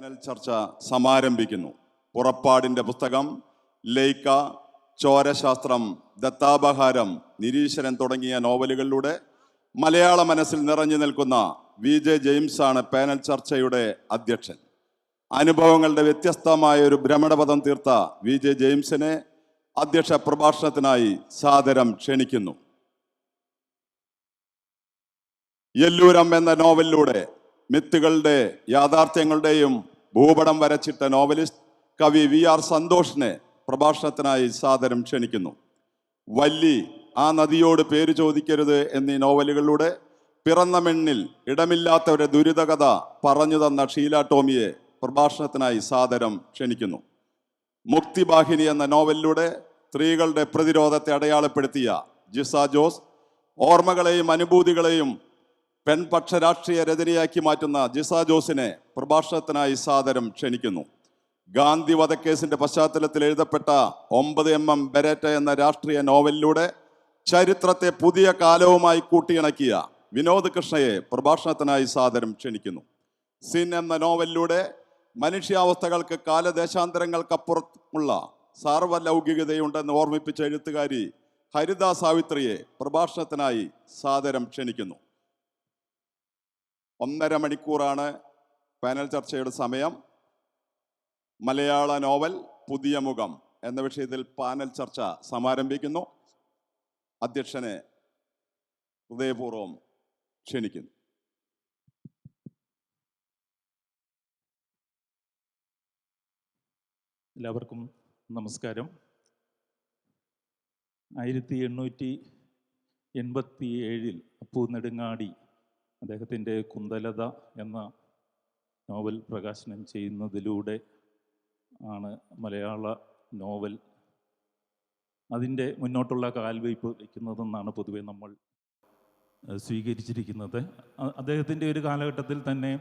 Panel ചർച്ച സമാരംഭിക്കുന്നു. പുറപ്പാടിന്റെ പുസ്തകം, ലൈക്ക, ചോരശാസ്ത്രം, ദത്താപഹാരം, നിരീശ്വരൻ തുടങ്ങിയ നോവലുകളിലൂടെ മലയാള മനസ്സിൽ നിറഞ്ഞു നിൽക്കുന്ന വി.ജെ. ജെയിംസാണ് പാനൽ ചർച്ചയുടെ അധ്യക്ഷൻ. അനുഭവങ്ങളുടെ വ്യത്യസ്തമായ ഒരു ഭ്രമണപഥം തീർത്ത വി.ജെ. ജെയിംസിനെ അധ്യക്ഷ പ്രഭാഷണത്തിനായി സാദരം ക്ഷണിക്കുന്നു. യെല്ലൂരം എന്ന നോവലിലൂടെ മിത്തുകളുടെ യാഥാർത്ഥ്യങ്ങളുടെയും ഭൂപടം വരച്ചിട്ട നോവലിസ്റ്റ് കവി വി.ആർ. സന്തോഷിനെ പ്രഭാഷണത്തിനായി സാദരം ക്ഷണിക്കുന്നു. വല്ലി, ആ നദിയോട് പേര് ചോദിക്കരുത് എന്നീ നോവലുകളിലൂടെ പിറന്ന മണ്ണിൽ ഇടമില്ലാത്തവരുടെ ദുരിതകഥ പറഞ്ഞു തന്ന ഷീല ടോമിയെ പ്രഭാഷണത്തിനായി സാദരം ക്ഷണിക്കുന്നു. മുക്തിവാഹിനി എന്ന നോവലിലൂടെ സ്ത്രീകളുടെ പ്രതിരോധത്തെ അടയാളപ്പെടുത്തിയ ജിസ ജോസ്, ഓർമ്മകളെയും അനുഭൂതികളെയും പെൺപക്ഷ രാഷ്ട്രീയ രചനയാക്കി മാറ്റുന്ന ജിസ ജോസിനെ പ്രഭാഷണത്തിനായി സാദരം ക്ഷണിക്കുന്നു. ഗാന്ധി വധക്കേസിന്റെ പശ്ചാത്തലത്തിൽ എഴുതപ്പെട്ട 9mm ബെരേറ്റ എന്ന രാഷ്ട്രീയ നോവലിലൂടെ ചരിത്രത്തെ പുതിയ കാലവുമായി കൂട്ടിയിണക്കിയ വിനോദ് കൃഷ്ണയെ പ്രഭാഷണത്തിനായി സാദരം ക്ഷണിക്കുന്നു. സിൻ എന്ന നോവലിലൂടെ മനുഷ്യാവസ്ഥകൾക്ക് കാലദേശാന്തരങ്ങൾക്കപ്പുറമുള്ള സാർവലൗകികതയുണ്ടെന്ന് ഓർമ്മിപ്പിച്ച എഴുത്തുകാരി ഹരിത സാവിത്രിയെ പ്രഭാഷണത്തിനായി സാദരം ക്ഷണിക്കുന്നു. 1.5 മണിക്കൂറാണ് പാനൽ ചർച്ചയുടെ സമയം. മലയാള നോവൽ പുതിയ മുഖം എന്ന വിഷയത്തിൽ പാനൽ ചർച്ച സമാരംഭിക്കുന്നു. അധ്യക്ഷനെ ഹൃദയപൂർവ്വം ക്ഷണിക്കുന്നു. എല്ലാവർക്കും നമസ്കാരം. 1887 അപ്പു നെടുങ്ങാടി അദ്ദേഹത്തിൻ്റെ കുന്തലത എന്ന നോവൽ പ്രകാശനം ചെയ്യുന്നതിലൂടെ ആണ് മലയാള നോവൽ അതിൻ്റെ മുന്നോട്ടുള്ള കാൽവയ്പ് വയ്ക്കുന്നതെന്നാണ് പൊതുവെ നമ്മൾ സ്വീകരിച്ചിരിക്കുന്നത്. അദ്ദേഹത്തിൻ്റെ ഒരു കാലഘട്ടത്തിൽ തന്നെ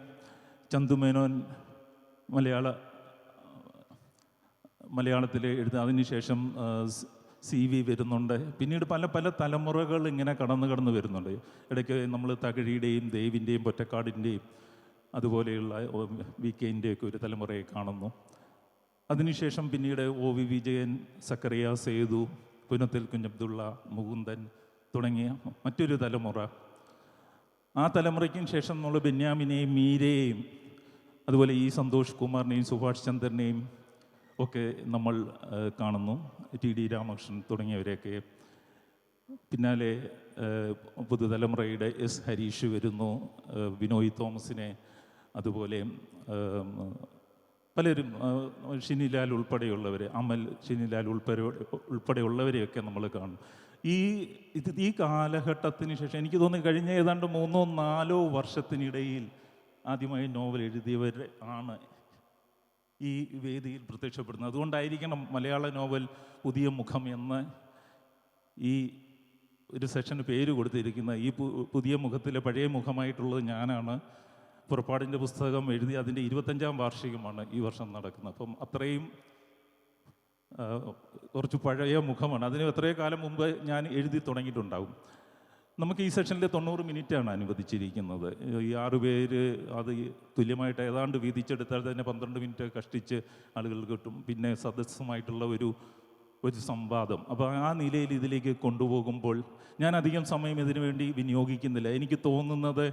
ചന്തുമേനോൻ മലയാളത്തിൽ അതിനുശേഷം CV വരുന്നുണ്ട്. പിന്നീട് പല പല തലമുറകൾ ഇങ്ങനെ കടന്നു വരുന്നുണ്ട്. ഇടയ്ക്ക് നമ്മൾ തകഴിയുടെയും ദേവിൻ്റെയും പൊറ്റക്കാടിൻ്റെയും അതുപോലെയുള്ള VK-ൻ്റെയൊക്കെ ഒരു തലമുറയെ കാണുന്നു. അതിനുശേഷം പിന്നീട് OV വിജയൻ, സക്കറിയ സേതു, പുനത്തിൽ കുഞ്ഞബ്ദുള്ള, മുകുന്ദൻ തുടങ്ങിയ മറ്റൊരു തലമുറ. ആ തലമുറയ്ക്കും ശേഷം നമ്മൾ ബെന്യാമിനെയും മീരയെയും അതുപോലെ ഈ സന്തോഷ് കുമാറിനെയും സുഭാഷ് ചന്ദ്രനെയും ഒക്കെ നമ്മൾ കാണുന്നു. TD രാമകൃഷ്ണൻ തുടങ്ങിയവരെയൊക്കെ. പിന്നാലെ പുതുതലമുറയുടെ S. ഹരീഷ് വരുന്നു, ബിനോയ് തോമസിനെ, അതുപോലെ പലരും, ഷിനിലാൽ ഉൾപ്പെടെയുള്ളവർ, അമൽ, ഷിനിലാൽ ഉൾപ്പെടെയുള്ളവരെയൊക്കെ നമ്മൾ കാണും. ഈ കാലഘട്ടത്തിന് ശേഷം എനിക്ക് തോന്നുന്നു കഴിഞ്ഞ ഏതാണ്ട് 3-4 വർഷത്തിനിടയിൽ ആദ്യമായി നോവൽ എഴുതിയവർ ആണ് ഈ വേദിയിൽ പ്രത്യക്ഷപ്പെടുന്നത്. അതുകൊണ്ടായിരിക്കണം മലയാള നോവൽ പുതിയ മുഖം എന്ന് ഈ ഒരു സെഷന് പേര് കൊടുത്തിരിക്കുന്ന. ഈ പുതിയ മുഖത്തിലെ പഴയ മുഖമായിട്ടുള്ളത് ഞാനാണ്. പുറപ്പാടിൻ്റെ പുസ്തകം എഴുതി അതിൻ്റെ 25ാം വാർഷികമാണ് ഈ വർഷം നടക്കുന്നത്. അപ്പം അത്രയും കുറച്ച് പഴയ മുഖമാണ്. അതിന് എത്രയോ കാലം മുമ്പ് ഞാൻ എഴുതി തുടങ്ങിയിട്ടുണ്ടാകും. നമുക്ക് ഈ സെഷനിൽ 90 മിനിറ്റാണ് അനുവദിച്ചിരിക്കുന്നത്. ഈ 6 പേര് അത് തുല്യമായിട്ട് ഏതാണ്ട് വീതിച്ചെടുത്താൽ തന്നെ 12 മിനിറ്റ് കഷ്ടിച്ച് ആളുകൾ കിട്ടും. പിന്നെ സദസ്സുമായിട്ടുള്ള ഒരു സംവാദം. അപ്പോൾ ആ നിലയിൽ ഇതിലേക്ക് കൊണ്ടുപോകുമ്പോൾ ഞാൻ അധികം സമയം ഇതിനു വേണ്ടി വിനിയോഗിക്കുന്നില്ല. എനിക്ക് തോന്നുന്നത്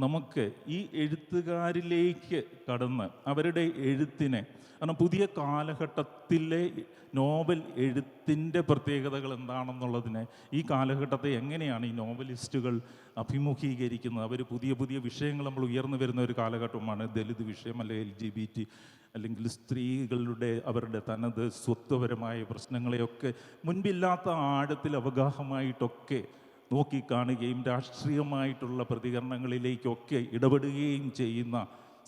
നമുക്ക് ഈ എഴുത്തുകാരിലേക്ക് കടന്ന് അവരുടെ എഴുത്തിനെ, കാരണം പുതിയ കാലഘട്ടത്തിലെ നോവൽ എഴുത്തിൻ്റെ പ്രത്യേകതകൾ എന്താണെന്നുള്ളതിനെ, ഈ കാലഘട്ടത്തെ എങ്ങനെയാണ് ഈ നോവലിസ്റ്റുകൾ അഭിമുഖീകരിക്കുന്നത്. അവർ പുതിയ പുതിയ വിഷയങ്ങൾ നമ്മൾ ഉയർന്നു വരുന്ന ഒരു കാലഘട്ടമാണ്. ദലിത് വിഷയം, അല്ലെങ്കിൽ LGBT, അല്ലെങ്കിൽ സ്ത്രീകളുടെ അവരുടെ തനത് സ്വത്വപരമായ പ്രശ്നങ്ങളെയൊക്കെ മുൻപില്ലാത്ത ആഴത്തിൽ അവഗാഹമായിട്ടൊക്കെ നോക്കിക്കാണുകയും രാഷ്ട്രീയമായിട്ടുള്ള പ്രതികരണങ്ങളിലേക്കൊക്കെ ഇടപെടുകയും ചെയ്യുന്ന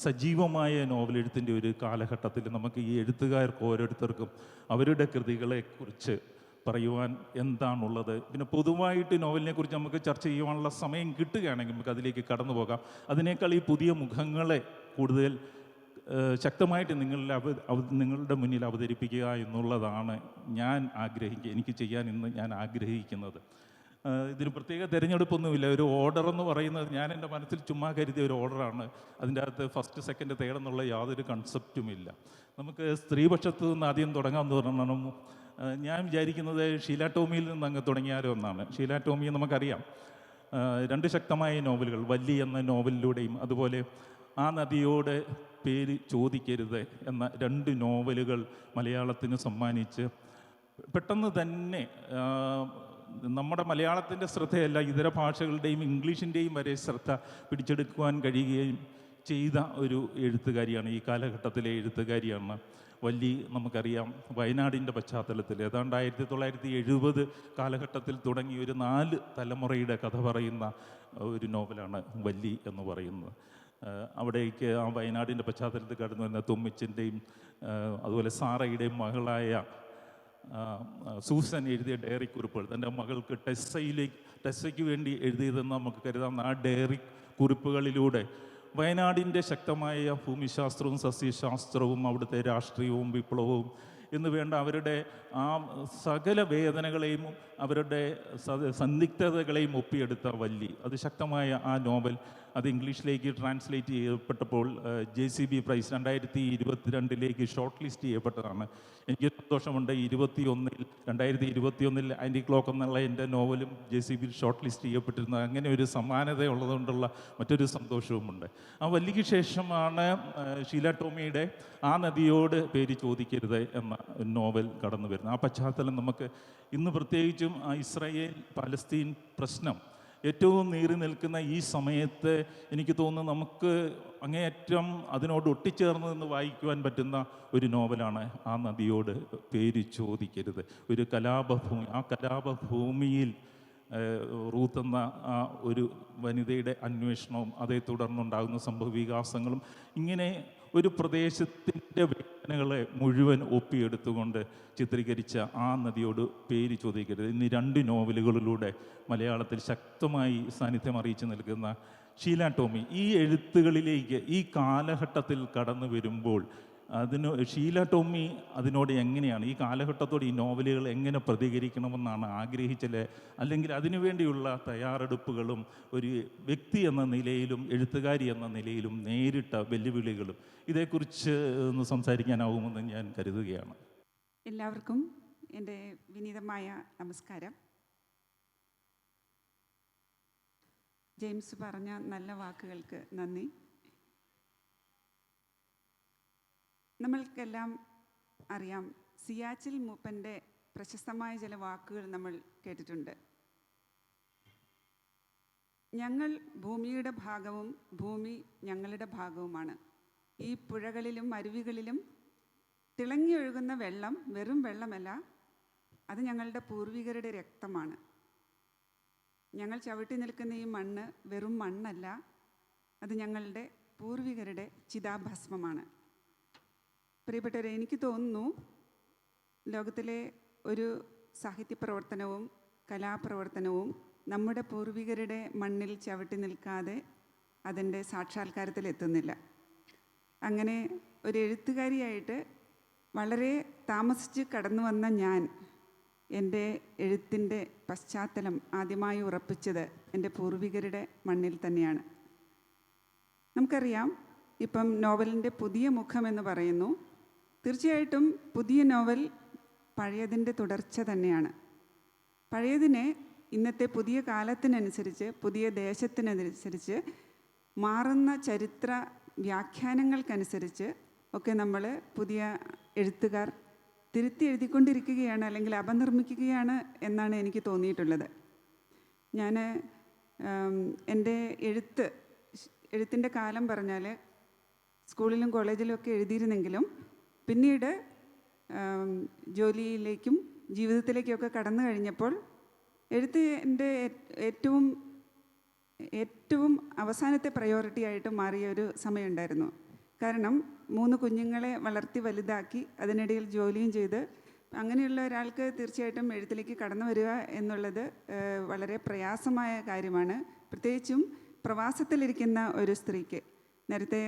സജീവമായ നോവലെഴുത്തിൻ്റെ ഒരു കാലഘട്ടത്തിൽ നമുക്ക് ഈ എഴുത്തുകാർക്ക് ഓരോരുത്തർക്കും അവരുടെ കൃതികളെക്കുറിച്ച് പറയുവാൻ എന്താണുള്ളത്. പിന്നെ പൊതുവായിട്ട് നോവലിനെക്കുറിച്ച് നമുക്ക് ചർച്ച ചെയ്യുവാനുള്ള സമയം കിട്ടുകയാണെങ്കിൽ നമുക്ക് അതിലേക്ക് കടന്നു പോകാം. അതിനേക്കാൾ ഈ പുതിയ മുഖങ്ങളെ കൂടുതൽ ശക്തമായിട്ട് നിങ്ങളുടെ മുന്നിൽ അവതരിപ്പിക്കുക എന്നുള്ളതാണ് എനിക്ക് ചെയ്യാൻ ഇന്ന് ഞാൻ ആഗ്രഹിക്കുന്നത്. ഇതിന് പ്രത്യേക തിരഞ്ഞെടുപ്പൊന്നുമില്ല. ഒരു ഓർഡർ എന്ന് പറയുന്നത് ഞാൻ എൻ്റെ മനസ്സിൽ ചുമ്മാ കരുതിയ ഒരു ഓർഡറാണ്. അതിൻ്റെ അകത്ത് ഫസ്റ്റ് സെക്കൻഡ് തേർഡ് എന്നുള്ള യാതൊരു കൺസെപ്റ്റുമില്ല. നമുക്ക് സ്ത്രീപക്ഷത്ത് നിന്ന് ആദ്യം തുടങ്ങാമെന്ന് പറഞ്ഞാൽ ഞാൻ വിചാരിക്കുന്നത് ഷീല ടോമിയിൽ നിന്ന് അങ്ങ് തുടങ്ങിയാലോ എന്നാണ്. ഷീല ടോമിയെ നമുക്കറിയാം, രണ്ട് ശക്തമായ നോവലുകൾ, വല്ലി എന്ന നോവലിലൂടെയും അതുപോലെ ആ നദിയോട് പേര് ചോദിക്കരുത് എന്ന 2 നോവലുകൾ മലയാളത്തിന് സമ്മാനിച്ച് പെട്ടെന്ന് തന്നെ നമ്മുടെ മലയാളത്തിൻ്റെ ശ്രദ്ധയല്ല, ഇതര ഭാഷകളുടെയും ഇംഗ്ലീഷിൻ്റെയും വരെ ശ്രദ്ധ പിടിച്ചെടുക്കുവാൻ കഴിയുകയും ചെയ്ത ഒരു എഴുത്തുകാരിയാണ്, ഈ കാലഘട്ടത്തിലെ എഴുത്തുകാരിയാണ് വല്ലി. നമുക്കറിയാം, വയനാടിൻ്റെ പശ്ചാത്തലത്തിൽ ഏതാണ്ട് 1970 കാലഘട്ടത്തിൽ തുടങ്ങി ഒരു 4 തലമുറയുടെ കഥ പറയുന്ന ഒരു നോവലാണ് വല്ലി എന്ന് പറയുന്നത്. അവിടേക്ക് ആ വയനാടിൻ്റെ പശ്ചാത്തലത്തിൽ കടന്നു വരുന്ന തുമ്മിച്ചിൻ്റെയും അതുപോലെ സാറയുടെയും മകളായ സൂസൻ എഴുതിയ ഡയറി കുറിപ്പുകൾ, തൻ്റെ മകൾക്ക് ടെസ്സയ്ക്ക് വേണ്ടി എഴുതിയതെന്ന് നമുക്ക് കരുതാം. ആ ഡയറി കുറിപ്പുകളിലൂടെ വയനാടിൻ്റെ ശക്തമായ ഭൂമിശാസ്ത്രവും സസ്യശാസ്ത്രവും അവിടുത്തെ രാഷ്ട്രീയവും വിപ്ലവവും എന്ന് വേണ്ട അവരുടെ ആ സകല വേദനകളെയും അവരുടെ സന്ദിഗ്ധതകളെയും ഒപ്പിയെടുത്ത വല്ലി, അതിശക്തമായ ആ നോവൽ അത് ഇംഗ്ലീഷിലേക്ക് ട്രാൻസ്ലേറ്റ് ചെയ്യപ്പെട്ടപ്പോൾ JCB പ്രൈസ് 2022 ഷോർട്ട് ലിസ്റ്റ് ചെയ്യപ്പെട്ടതാണ്. എനിക്ക് സന്തോഷമുണ്ട്. 2021 ആൻറ്റി ക്ലോക്ക് എന്നുള്ള എൻ്റെ നോവലും JCB ഷോർട്ട് ലിസ്റ്റ് ചെയ്യപ്പെട്ടിരുന്നത്. അങ്ങനെ ഒരു സമാനത ഉള്ളതുകൊണ്ടുള്ള മറ്റൊരു സന്തോഷവുമുണ്ട്. ആ വല്ലിക്ക് ശേഷമാണ് ഷീല ടോമിയുടെ ആ നദിയോട് പേര് ചോദിക്കരുത് എന്ന നോവൽ കടന്നു വരുന്നത്. ആ പശ്ചാത്തലം നമുക്ക് ഇന്ന് പ്രത്യേകിച്ചും ആ ഇസ്രായേൽ പാലസ്തീൻ പ്രശ്നം ഏറ്റവും നീറി നിൽക്കുന്ന ഈ സമയത്ത് എനിക്ക് തോന്നുന്നു നമുക്ക് അങ്ങേയറ്റം അതിനോട് ഒട്ടിച്ചേർന്ന് നിന്ന് വായിക്കുവാൻ പറ്റുന്ന ഒരു നോവലാണ് ആ നദിയോട് പേര് ചോദിക്കരുത്. ഒരു കലാപഭൂമി, ആ കലാപഭൂമിയിൽ റൂത്ത് എന്ന ആ ഒരു വനിതയുടെ അന്വേഷണവും അതേ തുടർന്നുണ്ടാകുന്ന സംഭവവികാസങ്ങളും ഇങ്ങനെ ഒരു പ്രദേശത്തിൻ്റെ വേദനകളെ മുഴുവൻ ഒപ്പിയെടുത്തുകൊണ്ട് ചിത്രീകരിച്ച ആ നദിയോട് പേര് ചോദിക്കരുത് എന്നീ 2 നോവലുകളിലൂടെ മലയാളത്തിൽ ശക്തമായി സാന്നിധ്യം അറിയിച്ചു നിൽക്കുന്ന ഷീല ടോമി ഈ എഴുത്തുകളിലേക്ക് ഈ കാലഘട്ടത്തിൽ കടന്നു വരുമ്പോൾ ഷീല ടോമി അതിനോട് എങ്ങനെയാണ്, ഈ കാലഘട്ടത്തോട് ഈ നോവലുകൾ എങ്ങനെ പ്രതികരിക്കണമെന്നാണ് ആഗ്രഹിച്ചത്, അല്ലെങ്കിൽ അതിനുവേണ്ടിയുള്ള തയ്യാറെടുപ്പുകളും ഒരു വ്യക്തി എന്ന നിലയിലും എഴുത്തുകാരി എന്ന നിലയിലും നേരിട്ട വെല്ലുവിളികളും ഇതേക്കുറിച്ച് ഒന്ന് സംസാരിക്കാനാവുമെന്ന് ഞാൻ കരുതുകയാണ്. എല്ലാവർക്കും എൻ്റെ വിനീതമായ നമസ്കാരം. ജെയിംസ് പറഞ്ഞ നല്ല വാക്കുകൾക്ക് നന്ദി. നമ്മൾക്കെല്ലാം അറിയാം, സിയാച്ചിൽ മൂപ്പൻ്റെ പ്രശസ്തമായ ചില വാക്കുകൾ നമ്മൾ കേട്ടിട്ടുണ്ട്. ഞങ്ങൾ ഭൂമിയുടെ ഭാഗവും ഭൂമി ഞങ്ങളുടെ ഭാഗവുമാണ്. ഈ പുഴകളിലും അരുവികളിലും തിളങ്ങി ഒഴുകുന്ന വെള്ളം വെറും വെള്ളമല്ല, അത് ഞങ്ങളുടെ പൂർവികരുടെ രക്തമാണ്. ഞങ്ങൾ ചവിട്ടി നിൽക്കുന്ന ഈ മണ്ണ് വെറും മണ്ണല്ല, അത് ഞങ്ങളുടെ പൂർവികരുടെ ചിതാഭസ്മമാണ്. പ്രിയപ്പെട്ടവരെ, എനിക്ക് തോന്നുന്നു ലോകത്തിലെ ഒരു സാഹിത്യ പ്രവർത്തനവും കലാപ്രവർത്തനവും നമ്മുടെ പൂർവികരുടെ മണ്ണിൽ ചവിട്ടി നിൽക്കാതെ അതിൻ്റെ സാക്ഷാത്കാരത്തിലെത്തുന്നില്ല. അങ്ങനെ ഒരു എഴുത്തുകാരിയായിട്ട് വളരെ താമസിച്ച് കടന്നു വന്ന ഞാൻ എൻ്റെ എഴുത്തിൻ്റെ പശ്ചാത്തലം ആദ്യമായി ഉറപ്പിച്ചത് എൻ്റെ പൂർവികരുടെ മണ്ണിൽ തന്നെയാണ്. നമുക്കറിയാം, ഇപ്പം നോവലിൻ്റെ പുതിയ മുഖം എന്ന് പറയുന്നു. തീർച്ചയായിട്ടും പുതിയ നോവൽ പഴയതിൻ്റെ തുടർച്ച തന്നെയാണ്. പഴയതിനെ ഇന്നത്തെ പുതിയ കാലത്തിനനുസരിച്ച്, പുതിയ ദേശത്തിനനുസരിച്ച്, മാറുന്ന ചരിത്ര വ്യാഖ്യാനങ്ങൾക്കനുസരിച്ച് ഒക്കെ നമ്മൾ പുതിയ എഴുത്തുകാർ തിരുത്തി എഴുതിക്കൊണ്ടിരിക്കുകയാണ്, അല്ലെങ്കിൽ അപനിർമ്മിക്കുകയാണ് എന്നാണ് എനിക്ക് തോന്നിയിട്ടുള്ളത്. ഞാൻ എൻ്റെ എഴുത്തിൻ്റെ കാലം പറഞ്ഞാൽ സ്കൂളിലും കോളേജിലും ഒക്കെ എഴുതിയിരുന്നെങ്കിലും പിന്നീട് ജോലിയിലേക്കും ജീവിതത്തിലേക്കൊക്കെ കടന്നു കഴിഞ്ഞപ്പോൾ എഴുത്ത് എൻ്റെ ഏറ്റവും അവസാനത്തെ പ്രയോറിറ്റി ആയിട്ട് മാറിയ ഒരു സമയമുണ്ടായിരുന്നു. കാരണം 3 കുഞ്ഞുങ്ങളെ വളർത്തി വലുതാക്കി അതിനിടയിൽ ജോലിയും ചെയ്ത് അങ്ങനെയുള്ള ഒരാൾക്ക് തീർച്ചയായിട്ടും എഴുത്തിലേക്ക് കടന്നു വരിക എന്നുള്ളത് വളരെ പ്രയാസമായ കാര്യമാണ്, പ്രത്യേകിച്ചും പ്രവാസത്തിലിരിക്കുന്ന ഒരു സ്ത്രീക്ക്. നേരത്തെ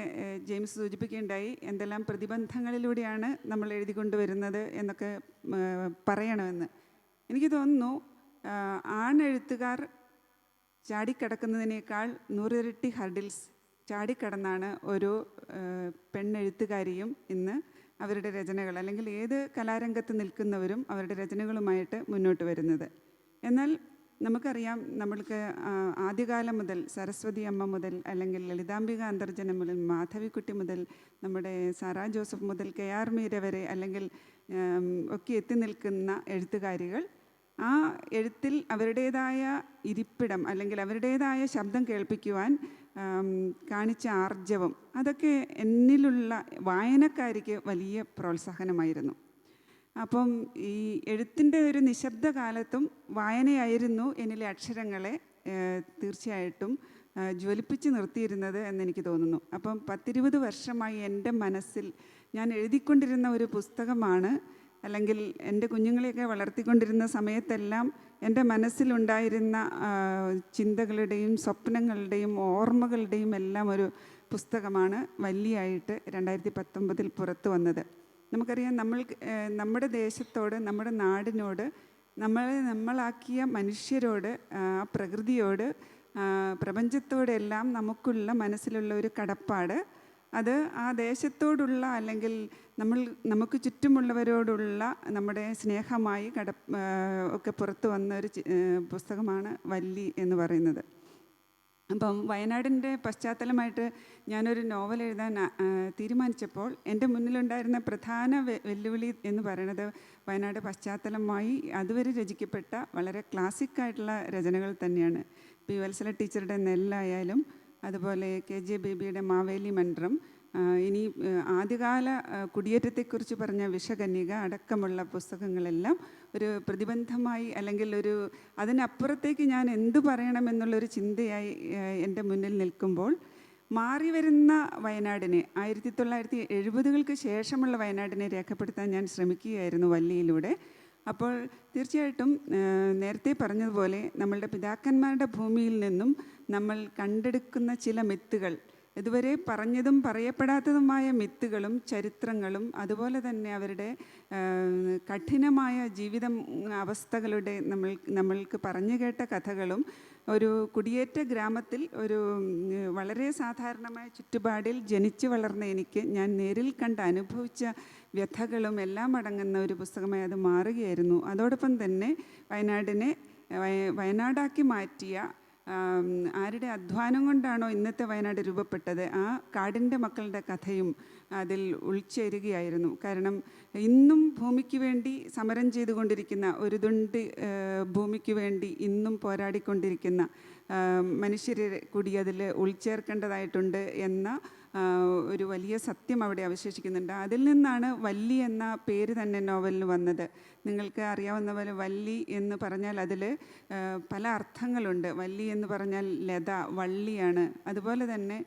ജെയിംസ് സൂചിപ്പിക്കുകയുണ്ടായി എന്തെല്ലാം പ്രതിബന്ധങ്ങളിലൂടെയാണ് നമ്മൾ എഴുതിക്കൊണ്ടുവരുന്നത് എന്നൊക്കെ പറയണമെന്ന്. എനിക്ക് തോന്നുന്നു ആണെഴുത്തുകാർ ചാടിക്കടക്കുന്നതിനേക്കാൾ 100 ഇരട്ടി ഹർഡിൽസ് ചാടിക്കടന്നാണ് ഒരു പെണ്ണെഴുത്തുകാരിയും ഇന്ന് അവരുടെ രചനകൾ, അല്ലെങ്കിൽ ഏത് കലാരംഗത്ത് നിൽക്കുന്നവരും അവരുടെ രചനകളുമായിട്ട് മുന്നോട്ട് വരുന്നത്. എന്നാൽ നമുക്കറിയാം, നമ്മൾക്ക് ആദ്യകാലം മുതൽ സരസ്വതി അമ്മ മുതൽ, അല്ലെങ്കിൽ ലളിതാംബിക അന്തർജനം മുതൽ, മാധവിക്കുട്ടി മുതൽ, നമ്മുടെ സാറാ ജോസഫ് മുതൽ KR മീര വരെ, അല്ലെങ്കിൽ ഒക്കെ എത്തി നിൽക്കുന്ന എഴുത്തുകാരികൾ ആ എഴുത്തിൽ അവരുടേതായ ഇരിപ്പിടം, അല്ലെങ്കിൽ അവരുടേതായ ശബ്ദം കേൾപ്പിക്കുവാൻ കാണിച്ച ആർജവം, അതൊക്കെ എന്നിലുള്ള വായനക്കാരിക്ക് വലിയ പ്രോത്സാഹനമായിരുന്നു. അപ്പം ഈ എഴുത്തിൻ്റെ ഒരു നിശബ്ദ കാലത്തും വായനയായിരുന്നു എന്നിലെ അക്ഷരങ്ങളെ തീർച്ചയായിട്ടും ജ്വലിപ്പിച്ച് നിർത്തിയിരുന്നത് എന്നെനിക്ക് തോന്നുന്നു. അപ്പം 10-20 വർഷമായി എൻ്റെ മനസ്സിൽ ഞാൻ എഴുതിക്കൊണ്ടിരുന്ന ഒരു പുസ്തകമാണ്, അല്ലെങ്കിൽ എൻ്റെ കുഞ്ഞുങ്ങളെയൊക്കെ വളർത്തിക്കൊണ്ടിരുന്ന സമയത്തെല്ലാം എൻ്റെ മനസ്സിലുണ്ടായിരുന്ന ചിന്തകളുടെയും സ്വപ്നങ്ങളുടെയും ഓർമ്മകളുടെയും എല്ലാം ഒരു പുസ്തകമാണ് വല്ലിയായിട്ട് 2019 പുറത്തു വന്നത്. നമുക്കറിയാം, നമ്മുടെ ദേശത്തോട്, നമ്മുടെ നാടിനോട്, നമ്മളാക്കിയ മനുഷ്യരോട്, പ്രകൃതിയോട്, പ്രപഞ്ചത്തോടെല്ലാം നമുക്കുള്ള മനസ്സിലുള്ള ഒരു കടപ്പാട്, അത് ആ ദേശത്തോടുള്ള, അല്ലെങ്കിൽ നമുക്ക് ചുറ്റുമുള്ളവരോടുള്ള നമ്മുടെ സ്നേഹമായി ഒക്കെ പുറത്തു വന്ന ഒരു പുസ്തകമാണ് വല്ലി എന്ന് പറയുന്നത്. അപ്പം വയനാടിൻ്റെ പശ്ചാത്തലമായിട്ട് ഞാനൊരു നോവൽ എഴുതാൻ തീരുമാനിച്ചപ്പോൾ എൻ്റെ മുന്നിലുണ്ടായിരുന്ന പ്രധാന വെല്ലുവിളി എന്ന് പറയുന്നത് വയനാട് പശ്ചാത്തലമായി അതുവരെ രചിക്കപ്പെട്ട വളരെ ക്ലാസിക്കായിട്ടുള്ള രചനകൾ തന്നെയാണ്. പി വത്സല ടീച്ചറുടെ നെല്ലായാലും, അതുപോലെ KJ ബേബിയുടെ മാവേലി മന്ത്രം, ഇനി ആദ്യകാല കുടിയേറ്റത്തെക്കുറിച്ച് പറഞ്ഞ വിഷകന്യക അടക്കമുള്ള പുസ്തകങ്ങളെല്ലാം ഒരു പ്രതിബന്ധമായി, അല്ലെങ്കിൽ അതിനപ്പുറത്തേക്ക് ഞാൻ എന്തു പറയണമെന്നുള്ളൊരു ചിന്തയായി എൻ്റെ മുന്നിൽ നിൽക്കുമ്പോൾ, മാറി വരുന്ന വയനാടിനെ, 1970-കൾക്ക് ശേഷമുള്ള വയനാടിനെ രേഖപ്പെടുത്താൻ ഞാൻ ശ്രമിക്കുകയായിരുന്നു വല്ലിയിലൂടെ. അപ്പോൾ തീർച്ചയായിട്ടും നേരത്തെ പറഞ്ഞതുപോലെ നമ്മളുടെ പിതാക്കന്മാരുടെ ഭൂമിയിൽ നിന്നും നമ്മൾ കണ്ടെടുക്കുന്ന ചില മിത്തുകൾ, ഇതുവരെ പറഞ്ഞതും പറയപ്പെടാത്തതുമായ മിത്തുകളും ചരിത്രങ്ങളും, അതുപോലെ തന്നെ അവരുടെ കഠിനമായ ജീവിത അവസ്ഥകളുടെ നമ്മൾക്ക് പറഞ്ഞു കേട്ട കഥകളും, ഒരു കുടിയേറ്റ ഗ്രാമത്തിൽ ഒരു വളരെ സാധാരണമായ ചുറ്റുപാടിൽ ജനിച്ചു വളർന്ന എനിക്ക് ഞാൻ നേരിൽ കണ്ട് അനുഭവിച്ച വ്യഥകളും എല്ലാം അടങ്ങുന്ന ഒരു പുസ്തകമായി അത് മാറുകയായിരുന്നു. അതോടൊപ്പം തന്നെ വയനാടാക്കി മാറ്റിയ ആരുടെ അധ്വാനം കൊണ്ടാണോ ഇന്നത്തെ വയനാട് രൂപപ്പെട്ടത്, ആ കാടിൻ്റെ മക്കളുടെ കഥയും അതിൽ ഉൾച്ചേരുകയായിരുന്നു. കാരണം ഇന്നും ഭൂമിക്ക് വേണ്ടി സമരം ചെയ്തുകൊണ്ടിരിക്കുന്ന, ഒരു തുണ്ട് ഭൂമിക്ക് വേണ്ടി ഇന്നും പോരാടിക്കൊണ്ടിരിക്കുന്ന മനുഷ്യരെ കൂടി അതിൽ ഉൾച്ചേർക്കേണ്ടതായിട്ടുണ്ട് എന്ന ഒരു വലിയ സത്യം അവിടെ അവശേഷിക്കുന്നുണ്ട്. അതിൽ നിന്നാണ് വല്ലി എന്ന പേര് തന്നെ നോവലിന് വന്നത്. നിങ്ങൾക്ക് അറിയാവുന്ന പോലെ വല്ലി എന്ന് പറഞ്ഞാൽ അതിൽ പല അർത്ഥങ്ങളുണ്ട്. വല്ലി എന്ന് പറഞ്ഞാൽ ലത, വള്ളിയാണ്. അതുപോലെ തന്നെ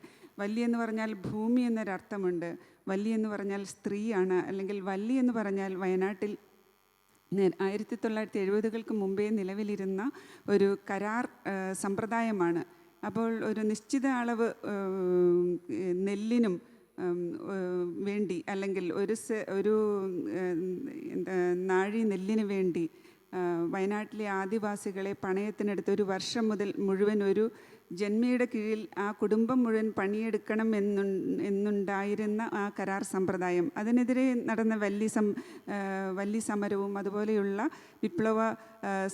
വല്ലി എന്ന് പറഞ്ഞാൽ ഭൂമി എന്നൊരർത്ഥമുണ്ട്. വല്ലി എന്ന് പറഞ്ഞാൽ സ്ത്രീയാണ്. അല്ലെങ്കിൽ വല്ലി എന്ന് പറഞ്ഞാൽ വയനാട്ടിൽ 1970-കൾക്ക് മുമ്പേ നിലവിലിരുന്ന ഒരു കരാർ സമ്പ്രദായമാണ്. അപ്പോൾ ഒരു നിശ്ചിത അളവ് നെല്ലിനും വേണ്ടി, അല്ലെങ്കിൽ ഒരു നാഴി നെല്ലിന് വേണ്ടി വയനാട്ടിലെ ആദിവാസികളെ പണയത്തിനെടുത്ത് ഒരു വർഷം മുഴുവൻ ഒരു ജന്മിയുടെ കീഴിൽ ആ കുടുംബം മുഴുവൻ പണിയെടുക്കണം എന്നുണ്ടായിരുന്ന ആ കരാർ സമ്പ്രദായം, അതിനെതിരെ നടന്ന വല്ലി സമരവും അതുപോലെയുള്ള വിപ്ലവ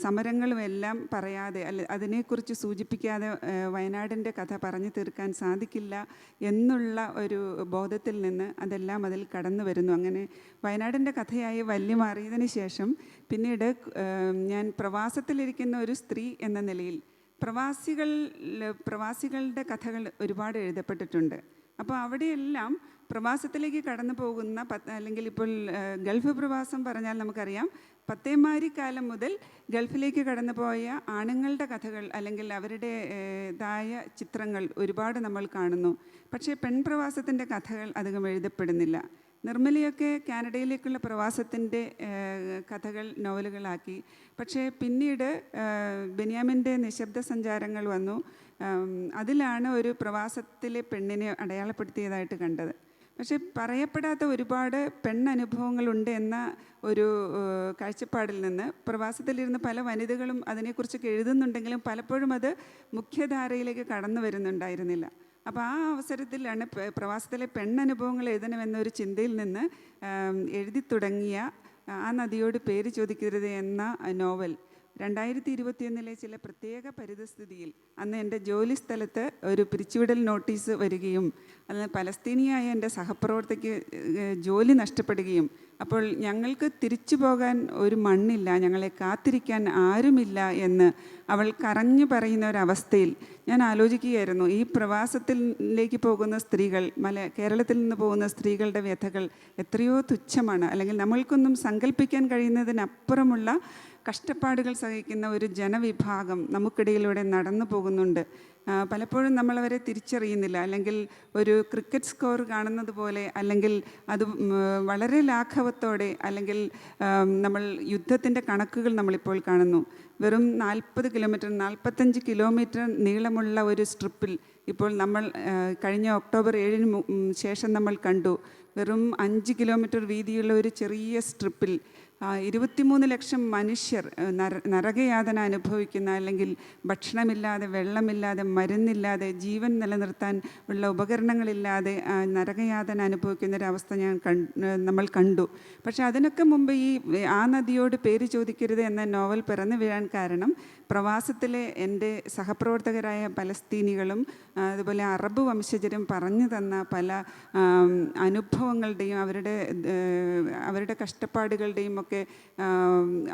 സമരങ്ങളുമെല്ലാം പറയാതെ, അതിനെക്കുറിച്ച് സൂചിപ്പിക്കാതെ വയനാടിൻ്റെ കഥ പറഞ്ഞു തീർക്കാൻ സാധിക്കില്ല എന്നുള്ള ഒരു ബോധത്തിൽ നിന്ന് അതെല്ലാം അതിൽ കടന്നു വരുന്നു. അങ്ങനെ വയനാടിൻ്റെ കഥയായി വല്ലി മാറിയതിന് ശേഷം പിന്നീട് ഞാൻ പ്രവാസത്തിലിരിക്കുന്ന ഒരു സ്ത്രീ എന്ന നിലയിൽ പ്രവാസികളുടെ കഥകൾ ഒരുപാട് എഴുതപ്പെട്ടിട്ടുണ്ട്. അപ്പോൾ അവിടെയെല്ലാം പ്രവാസത്തിലേക്ക് കടന്നു പോകുന്ന, അല്ലെങ്കിൽ ഇപ്പോൾ ഗൾഫ് പ്രവാസം പറഞ്ഞാൽ നമുക്കറിയാം, പത്തേമാരിക്കാലം മുതൽ ഗൾഫിലേക്ക് കടന്നു പോയ ആണുങ്ങളുടെ കഥകൾ, അല്ലെങ്കിൽ അവരുടേതായ ചിത്രങ്ങൾ ഒരുപാട് നമ്മൾ കാണുന്നു. പക്ഷേ പെൺപ്രവാസത്തിൻ്റെ കഥകൾ അധികം എഴുതപ്പെടുന്നില്ല. നിർമ്മലയൊക്കെ കാനഡയിലേക്കുള്ള പ്രവാസത്തിൻ്റെ കഥകൾ നോവലുകളാക്കി. പക്ഷേ പിന്നീട് ബെന്യാമിൻ്റെ നിശബ്ദ സഞ്ചാരങ്ങൾ വന്നു. അതിലാണ് ഒരു പ്രവാസത്തിലെ പെണ്ണിനെ അടയാളപ്പെടുത്തിയതായിട്ട് കണ്ടത്. പക്ഷെ പറയപ്പെടാത്ത ഒരുപാട് പെണ്ണനുഭവങ്ങളുണ്ട് എന്ന ഒരു കാഴ്ചപ്പാടിൽ നിന്ന് പ്രവാസത്തിലിരുന്ന് പല വനിതകളും അതിനെക്കുറിച്ചൊക്കെ എഴുതുന്നുണ്ടെങ്കിലും പലപ്പോഴും അത് മുഖ്യധാരയിലേക്ക് കടന്നു വരുന്നുണ്ടായിരുന്നില്ല. അപ്പോൾ ആ അവസരത്തിലാണ് പ്രവാസത്തിലെ പെണ്ണനുഭവങ്ങൾ എഴുതണമെന്നൊരു ചിന്തയിൽ നിന്ന് എഴുതി തുടങ്ങിയ ആ നദിയോട് പേര് ചോദിക്കരുത് എന്ന നോവൽ 2021 ചില പ്രത്യേക പരിതസ്ഥിതിയിൽ അന്ന് എൻ്റെ ജോലി സ്ഥലത്ത് ഒരു പിരിച്ചുവിടൽ നോട്ടീസ് വരികയും അന്ന് പലസ്തീനിയായ എൻ്റെ സഹപ്രവർത്തകയ്ക്ക് ജോലി നഷ്ടപ്പെടുകയും അപ്പോൾ ഞങ്ങൾക്ക് തിരിച്ചു പോകാൻ ഒരു മണ്ണില്ല, ഞങ്ങളെ കാത്തിരിക്കാൻ ആരുമില്ല എന്ന് അവൾ കരഞ്ഞു പറയുന്ന ഒരവസ്ഥയിൽ ഞാൻ ആലോചിക്കുകയായിരുന്നു, ഈ പ്രവാസത്തിലേക്ക് പോകുന്ന സ്ത്രീകൾ, കേരളത്തിൽ നിന്ന് പോകുന്ന സ്ത്രീകളുടെ വ്യഥകൾ എത്രയോ തുച്ഛമാണ്, അല്ലെങ്കിൽ നമ്മൾക്കൊന്നും സങ്കല്പിക്കാൻ കഴിയുന്നതിനപ്പുറമുള്ള കഷ്ടപ്പാടുകൾ സഹിക്കുന്ന ഒരു ജനവിഭാഗം നമുക്കിടയിലൂടെ നടന്നു പോകുന്നുണ്ട്. പലപ്പോഴും നമ്മളവരെ തിരിച്ചറിയുന്നില്ല, അല്ലെങ്കിൽ ഒരു ക്രിക്കറ്റ് സ്കോർ കാണുന്നത് പോലെ, അല്ലെങ്കിൽ അത് വളരെ ലാഘവത്തോടെ, അല്ലെങ്കിൽ നമ്മൾ യുദ്ധത്തിൻ്റെ കണക്കുകൾ നമ്മളിപ്പോൾ കാണുന്നു. വെറും 40 കിലോമീറ്റർ 45 കിലോമീറ്റർ നീളമുള്ള ഒരു സ്ട്രിപ്പിൽ ഇപ്പോൾ നമ്മൾ കഴിഞ്ഞ ഒക്ടോബർ 7 ശേഷം നമ്മൾ കണ്ടു, വെറും 5 കിലോമീറ്റർ വീതിയുള്ള ഒരു ചെറിയ സ്ട്രിപ്പിൽ 23 ലക്ഷം മനുഷ്യർ നരകയാതന അനുഭവിക്കുന്ന, അല്ലെങ്കിൽ ഭക്ഷണമില്ലാതെ, വെള്ളമില്ലാതെ, മരുന്നില്ലാതെ, ജീവൻ നിലനിർത്താൻ ഉള്ള ഉപകരണങ്ങളില്ലാതെ നരകയാതന അനുഭവിക്കുന്ന ഒരവസ്ഥ നമ്മൾ കണ്ടു. പക്ഷെ അതിനൊക്കെ മുമ്പ് ആ നദിയോട് പേര് ചോദിക്കരുത് എന്ന നോവൽ പിറന്നു വീഴാൻ കാരണം പ്രവാസത്തിലെ എൻ്റെ സഹപ്രവർത്തകരായ പലസ്തീനികളും അതുപോലെ അറബ് വംശജരും പറഞ്ഞു തന്ന പല അനുഭവങ്ങളുടെയും അവരുടെ കഷ്ടപ്പാടുകളുടെയും ഒക്കെ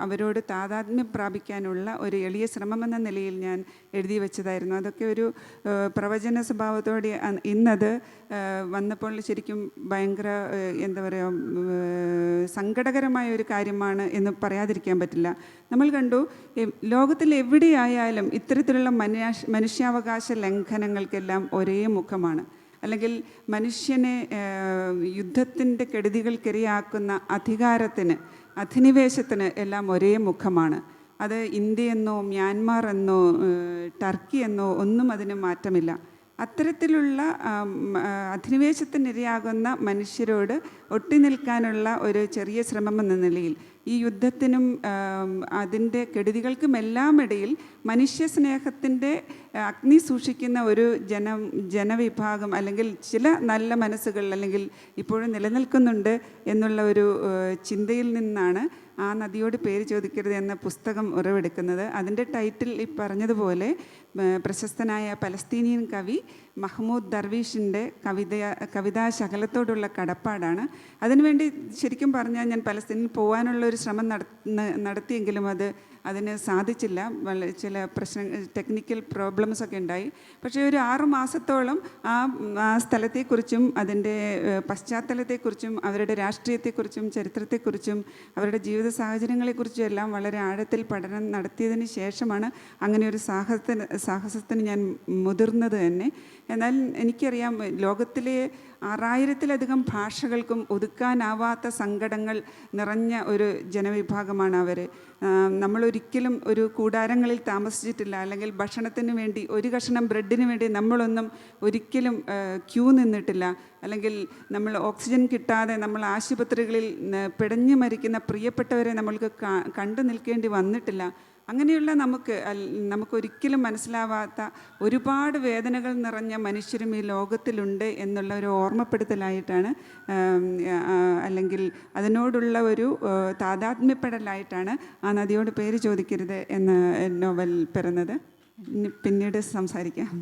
അവരോട് താതാത്മ്യം പ്രാപിക്കാനുള്ള ഒരു എളിയ ശ്രമമെന്ന നിലയിൽ ഞാൻ എഴുതി വെച്ചതായിരുന്നു. അതൊക്കെ ഒരു പ്രവചന സ്വഭാവത്തോടെ ഇന്നത് വന്നപ്പോൾ ശരിക്കും ഭയങ്കര എന്താ പറയുക, സങ്കടകരമായ ഒരു കാര്യമാണ് എന്ന് പറയാതിരിക്കാൻ പറ്റില്ല. നമ്മൾ കണ്ടു, ലോകത്തിൽ എവിടെയായാലും ഇത്തരത്തിലുള്ള മനുഷ്യാവകാശ ലംഘനങ്ങൾക്കെല്ലാം ഒരേ മുഖമാണ്, അല്ലെങ്കിൽ മനുഷ്യനെ യുദ്ധത്തിൻ്റെ കെടുതികൾക്കിരയാക്കുന്ന അധിനിവേശത്തിന് എല്ലാം ഒരേ മുഖമാണ്. അത് ഇന്ത്യയെന്നോ മ്യാൻമാർ എന്നോ ടർക്കി എന്നോ ഒന്നും അതിന് മാറ്റമില്ല. അത്തരത്തിലുള്ള അധിനിവേശത്തിനിരയാകുന്ന മനുഷ്യരോട് ഒട്ടി നിൽക്കാനുള്ള ഒരു ചെറിയ ശ്രമമെന്ന നിലയിൽ ഈ യുദ്ധത്തിനും അതിൻ്റെ കെടുതികൾക്കുമെല്ലാം ഇടയിൽ മനുഷ്യസ്നേഹത്തിൻ്റെ അഗ്നി സൂക്ഷിക്കുന്ന ഒരു ജനവിഭാഗം, അല്ലെങ്കിൽ ചില നല്ല മനസ്സുകൾ, അല്ലെങ്കിൽ ഇപ്പോഴും നിലനിൽക്കുന്നുണ്ട് എന്നുള്ള ഒരു ചിന്തയിൽ നിന്നാണ് ആ നദിയോട് പേര് ചോദിക്കരുത് എന്ന പുസ്തകം ഉറവെടുക്കുന്നത്. അതിൻ്റെ ടൈറ്റിൽ ഈ പറഞ്ഞതുപോലെ പ്രശസ്തനായ പലസ്തീനിയൻ കവി മഹ്മൂദ് ദർവീഷിൻ്റെ കവിതാശകലത്തോടുള്ള കടപ്പാടാണ്. അതിനുവേണ്ടി ശരിക്കും പറഞ്ഞാൽ ഞാൻ പലസ്തീനിൽ പോകാനുള്ള ഒരു ശ്രമം നടത്തിയെങ്കിലും അതിന് സാധിച്ചില്ല. ചില ടെക്നിക്കൽ പ്രോബ്ലംസൊക്കെ ഉണ്ടായി. പക്ഷേ ഒരു 6 മാസത്തോളം ആ സ്ഥലത്തെക്കുറിച്ചും അതിൻ്റെ പശ്ചാത്തലത്തെക്കുറിച്ചും അവരുടെ രാഷ്ട്രീയത്തെക്കുറിച്ചും ചരിത്രത്തെക്കുറിച്ചും അവരുടെ ജീവിത സാഹചര്യങ്ങളെക്കുറിച്ചും എല്ലാം വളരെ ആഴത്തിൽ പഠനം നടത്തിയതിന് ശേഷമാണ് അങ്ങനെ ഒരു സാഹസത്തിന് ഞാൻ മുതിർന്നത് തന്നെ. എന്നാൽ എനിക്കറിയാം, ലോകത്തിലെ 6000-ലധികം ഭാഷകൾക്കും ഒതുക്കാനാവാത്ത സങ്കടങ്ങൾ നിറഞ്ഞ ഒരു ജനവിഭാഗമാണ് അവർ. നമ്മളൊരിക്കലും ഒരു കൂടാരങ്ങളിൽ താമസിച്ചിട്ടില്ല, അല്ലെങ്കിൽ ഭക്ഷണത്തിന് വേണ്ടി ഒരു കഷണം ബ്രെഡിന് വേണ്ടി നമ്മളൊന്നും ഒരിക്കലും ക്യൂ നിന്നിട്ടില്ല, അല്ലെങ്കിൽ നമ്മൾ ഓക്സിജൻ കിട്ടാതെ നമ്മൾ ആശുപത്രികളിൽ പിടഞ്ഞു മരിക്കുന്ന പ്രിയപ്പെട്ടവരെ നമ്മൾക്ക് കണ്ടു നിൽക്കേണ്ടി വന്നിട്ടില്ല. അങ്ങനെയുള്ള നമുക്കൊരിക്കലും മനസ്സിലാവാത്ത ഒരുപാട് വേദനകൾ നിറഞ്ഞ മനുഷ്യരും ഈ ലോകത്തിലുണ്ട് എന്നുള്ള ഒരു ഓർമ്മപ്പെടുത്തലായിട്ടാണ്, അല്ലെങ്കിൽ അതിനോടുള്ള ഒരു താതാത്മ്യപ്പെടലായിട്ടാണ് ആ നദിയോട് പേര് ചോദിക്കരുത് എന്ന നോവൽ പിറന്നത്. പിന്നീട് സംസാരിക്കാം.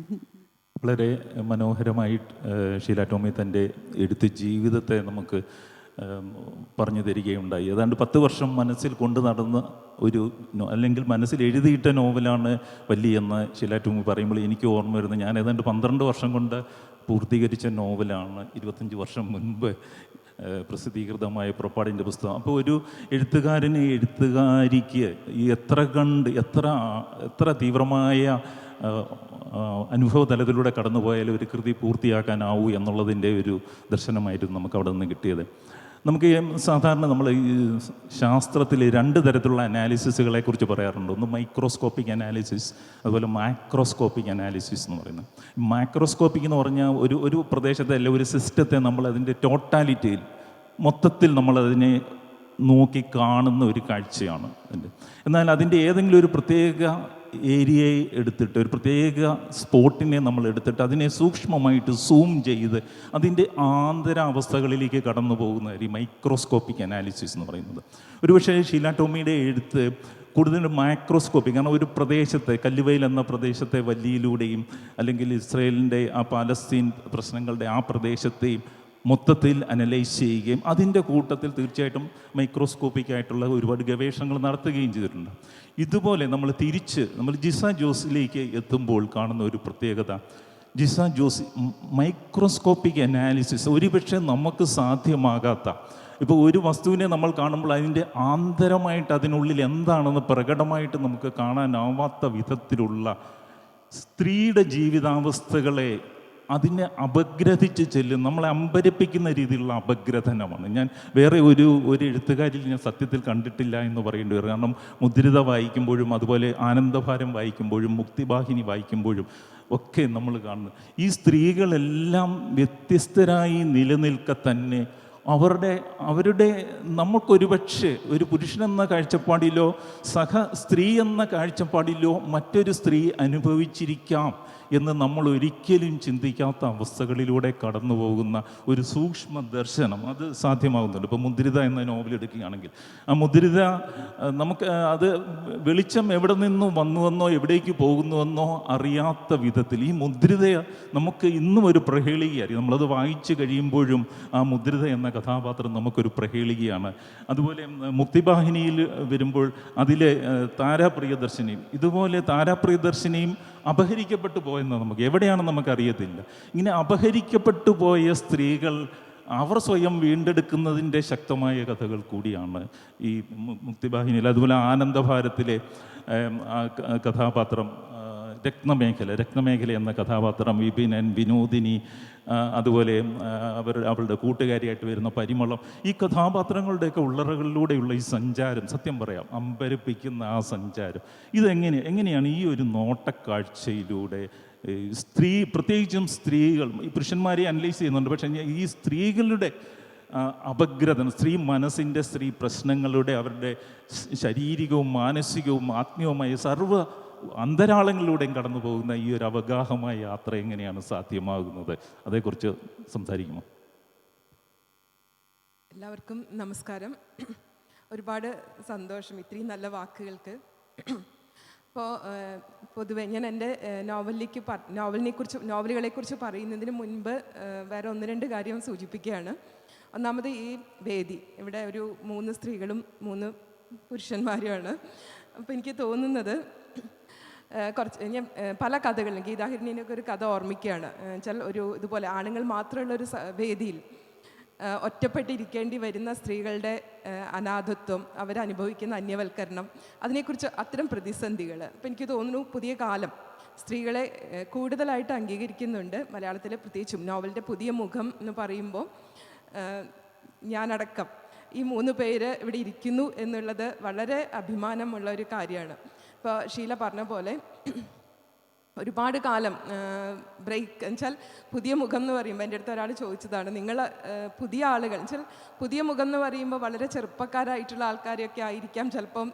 വളരെ മനോഹരമായി ഷീല ടോമി തൻ്റെ എഴുത്ത് ജീവിതത്തെ നമുക്ക് പറഞ്ഞു തരികയുണ്ടായി. ഏതാണ്ട് 10 വർഷം മനസ്സിൽ കൊണ്ടു നടന്ന അല്ലെങ്കിൽ മനസ്സിൽ എഴുതിയിട്ട നോവലാണ് വല്ലി എന്ന് ഷീല ടോമി പറയുമ്പോൾ എനിക്ക് ഓർമ്മ വരുന്നത്, ഞാൻ ഏതാണ്ട് 12 വർഷം കൊണ്ട് പൂർത്തീകരിച്ച നോവലാണ് 25 വർഷം മുൻപ് പ്രസിദ്ധീകൃതമായ പുറപ്പാടിൻ്റെ പുസ്തകം. അപ്പോൾ ഒരു എഴുത്തുകാരിക്ക് ഈ എത്ര തീവ്രമായ അനുഭവ തലത്തിലൂടെ കടന്നുപോയാൽ ഒരു കൃതി പൂർത്തിയാക്കാനാവൂ എന്നുള്ളതിൻ്റെ ഒരു ദർശനമായിരുന്നു നമുക്ക് അവിടെ നിന്ന് കിട്ടിയത്. നമുക്ക് സാധാരണ നമ്മൾ ഈ ശാസ്ത്രത്തിൽ 2 തരത്തിലുള്ള അനാലിസിസുകളെ കുറിച്ച് പറയാറുണ്ട്. ഒന്ന് മൈക്രോസ്കോപ്പിക് അനാലിസിസ്, അതുപോലെ മാക്രോസ്കോപ്പിക് അനാലിസിസ് എന്ന് പറയുന്നത്. മാക്രോസ്കോപ്പിക് എന്ന് പറഞ്ഞാൽ ഒരു പ്രദേശത്തെ അല്ല ഒരു സിസ്റ്റത്തെ നമ്മൾ അതിൻ്റെ ടോട്ടാലിറ്റിയിൽ മൊത്തത്തിൽ നമ്മളതിനെ നോക്കി കാണുന്ന ഒരു കാഴ്ചയാണ് അതിൻ്റെ. എന്നാൽ അതിൻ്റെ ഏതെങ്കിലും ഒരു പ്രത്യേക ഏരിയയെ എടുത്തിട്ട് ഒരു പ്രത്യേക സ്പോട്ടിനെ നമ്മൾ എടുത്തിട്ട് അതിനെ സൂക്ഷ്മമായിട്ട് സൂം ചെയ്ത് അതിൻ്റെ ആന്തരാവസ്ഥകളിലേക്ക് കടന്നു പോകുന്ന ഈ മൈക്രോസ്കോപ്പിക് അനാലിസിസ് എന്ന് പറയുന്നത്. ഒരുപക്ഷേ ഷീല ടോമിയുടെ എഴുത്ത് കൂടുതലും മൈക്രോസ്കോപ്പിക്, കാരണം ഒരു പ്രദേശത്തെ കല്ലുവയൽ എന്ന പ്രദേശത്തെ വല്ലിയിലൂടെയും അല്ലെങ്കിൽ ഇസ്രയേലിൻ്റെ ആ പാലസ്തീൻ പ്രശ്നങ്ങളുടെ ആ പ്രദേശത്തെയും മൊത്തത്തിൽ അനലൈസ് ചെയ്യുകയും അതിൻ്റെ കൂട്ടത്തിൽ തീർച്ചയായിട്ടും മൈക്രോസ്കോപ്പിക്കായിട്ടുള്ള ഒരുപാട് ഗവേഷണങ്ങൾ നടത്തുകയും ചെയ്തിട്ടുണ്ട്. ഇതുപോലെ നമ്മൾ ജിസ ജോസിലേക്ക് എത്തുമ്പോൾ കാണുന്ന ഒരു പ്രത്യേകത, ജിസ ജോസ് മൈക്രോസ്കോപ്പിക് അനാലിസിസ് ഒരുപക്ഷെ നമുക്ക് സാധ്യമാകാത്ത, ഇപ്പോൾ ഒരു വസ്തുവിനെ നമ്മൾ കാണുമ്പോൾ അതിൻ്റെ ആന്തരമായിട്ട് അതിനുള്ളിൽ എന്താണെന്ന് പ്രകടമായിട്ട് നമുക്ക് കാണാനാവാത്ത വിധത്തിലുള്ള സ്ത്രീയുടെ ജീവിതാവസ്ഥകളെ അതിനെ അപഗ്രഥിച്ച് ചെല്ലും, നമ്മളെ അമ്പരപ്പിക്കുന്ന രീതിയിലുള്ള അപഗ്രഥനമാണ്. ഞാൻ വേറെ ഒരു എഴുത്തുകാരിൽ ഞാൻ സത്യത്തിൽ കണ്ടിട്ടില്ല എന്ന് പറയേണ്ടി വരും. കാരണം മുദ്രിത വായിക്കുമ്പോഴും അതുപോലെ ആനന്ദഭാരം വായിക്കുമ്പോഴും മുക്തിവാഹിനി വായിക്കുമ്പോഴും ഒക്കെ നമ്മൾ കാണുന്നത് ഈ സ്ത്രീകളെല്ലാം വ്യത്യസ്തരായി നിലനിൽക്കെ തന്നെ അവരുടെ നമുക്കൊരുപക്ഷെ ഒരു പുരുഷനെന്ന കാഴ്ചപ്പാടിലോ സ്ത്രീ എന്ന കാഴ്ചപ്പാടിലോ മറ്റൊരു സ്ത്രീ അനുഭവിച്ചിരിക്കാം എന്ന് നമ്മൾ ഒരിക്കലും ചിന്തിക്കാത്ത അവസ്ഥകളിലൂടെ കടന്നു പോകുന്ന ഒരു സൂക്ഷ്മ ദർശനം അത് സാധ്യമാകുന്നുണ്ട്. ഇപ്പോൾ മുദ്രിത എന്ന നോവൽ എടുക്കുകയാണെങ്കിൽ ആ മുദ്രിത നമുക്ക് അത് വെളിച്ചം എവിടെ നിന്നും വന്നുവെന്നോ എവിടേക്ക് പോകുന്നുവെന്നോ അറിയാത്ത വിധത്തിൽ ഈ മുദ്രിതയെ നമുക്ക് ഇന്നും ഒരു പ്രഹേളികയായിരിക്കും. നമ്മളത് വായിച്ചു കഴിയുമ്പോഴും ആ മുദ്രിത എന്ന കഥാപാത്രം നമുക്കൊരു പ്രഹേളികയാണ്. അതുപോലെ മുക്തിവാഹിനിയിൽ വരുമ്പോൾ അതിലെ താരാപ്രിയദർശിനിയും ഇതുപോലെ താരാപ്രിയദർശിനിയും അപഹരിക്കപ്പെട്ടു പോയെന്ന് നമുക്ക് എവിടെയാണെന്ന് നമുക്കറിയത്തില്ല. ഇങ്ങനെ അപഹരിക്കപ്പെട്ടു പോയ സ്ത്രീകൾ അവർ സ്വയം വീണ്ടെടുക്കുന്നതിൻ്റെ ശക്തമായ കഥകൾ കൂടിയാണ് ഈ മുക്തിവാഹിനിയിൽ. അതുപോലെ ആനന്ദഭാരത്തിലെ കഥാപാത്രം രത്നമേഖല എന്ന കഥാപാത്രം വിപിനൻ, വിനോദിനി, അതുപോലെ അവളുടെ കൂട്ടുകാരിയായിട്ട് വരുന്ന പരിമളം, ഈ കഥാപാത്രങ്ങളുടെയൊക്കെ ഉള്ളറകളിലൂടെയുള്ള ഈ സഞ്ചാരം സത്യം പറയാം അമ്പരപ്പിക്കുന്ന ആ സഞ്ചാരം എങ്ങനെയാണ് ഈ ഒരു നോട്ടക്കാഴ്ചയിലൂടെ പ്രത്യേകിച്ചും സ്ത്രീകൾ ഈ പുരുഷന്മാരെ അനലൈസ് ചെയ്യുന്നുണ്ട്, പക്ഷേ ഈ സ്ത്രീകളുടെ അപഗ്രഥനം, സ്ത്രീ മനസ്സിൻ്റെ, സ്ത്രീ പ്രശ്നങ്ങളുടെ, അവരുടെ ശാരീരികവും മാനസികവും ആത്മീയവുമായ സർവ്വ അന്തരാളങ്ങളിലൂടെയും കടന്നു പോകുന്ന ഈ ഒരു അവഗാഹമായ യാത്ര എങ്ങനെയാണ് സാധ്യമാകുന്നത്? അതേക്കുറിച്ച് സംസാരിക്കുമോ? എല്ലാവർക്കും നമസ്കാരം. ഒരുപാട് സന്തോഷം ഇത്രയും നല്ല വാക്കുകൾക്ക്. അപ്പോൾ പൊതുവെ ഞാൻ എൻ്റെ നോവലുകളെക്കുറിച്ച് പറയുന്നതിന് മുൻപ് വേറെ 1-2 കാര്യം സൂചിപ്പിക്കുകയാണ്. ഒന്നാമത് ഈ വേദി ഇവിടെ ഒരു 3 സ്ത്രീകളും 3 പുരുഷന്മാരുമാണ്. അപ്പോൾ എനിക്ക് തോന്നുന്നത് ഞാൻ പല കഥകളിലും ഗീതാഹരിണിയൊക്കെ ഒരു കഥ ഓർമ്മിക്കുകയാണ്. വെച്ചാൽ ഇതുപോലെ ആണുങ്ങൾ മാത്രമുള്ളൊരു വേദിയിൽ ഒറ്റപ്പെട്ടിരിക്കേണ്ടി വരുന്ന സ്ത്രീകളുടെ അനാഥത്വം, അവരനുഭവിക്കുന്ന അന്യവൽക്കരണം, അതിനെക്കുറിച്ച് അത്തരം പ്രതിസന്ധികൾ. അപ്പം എനിക്ക് തോന്നുന്നു പുതിയ കാലം സ്ത്രീകളെ കൂടുതലായിട്ട് അംഗീകരിക്കുന്നുണ്ട്. മലയാളത്തിലെ പ്രത്യേകിച്ചും നോവലിൻ്റെ പുതിയ മുഖം എന്ന് പറയുമ്പോൾ ഞാനടക്കം ഈ 3 പേര് ഇവിടെ ഇരിക്കുന്നു എന്നുള്ളത് വളരെ അഭിമാനമുള്ള ഒരു കാര്യമാണ്. ഇപ്പോൾ ഷീല പറഞ്ഞ പോലെ ഒരുപാട് കാലം ബ്രേക്ക് എന്നുവെച്ചാൽ പുതിയ മുഖം എന്ന് പറയുമ്പോൾ എൻ്റെ അടുത്ത് ഒരാൾ ചോദിച്ചതാണ്, നിങ്ങൾ പുതിയ ആളുകൾ എന്നുവെച്ചാൽ പുതിയ മുഖം എന്ന് പറയുമ്പോൾ വളരെ ചെറുപ്പക്കാരായിട്ടുള്ള ആൾക്കാരെയൊക്കെ ആയിരിക്കാം ചിലപ്പം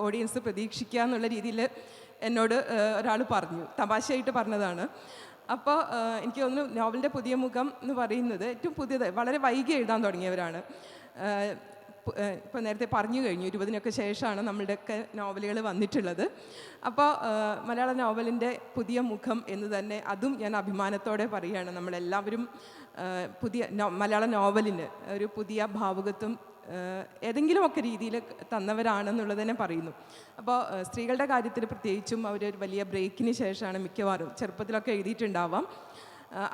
ഓഡിയൻസ് പ്രതീക്ഷിക്കുക എന്നുള്ള രീതിയിൽ എന്നോട് ഒരാൾ പറഞ്ഞു, തമാശയായിട്ട് പറഞ്ഞതാണ്. അപ്പോൾ എനിക്ക് തോന്നുന്നു നോവലിൻ്റെ പുതിയ മുഖം എന്ന് പറയുന്നത് ഏറ്റവും പുതിയത് വളരെ വൈകി എഴുതാൻ തുടങ്ങിയവരാണ്. ഇപ്പോൾ നേരത്തെ പറഞ്ഞു കഴിഞ്ഞു 20-നൊക്കെ ശേഷമാണ് നമ്മളുടെയൊക്കെ നോവലുകൾ വന്നിട്ടുള്ളത്. അപ്പോൾ മലയാള നോവലിൻ്റെ പുതിയ മുഖം എന്ന് തന്നെ അതും ഞാൻ അഭിമാനത്തോടെ പറയുകയാണ്. നമ്മളെല്ലാവരും മലയാള നോവലിന് ഒരു പുതിയ ഭാവുകത്വം ഏതെങ്കിലുമൊക്കെ രീതിയിൽ തന്നവരാണെന്നുള്ളത് തന്നെ പറയുന്നു. അപ്പോൾ സ്ത്രീകളുടെ കാര്യത്തിൽ പ്രത്യേകിച്ചും അവരൊരു വലിയ ബ്രേക്കിന് ശേഷമാണ് മിക്കവാറും, ചെറുപ്പത്തിലൊക്കെ എഴുതിയിട്ടുണ്ടാവാം,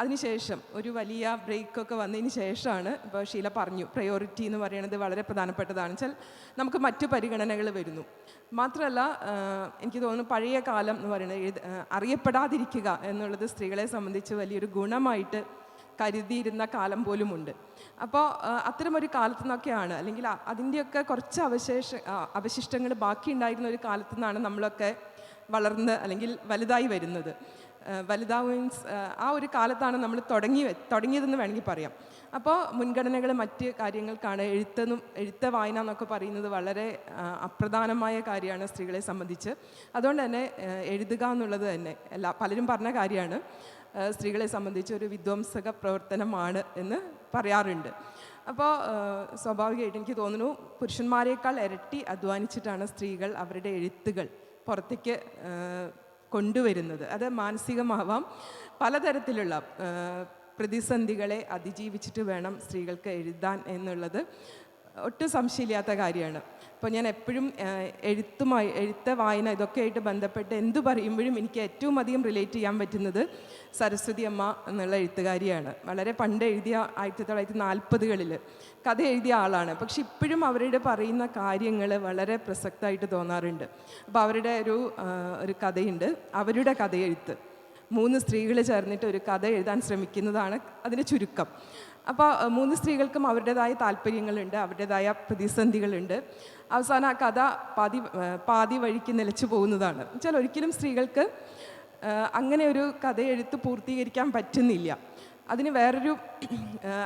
അതിനുശേഷം ഒരു വലിയ ബ്രേക്കൊക്കെ വന്നതിന് ശേഷമാണ് ഇപ്പോൾ ഷീല പറഞ്ഞു പ്രയോറിറ്റി എന്ന് പറയുന്നത് വളരെ പ്രധാനപ്പെട്ടതാണ്. വെച്ചാൽ നമുക്ക് മറ്റു പരിഗണനകൾ വരുന്നു. മാത്രമല്ല എനിക്ക് തോന്നുന്നു പഴയ കാലം എന്ന് പറയുന്നത് അറിയപ്പെടാതിരിക്കുക എന്നുള്ളത് സ്ത്രീകളെ സംബന്ധിച്ച് വലിയൊരു ഗുണമായിട്ട് കരുതിയിരുന്ന കാലം പോലുമുണ്ട്. അപ്പോൾ അത്തരമൊരു കാലത്തു നിന്നൊക്കെയാണ്, അല്ലെങ്കിൽ അതിൻ്റെയൊക്കെ കുറച്ച് അവശിഷ്ടങ്ങൾ ബാക്കിയുണ്ടായിരുന്ന ഒരു കാലത്തു നിന്നാണ് നമ്മളൊക്കെ വളർന്ന് അല്ലെങ്കിൽ വലുതായി വരുന്നത്. വലുതാവ് മീൻസ് ആ ഒരു കാലത്താണ് നമ്മൾ തുടങ്ങിയതെന്ന് വേണമെങ്കിൽ പറയാം. അപ്പോൾ മുൻഗണനകൾ മറ്റ് കാര്യങ്ങൾക്കാണ്. എഴുത്ത് വായന എന്നൊക്കെ പറയുന്നത് വളരെ അപ്രധാനമായ കാര്യമാണ് സ്ത്രീകളെ സംബന്ധിച്ച്. അതുകൊണ്ട് തന്നെ എഴുതുക എന്നുള്ളത് തന്നെ പലരും പറഞ്ഞ കാര്യമാണ്, സ്ത്രീകളെ സംബന്ധിച്ച് ഒരു വിധ്വംസക പ്രവർത്തനമാണ് എന്ന് പറയാറുണ്ട്. അപ്പോൾ സ്വാഭാവികമായിട്ട് എനിക്ക് തോന്നുന്നു പുരുഷന്മാരെക്കാൾ ഇരട്ടി അധ്വാനിച്ചിട്ടാണ് സ്ത്രീകൾ അവരുടെ എഴുത്തുകൾ പുറത്തേക്ക് കൊണ്ടുവരുന്നത്. അത് മാനസികമാവാം, പലതരത്തിലുള്ള പ്രതിസന്ധികളെ അതിജീവിച്ചിട്ട് വേണം സ്ത്രീകൾക്ക് എഴുതാൻ എന്നുള്ളത് ഒട്ടും സംശയമില്ലാത്ത കാര്യമാണ്. അപ്പോൾ ഞാൻ എപ്പോഴും എഴുത്ത് വായന ഇതൊക്കെ ആയിട്ട് ബന്ധപ്പെട്ട് എന്തു പറയുമ്പോഴും എനിക്ക് ഏറ്റവും അധികം റിലേറ്റ് ചെയ്യാൻ പറ്റുന്നത് സരസ്വതി അമ്മ എന്നുള്ള എഴുത്തുകാരിയാണ്. വളരെ പണ്ട് എഴുതിയ 1940കളിൽ കഥ എഴുതിയ ആളാണ്. പക്ഷെ ഇപ്പോഴും അവരുടെ പറയുന്ന കാര്യങ്ങൾ വളരെ പ്രസക്തമായിട്ട് തോന്നാറുണ്ട്. അപ്പോൾ അവരുടെ ഒരു കഥയുണ്ട്, അവരുടെ കഥയെഴുത്ത്. 3 സ്ത്രീകൾ ചേർന്നിട്ട് ഒരു കഥ എഴുതാൻ ശ്രമിക്കുന്നതാണ് അതിൻ്റെ ചുരുക്കം. അപ്പോൾ 3 സ്ത്രീകൾക്കും അവരുടേതായ താല്പര്യങ്ങളുണ്ട്, അവരുടേതായ പ്രതിസന്ധികളുണ്ട്. അവസാനം ആ കഥ പാതി വഴിക്ക് നിലച്ചു പോകുന്നതാണ്. എന്നുവെച്ചാൽ ഒരിക്കലും സ്ത്രീകൾക്ക് അങ്ങനെ ഒരു കഥയെഴുത്ത് പൂർത്തീകരിക്കാൻ പറ്റുന്നില്ല.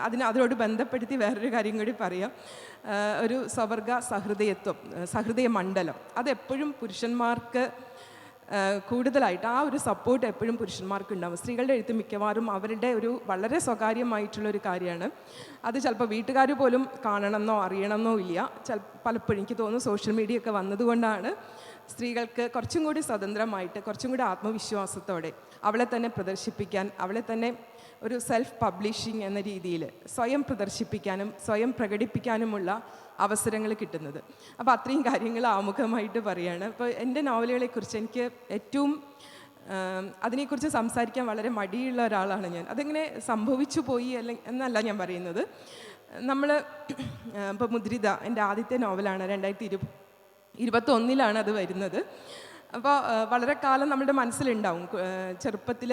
അതിനോട് ബന്ധപ്പെടുത്തി വേറൊരു കാര്യം കൂടി പറയാം. ഒരു സ്വവർഗ സഹൃദയ മണ്ഡലം അതെപ്പോഴും പുരുഷന്മാർക്ക് കൂടുതലായിട്ട് ആ ഒരു സപ്പോർട്ട് എപ്പോഴും പുരുഷന്മാർക്ക് ഉണ്ടാവും. സ്ത്രീകളുടെ എഴുത്ത് മിക്കവാറും അവരുടെ ഒരു വളരെ സ്വകാര്യമായിട്ടുള്ളൊരു കാര്യമാണ്. അത് ചിലപ്പോൾ വീട്ടുകാർ പോലും കാണണമെന്നോ അറിയണമെന്നോ ഇല്ല. പലപ്പോഴും എനിക്ക് തോന്നുന്നു സോഷ്യൽ മീഡിയ ഒക്കെ വന്നതുകൊണ്ടാണ് സ്ത്രീകൾക്ക് കുറച്ചും കൂടി സ്വതന്ത്രമായിട്ട്, കുറച്ചും കൂടി ആത്മവിശ്വാസത്തോടെ അവളെ തന്നെ പ്രദർശിപ്പിക്കാൻ, അവളെ തന്നെ ഒരു സെൽഫ് പബ്ലിഷിംഗ് എന്ന രീതിയിൽ സ്വയം പ്രദർശിപ്പിക്കാനും സ്വയം പ്രകടിപ്പിക്കാനുമുള്ള അവസരങ്ങൾ കിട്ടുന്നത്. അപ്പോൾ അത്രയും കാര്യങ്ങൾ ആമുഖമായിട്ട് പറയുകയാണ്. അപ്പോൾ എൻ്റെ നോവലുകളെക്കുറിച്ച് എനിക്ക് ഏറ്റവും അതിനെക്കുറിച്ച് സംസാരിക്കാൻ വളരെ മടിയുള്ള ഒരാളാണ് ഞാൻ. അതെങ്ങനെ സംഭവിച്ചു പോയി എന്നല്ല ഞാൻ പറയുന്നത്. ഇപ്പോൾ മുദ്രിത എൻ്റെ ആദ്യത്തെ നോവലാണ്, 2021 അത് വരുന്നത്. അപ്പോൾ വളരെ കാലം നമ്മുടെ മനസ്സിലുണ്ടാവും. ചെറുപ്പത്തിൽ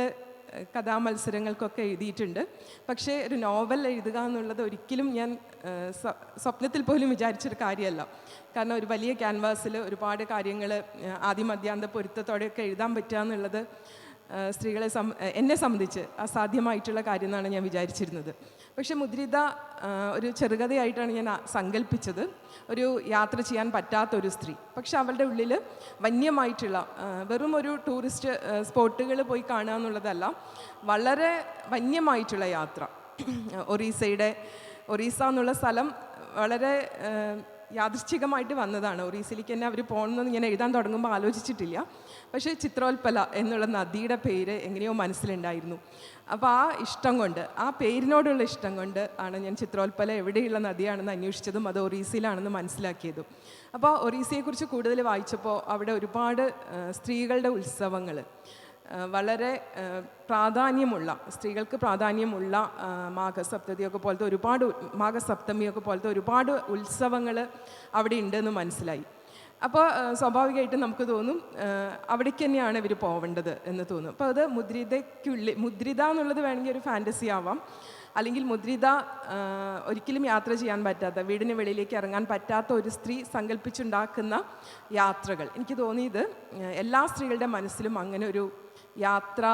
കഥാമത്സരങ്ങൾക്കൊക്കെ എഴുതിയിട്ടുണ്ട്. പക്ഷേ ഒരു നോവൽ എഴുതുക എന്നുള്ളത് ഒരിക്കലും ഞാൻ സ്വപ്നത്തിൽ പോലും വിചാരിച്ചൊരു കാര്യമല്ല. കാരണം ഒരു വലിയ ക്യാൻവാസിൽ ഒരുപാട് കാര്യങ്ങൾ ആദ്യമധ്യാന്ത പൊരുത്തത്തോടെയൊക്കെ എഴുതാൻ പറ്റുക എന്നുള്ളത് എന്നെ സംബന്ധിച്ച് അസാധ്യമായിട്ടുള്ള കാര്യം എന്നാണ് ഞാൻ വിചാരിച്ചിരുന്നത്. പക്ഷെ മുദ്രിത ഒരു ചെറുകഥയായിട്ടാണ് ഞാൻ സങ്കല്പിച്ചത്. ഒരു യാത്ര ചെയ്യാൻ പറ്റാത്തൊരു സ്ത്രീ, പക്ഷെ അവളുടെ ഉള്ളിൽ വന്യമായിട്ടുള്ള വെറും ഒരു ടൂറിസ്റ്റ് സ്പോട്ടുകൾ പോയി കാണുക എന്നുള്ളതല്ല, വളരെ വന്യമായിട്ടുള്ള യാത്ര. ഒറീസ എന്നുള്ള സ്ഥലം വളരെ യാദൃച്ഛികമായിട്ട് വന്നതാണ്. ഒറീസയിലേക്ക് തന്നെ അവർ പോകണമെന്ന് ഞാൻ എഴുതാൻ തുടങ്ങുമ്പോൾ ആലോചിച്ചിട്ടില്ല. പക്ഷേ ചിത്രോൽപ്പല എന്നുള്ള നദിയുടെ പേര് എങ്ങനെയോ മനസ്സിലുണ്ടായിരുന്നു. അപ്പോൾ ആ ഇഷ്ടം കൊണ്ട്, ആ പേരിനോടുള്ള ഇഷ്ടം കൊണ്ട് ആണ് ഞാൻ ചിത്രോൽപ്പല എവിടെയുള്ള നദിയാണെന്ന് അന്വേഷിച്ചതും അത് ഒറീസയിലാണെന്ന് മനസ്സിലാക്കിയതും. അപ്പോൾ ഒറീസയെക്കുറിച്ച് കൂടുതൽ വായിച്ചപ്പോൾ അവിടെ ഒരുപാട് സ്ത്രീകളുടെ ഉത്സവങ്ങൾ, വളരെ സ്ത്രീകൾക്ക് പ്രാധാന്യമുള്ള മാഘസപ്തമിയൊക്കെ പോലത്തെ ഒരുപാട് ഉത്സവങ്ങൾ അവിടെ ഉണ്ടെന്ന് മനസ്സിലായി. അപ്പോൾ സ്വാഭാവികമായിട്ടും നമുക്ക് തോന്നും അവിടേക്ക് തന്നെയാണ് ഇവർ പോവേണ്ടത് എന്ന് തോന്നും. അപ്പോൾ അത് മുദ്രിത എന്നുള്ളത് വേണമെങ്കിൽ ഒരു ഫാൻറ്റസി ആവാം, അല്ലെങ്കിൽ മുദ്രിത ഒരിക്കലും യാത്ര ചെയ്യാൻ പറ്റാത്ത, വീടിന് വെളിയിലേക്ക് ഇറങ്ങാൻ പറ്റാത്ത ഒരു സ്ത്രീ സങ്കല്പിച്ചുണ്ടാക്കുന്ന യാത്രകൾ. എനിക്ക് തോന്നിയത് എല്ലാ സ്ത്രീകളുടെ മനസ്സിലും അങ്ങനെ ഒരു യാത്രാ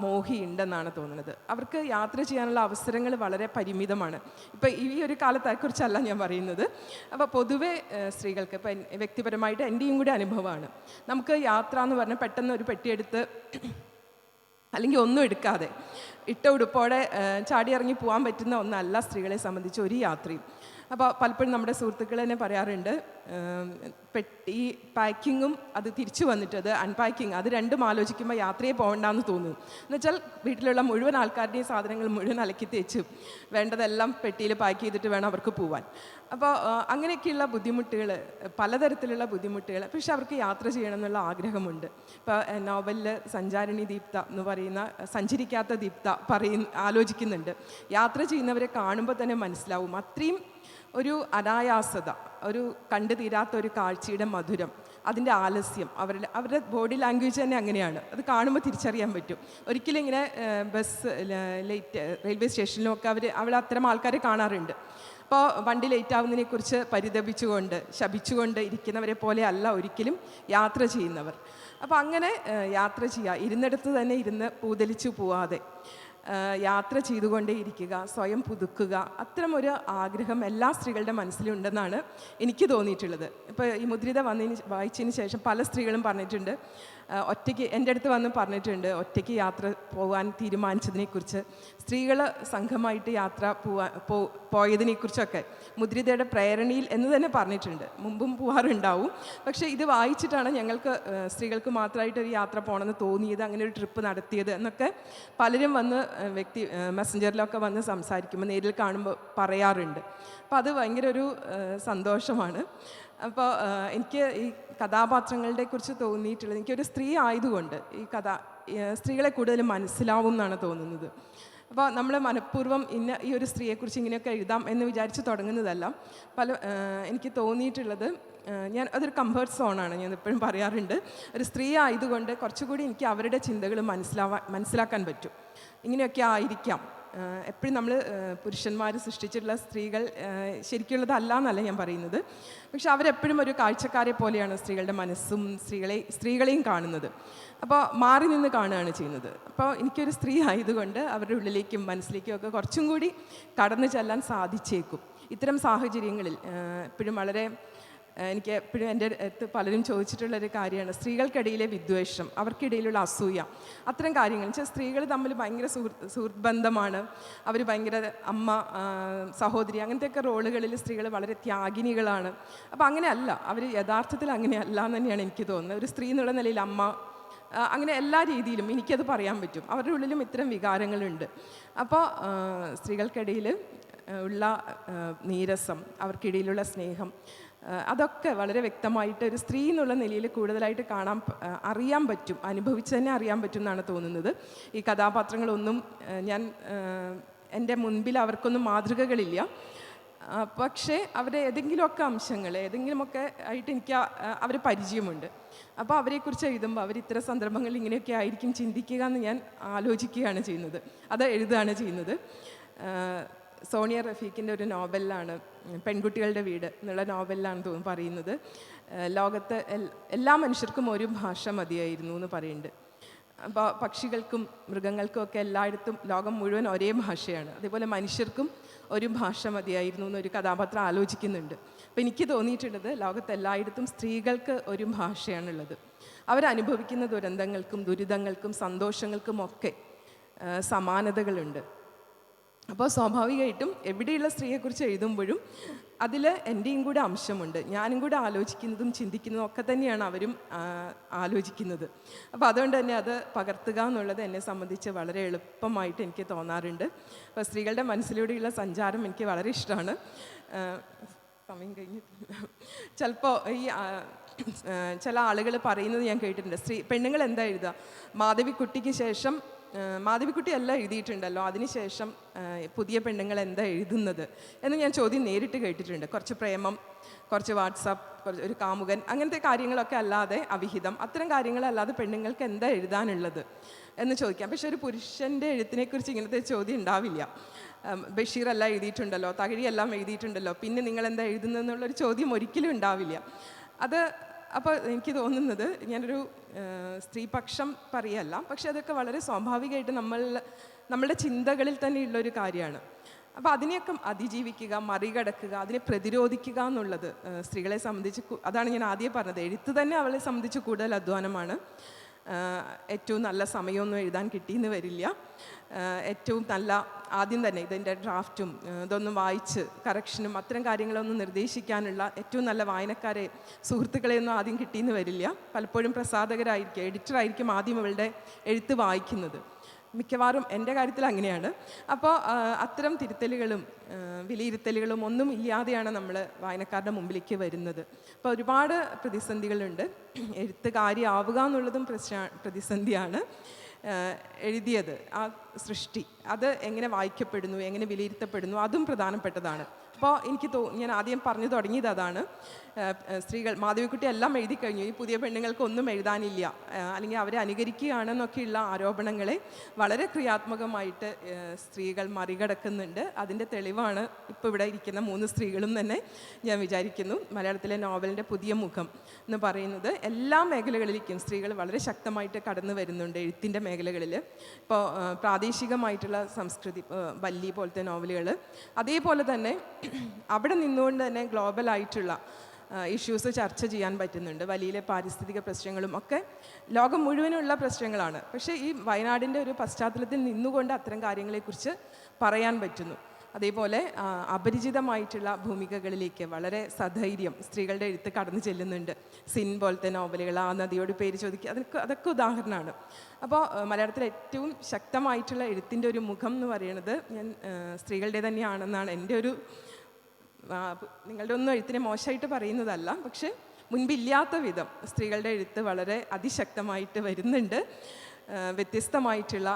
മോഹി ഉണ്ടെന്നാണ് തോന്നുന്നത്. അവർക്ക് യാത്ര ചെയ്യാനുള്ള അവസരങ്ങൾ വളരെ പരിമിതമാണ്. ഇപ്പോൾ ഈ ഒരു കാലത്തെക്കുറിച്ചല്ല ഞാൻ പറയുന്നത്. അപ്പോൾ പൊതുവെ സ്ത്രീകൾക്ക്, ഇപ്പം വ്യക്തിപരമായിട്ട് എൻ്റെയും കൂടി അനുഭവമാണ്, നമുക്ക് യാത്ര എന്ന് പറഞ്ഞാൽ പെട്ടെന്ന് ഒരു പെട്ടിയെടുത്ത് അല്ലെങ്കിൽ ഒന്നും എടുക്കാതെ ഇട്ട ഉടുപ്പോടെ ചാടിയിറങ്ങി പോകാൻ പറ്റുന്ന ഒന്നല്ല സ്ത്രീകളെ സംബന്ധിച്ച് ഒരു യാത്രയും. അപ്പോൾ പലപ്പോഴും നമ്മുടെ സുഹൃത്തുക്കൾ തന്നെ പറയാറുണ്ട്, പെട്ടി പാക്കിങ്ങും അത് തിരിച്ചു വന്നിട്ട് അത് അൺപാക്കിങ്, അത് രണ്ടും ആലോചിക്കുമ്പോൾ യാത്രയെ പോകണ്ടെന്ന് തോന്നുന്നു. എന്നുവെച്ചാൽ വീട്ടിലുള്ള മുഴുവൻ ആൾക്കാരുടെയും സാധനങ്ങൾ മുഴുവൻ അലക്കി തേച്ച് വേണ്ടതെല്ലാം പെട്ടിയിൽ പാക്ക് ചെയ്തിട്ട് വേണം അവർക്ക് പോവാൻ. അപ്പോൾ അങ്ങനെയൊക്കെയുള്ള ബുദ്ധിമുട്ടുകൾ, പലതരത്തിലുള്ള ബുദ്ധിമുട്ടുകൾ. പക്ഷെ അവർക്ക് യാത്ര ചെയ്യണം എന്നുള്ള ആഗ്രഹമുണ്ട്. ഇപ്പോൾ നോവലിൽ സഞ്ചാരിണി ദീപ്ത എന്ന് പറയുന്ന, സഞ്ചരിക്കാത്ത ദീപ്ത ആലോചിക്കുന്നുണ്ട്. യാത്ര ചെയ്യുന്നവരെ കാണുമ്പോൾ തന്നെ മനസ്സിലാവും അത്രയും ഒരു അനായാസത, ഒരു കണ്ടു തീരാത്ത ഒരു കാഴ്ചയുടെ മധുരം, അതിൻ്റെ ആലസ്യം, അവരുടെ ബോഡി ലാംഗ്വേജ് തന്നെ അങ്ങനെയാണ്. അത് കാണുമ്പോൾ തിരിച്ചറിയാൻ പറ്റും. ഒരിക്കലും ഇങ്ങനെ ബസ് ലേറ്റ് റെയിൽവേ സ്റ്റേഷനിലുമൊക്കെ അവിടെ അത്തരം ആൾക്കാരെ കാണാറുണ്ട്. അപ്പോൾ വണ്ടി ലേറ്റ് ആവുന്നതിനെക്കുറിച്ച് പരിതപിച്ചുകൊണ്ട് ശപിച്ചുകൊണ്ട് ഇരിക്കുന്നവരെ പോലെ അല്ല ഒരിക്കലും യാത്ര ചെയ്യുന്നവർ. അപ്പോൾ അങ്ങനെ യാത്ര ചെയ്യുക, ഇരുന്നിടത്ത് തന്നെ ഇരുന്ന് പൂതലിച്ചു പോവാതെ യാത്ര ചെയ്തുകൊണ്ടേ ഇരിക്കുക, സ്വയം പുതുക്കുക, അത്തരമൊരു ആഗ്രഹം എല്ലാ സ്ത്രീകളുടെ മനസ്സിലുണ്ടെന്നാണ് എനിക്ക് തോന്നിയിട്ടുള്ളത്. ഇപ്പോൾ ഈ മുദ്രിത വായിച്ചതിന് ശേഷം പല സ്ത്രീകളും പറഞ്ഞിട്ടുണ്ട്, ഒറ്റയ്ക്ക് എൻ്റെ അടുത്ത് വന്ന് പറഞ്ഞിട്ടുണ്ട്, ഒറ്റയ്ക്ക് യാത്ര പോകാൻ തീരുമാനിച്ചതിനെക്കുറിച്ച്, സ്ത്രീകൾ സംഘമായിട്ട് യാത്ര പോയതിനെക്കുറിച്ചൊക്കെ മുദ്രിതയുടെ പ്രേരണയിൽ എന്ന് തന്നെ പറഞ്ഞിട്ടുണ്ട്. മുമ്പും പോകാറുണ്ടാവും, പക്ഷേ ഇത് വായിച്ചിട്ടാണ് ഞങ്ങൾക്ക് സ്ത്രീകൾക്ക് മാത്രമായിട്ടൊരു യാത്ര പോകണമെന്ന് തോന്നിയത്, അങ്ങനെ ഒരു ട്രിപ്പ് നടത്തിയത് എന്നൊക്കെ പലരും വന്ന് മെസ്സഞ്ചറിലൊക്കെ വന്ന് സംസാരിക്കുമ്പോൾ, നേരിൽ കാണുമ്പോൾ പറയാറുണ്ട്. അപ്പോൾ അത് ഭയങ്കര ഒരു സന്തോഷമാണ്. അപ്പോൾ എനിക്ക് ഈ കഥാപാത്രങ്ങളുടെ കുറിച്ച് തോന്നിയിട്ടുള്ളത്, എനിക്കൊരു സ്ത്രീ ആയതുകൊണ്ട് സ്ത്രീകളെ കൂടുതൽ മനസ്സിലാവും എന്നാണ് തോന്നുന്നത്. അപ്പോൾ നമ്മൾ മനഃപൂർവ്വം ഈ ഒരു സ്ത്രീയെക്കുറിച്ച് ഇങ്ങനെയൊക്കെ എഴുതാം എന്ന് വിചാരിച്ച് തുടങ്ങുന്നതല്ല. എനിക്ക് തോന്നിയിട്ടുള്ളത്, അതൊരു കംഫർട്ട് സോണാണ്, ഞാൻ എപ്പോഴും പറയാറുണ്ട്. ഒരു സ്ത്രീ ആയതുകൊണ്ട് കുറച്ചുകൂടി എനിക്ക് അവരുടെ ചിന്തകൾ മനസ്സിലാക്കാൻ പറ്റും. ഇങ്ങനെയൊക്കെ ആയിരിക്കാം. എപ്പോഴും നമ്മൾ പുരുഷന്മാർ സൃഷ്ടിച്ചിട്ടുള്ള സ്ത്രീകൾ ശരിക്കുള്ളതല്ല എന്നല്ല ഞാൻ പറയുന്നത്, പക്ഷെ അവരെപ്പോഴും ഒരു കാഴ്ചക്കാരെ പോലെയാണ് സ്ത്രീകളുടെ മനസ്സും സ്ത്രീകളെയും കാണുന്നത്. അപ്പോൾ മാറി നിന്ന് കാണുകയാണ് ചെയ്യുന്നത്. അപ്പോൾ എനിക്കൊരു സ്ത്രീ ആയതുകൊണ്ട് അവരുടെ ഉള്ളിലേക്കും മനസ്സിലേക്കും ഒക്കെ കുറച്ചും കൂടി കടന്നു ചെല്ലാൻ സാധിച്ചേക്കും. ഇത്തരം സാഹചര്യങ്ങളിൽ എപ്പോഴും എനിക്ക് എപ്പോഴും എൻ്റെ അടുത്ത് പലരും ചോദിച്ചിട്ടുള്ളൊരു കാര്യമാണ് സ്ത്രീകൾക്കിടയിലെ വിദ്വേഷം, അവർക്കിടയിലുള്ള അസൂയ, അത്തരം കാര്യങ്ങൾ. വെച്ചാൽ സ്ത്രീകൾ തമ്മിൽ ഭയങ്കര സുഹൃത്ത് ബന്ധമാണ്, അവർ ഭയങ്കര അമ്മ, സഹോദരി, അങ്ങനത്തെയൊക്കെ റോളുകളിൽ സ്ത്രീകൾ വളരെ ത്യാഗിനികളാണ്. അപ്പോൾ അങ്ങനെയല്ല, അവർ യഥാർത്ഥത്തിൽ അങ്ങനെയല്ല എന്ന് തന്നെയാണ് എനിക്ക് തോന്നുന്നത്. ഒരു സ്ത്രീ എന്നുള്ള നിലയിൽ അമ്മ, അങ്ങനെ എല്ലാ രീതിയിലും എനിക്കത് പറയാൻ പറ്റും. അവരുടെ ഉള്ളിലും ഇത്തരം വികാരങ്ങളുണ്ട്. അപ്പോൾ സ്ത്രീകൾക്കിടയിൽ ഉള്ള നീരസം, അവർക്കിടയിലുള്ള സ്നേഹം, അതൊക്കെ വളരെ വ്യക്തമായിട്ട് ഒരു സ്ത്രീ എന്നുള്ള നിലയിൽ കൂടുതലായിട്ട് അറിയാൻ പറ്റും, അനുഭവിച്ച് തന്നെ അറിയാൻ പറ്റും എന്നാണ് തോന്നുന്നത്. ഈ കഥാപാത്രങ്ങളൊന്നും എൻ്റെ മുൻപിൽ അവർക്കൊന്നും മാതൃകകളില്ല, പക്ഷേ അവരുടെ ഏതെങ്കിലുമൊക്കെ അംശങ്ങൾ ഏതെങ്കിലുമൊക്കെ ആയിട്ട് എനിക്ക് അവർ പരിചയമുണ്ട്. അപ്പോൾ അവരെക്കുറിച്ച് എഴുതുമ്പോൾ അവർ ഇത്തരം സന്ദർഭങ്ങളിൽ ഇങ്ങനെയൊക്കെ ആയിരിക്കും ചിന്തിക്കുക എന്ന് ഞാൻ ആലോചിക്കുകയാണ് ചെയ്യുന്നത്, അത് എഴുതുകയാണ് ചെയ്യുന്നത്. സോണിയ റഫീഖിൻ്റെ ഒരു നോവലിലാണ്, പെൺകുട്ടികളുടെ വീട് എന്നുള്ള നോവലിലാണ് പറയുന്നത്, ലോകത്ത് എല്ലാ മനുഷ്യർക്കും ഒരു ഭാഷ മതിയായിരുന്നു എന്ന് പറയുന്നുണ്ട്. അപ്പോൾ പക്ഷികൾക്കും മൃഗങ്ങൾക്കും ഒക്കെ എല്ലായിടത്തും ലോകം മുഴുവൻ ഒരേ ഭാഷയാണ്, അതേപോലെ മനുഷ്യർക്കും ഒരു ഭാഷ മതിയായിരുന്നു എന്നൊരു കഥാപാത്രം ആലോചിക്കുന്നുണ്ട്. അപ്പോൾ എനിക്ക് തോന്നിയിട്ടുള്ളത് ലോകത്ത് എല്ലായിടത്തും സ്ത്രീകൾക്ക് ഒരു ഭാഷയാണുള്ളത്. അവരനുഭവിക്കുന്ന ദുരന്തങ്ങൾക്കും ദുരിതങ്ങൾക്കും സന്തോഷങ്ങൾക്കും ഒക്കെ സമാനതകളുണ്ട്. അപ്പോൾ സ്വാഭാവികമായിട്ടും എവിടെയുള്ള സ്ത്രീയെക്കുറിച്ച് എഴുതുമ്പോഴും അതിൽ എൻ്റെയും കൂടെ അംശമുണ്ട്. ഞാനും കൂടെ ആലോചിക്കുന്നതും ചിന്തിക്കുന്നതും ഒക്കെ തന്നെയാണ് അവരും ആലോചിക്കുന്നത്. അപ്പോൾ അതുകൊണ്ട് തന്നെ അത് പകർത്തുക എന്നുള്ളത് എന്നെ സംബന്ധിച്ച് വളരെ എളുപ്പമായിട്ട് എനിക്ക് തോന്നാറുണ്ട്. അപ്പോൾ സ്ത്രീകളുടെ മനസ്സിലൂടെയുള്ള സഞ്ചാരം എനിക്ക് വളരെ ഇഷ്ടമാണ്. സമയം കഴിഞ്ഞിട്ടില്ല. ചിലപ്പോൾ ഈ ചില ആളുകൾ പറയുന്നത് ഞാൻ കേട്ടിട്ടുണ്ട്, പെണ്ണുങ്ങൾ എന്താ എഴുതുക, മാധവിക്കുട്ടിക്ക് ശേഷം മാധവിക്കുട്ടി എല്ലാം എഴുതിയിട്ടുണ്ടല്ലോ, അതിനുശേഷം പുതിയ പെണ്ണുങ്ങൾ എന്താ എഴുതുന്നത് എന്ന് ഞാൻ ചോദ്യം നേരിട്ട് കേട്ടിട്ടുണ്ട്. കുറച്ച് പ്രേമം, കുറച്ച് വാട്സാപ്പ്, ഒരു കാമുകൻ, അങ്ങനത്തെ കാര്യങ്ങളൊക്കെ അല്ലാതെ, അവിഹിതം, അത്തരം കാര്യങ്ങളല്ലാതെ പെണ്ണുങ്ങൾക്ക് എന്താ എഴുതാനുള്ളത് എന്ന് ചോദിക്കാം. പക്ഷെ ഒരു പുരുഷൻ്റെ എഴുത്തിനെക്കുറിച്ച് ഇങ്ങനത്തെ ചോദ്യം ഉണ്ടാവില്ല. ബഷീറെല്ലാം എഴുതിയിട്ടുണ്ടല്ലോ, തകഴിയെല്ലാം എഴുതിയിട്ടുണ്ടല്ലോ, പിന്നെ നിങ്ങൾ എന്താ എഴുതുന്നതെന്നുള്ളൊരു ചോദ്യം ഒരിക്കലും ഉണ്ടാവില്ല. അപ്പോൾ എനിക്ക് തോന്നുന്നത്, ഞാനൊരു സ്ത്രീപക്ഷം പറയല്ല, പക്ഷെ അതൊക്കെ വളരെ സ്വാഭാവികമായിട്ട് നമ്മളുടെ ചിന്തകളിൽ തന്നെയുള്ളൊരു കാര്യമാണ്. അപ്പോൾ അതിനെയൊക്കെ അതിജീവിക്കുക, മറികടക്കുക, അതിനെ പ്രതിരോധിക്കുക എന്നുള്ളത് സ്ത്രീകളെ സംബന്ധിച്ച്, അതാണ് ഞാൻ ആദ്യം പറഞ്ഞത്, എഴുത്ത് തന്നെ അവളെ സംബന്ധിച്ച് കൂടുതൽ അധ്വാനമാണ്. ഏറ്റവും നല്ല സമയമൊന്നും എഴുതാൻ കിട്ടിയെന്ന് വരില്ല. ഏറ്റവും നല്ല ആദ്യം തന്നെ ഇതിൻ്റെ ഡ്രാഫ്റ്റും ഇതൊന്നും വായിച്ച് കറക്ഷനും അത്തരം കാര്യങ്ങളൊന്നും നിർദ്ദേശിക്കാനുള്ള ഏറ്റവും നല്ല വായനക്കാരെ, സുഹൃത്തുക്കളെയൊന്നും ആദ്യം കിട്ടിയെന്ന് വരില്ല. പലപ്പോഴും പ്രസാധകരായിരിക്കും, എഡിറ്ററായിരിക്കും ആദ്യം അവളുടെ എഴുത്ത് വായിക്കുന്നത്. മിക്കവാറും എൻ്റെ കാര്യത്തിൽ അങ്ങനെയാണ്. അപ്പോൾ അത്തരം തിരുത്തലുകളും വിലയിരുത്തലുകളും ഒന്നും ഇല്ലാതെയാണ് നമ്മൾ വായനക്കാരുടെ മുമ്പിലേക്ക് വരുന്നത്. അപ്പോൾ ഒരുപാട് പ്രതിസന്ധികളുണ്ട്. എഴുത്തുകാരിയാവുക എന്നുള്ളതും പ്രതിസന്ധിയാണ്. എഴുതിയത്, ആ സൃഷ്ടി, അത് എങ്ങനെ വായിക്കപ്പെടുന്നു, എങ്ങനെ വിലയിരുത്തപ്പെടുന്നു, അതും പ്രധാനപ്പെട്ടതാണ്. അപ്പോൾ എനിക്ക് ഞാൻ ആദ്യം പറഞ്ഞു തുടങ്ങിയത് അതാണ്. സ്ത്രീകൾ, മാധവിക്കുട്ടി എല്ലാം എഴുതി കഴിഞ്ഞു, ഈ പുതിയ പെണ്ണുങ്ങൾക്ക് ഒന്നും എഴുതാനില്ല, അല്ലെങ്കിൽ അവരെ അനുകരിക്കുകയാണെന്നൊക്കെയുള്ള ആരോപണങ്ങളെ വളരെ ക്രിയാത്മകമായിട്ട് സ്ത്രീകൾ മറികടക്കുന്നുണ്ട്. അതിൻ്റെ തെളിവാണ് ഇപ്പോൾ ഇവിടെ ഇരിക്കുന്ന 3 സ്ത്രീകളും തന്നെ ഞാൻ വിചാരിക്കുന്നു. മലയാളത്തിലെ നോവലിൻ്റെ പുതിയ മുഖം എന്ന് പറയുന്നത് എല്ലാ മേഖലകളിലേക്കും സ്ത്രീകൾ വളരെ ശക്തമായിട്ട് കടന്നു വരുന്നുണ്ട്. എഴുത്തിൻ്റെ മേഖലകളിൽ ഇപ്പോൾ പ്രാദേശികമായിട്ടുള്ള സംസ്കൃതി, വല്ലി പോലത്തെ നോവലുകൾ, അതേപോലെ തന്നെ അവിടെ നിന്നുകൊണ്ട് തന്നെ ഗ്ലോബലായിട്ടുള്ള ഇഷ്യൂസ് ചർച്ച ചെയ്യാൻ പറ്റുന്നുണ്ട്. വലിയ പാരിസ്ഥിതിക പ്രശ്നങ്ങളും ഒക്കെ ലോകം മുഴുവനുള്ള പ്രശ്നങ്ങളാണ്. പക്ഷേ ഈ വയനാടിൻ്റെ ഒരു പശ്ചാത്തലത്തിൽ നിന്നുകൊണ്ട് അത്തരം കാര്യങ്ങളെക്കുറിച്ച് പറയാൻ പറ്റുന്നു. അതേപോലെ അപരിചിതമായിട്ടുള്ള ഭൂമികകളിലേക്ക് വളരെ സധൈര്യം സ്ത്രീകളുടെ എഴുത്ത് കടന്നു ചെല്ലുന്നുണ്ട്. സിൻ പോലത്തെ നോവലുകൾ, ആ നദിയോട് പേര് ചോദിക്കുക, അതൊക്കെ ഉദാഹരണമാണ്. അപ്പോൾ മലയാളത്തിലെ ഏറ്റവും ശക്തമായിട്ടുള്ള എഴുത്തിൻ്റെ ഒരു മുഖം എന്ന് പറയുന്നത് ഞാൻ സ്ത്രീകളുടെ തന്നെയാണെന്നാണ് എൻ്റെ ഒരു, നിങ്ങളുടെ ഒന്നും എഴുത്തിനെ മോശമായിട്ട് പറയുന്നതല്ല, പക്ഷെ മുൻപില്ലാത്ത വിധം സ്ത്രീകളുടെ എഴുത്ത് വളരെ അതിശക്തമായിട്ട് വരുന്നുണ്ട്. വ്യത്യസ്തമായിട്ടുള്ള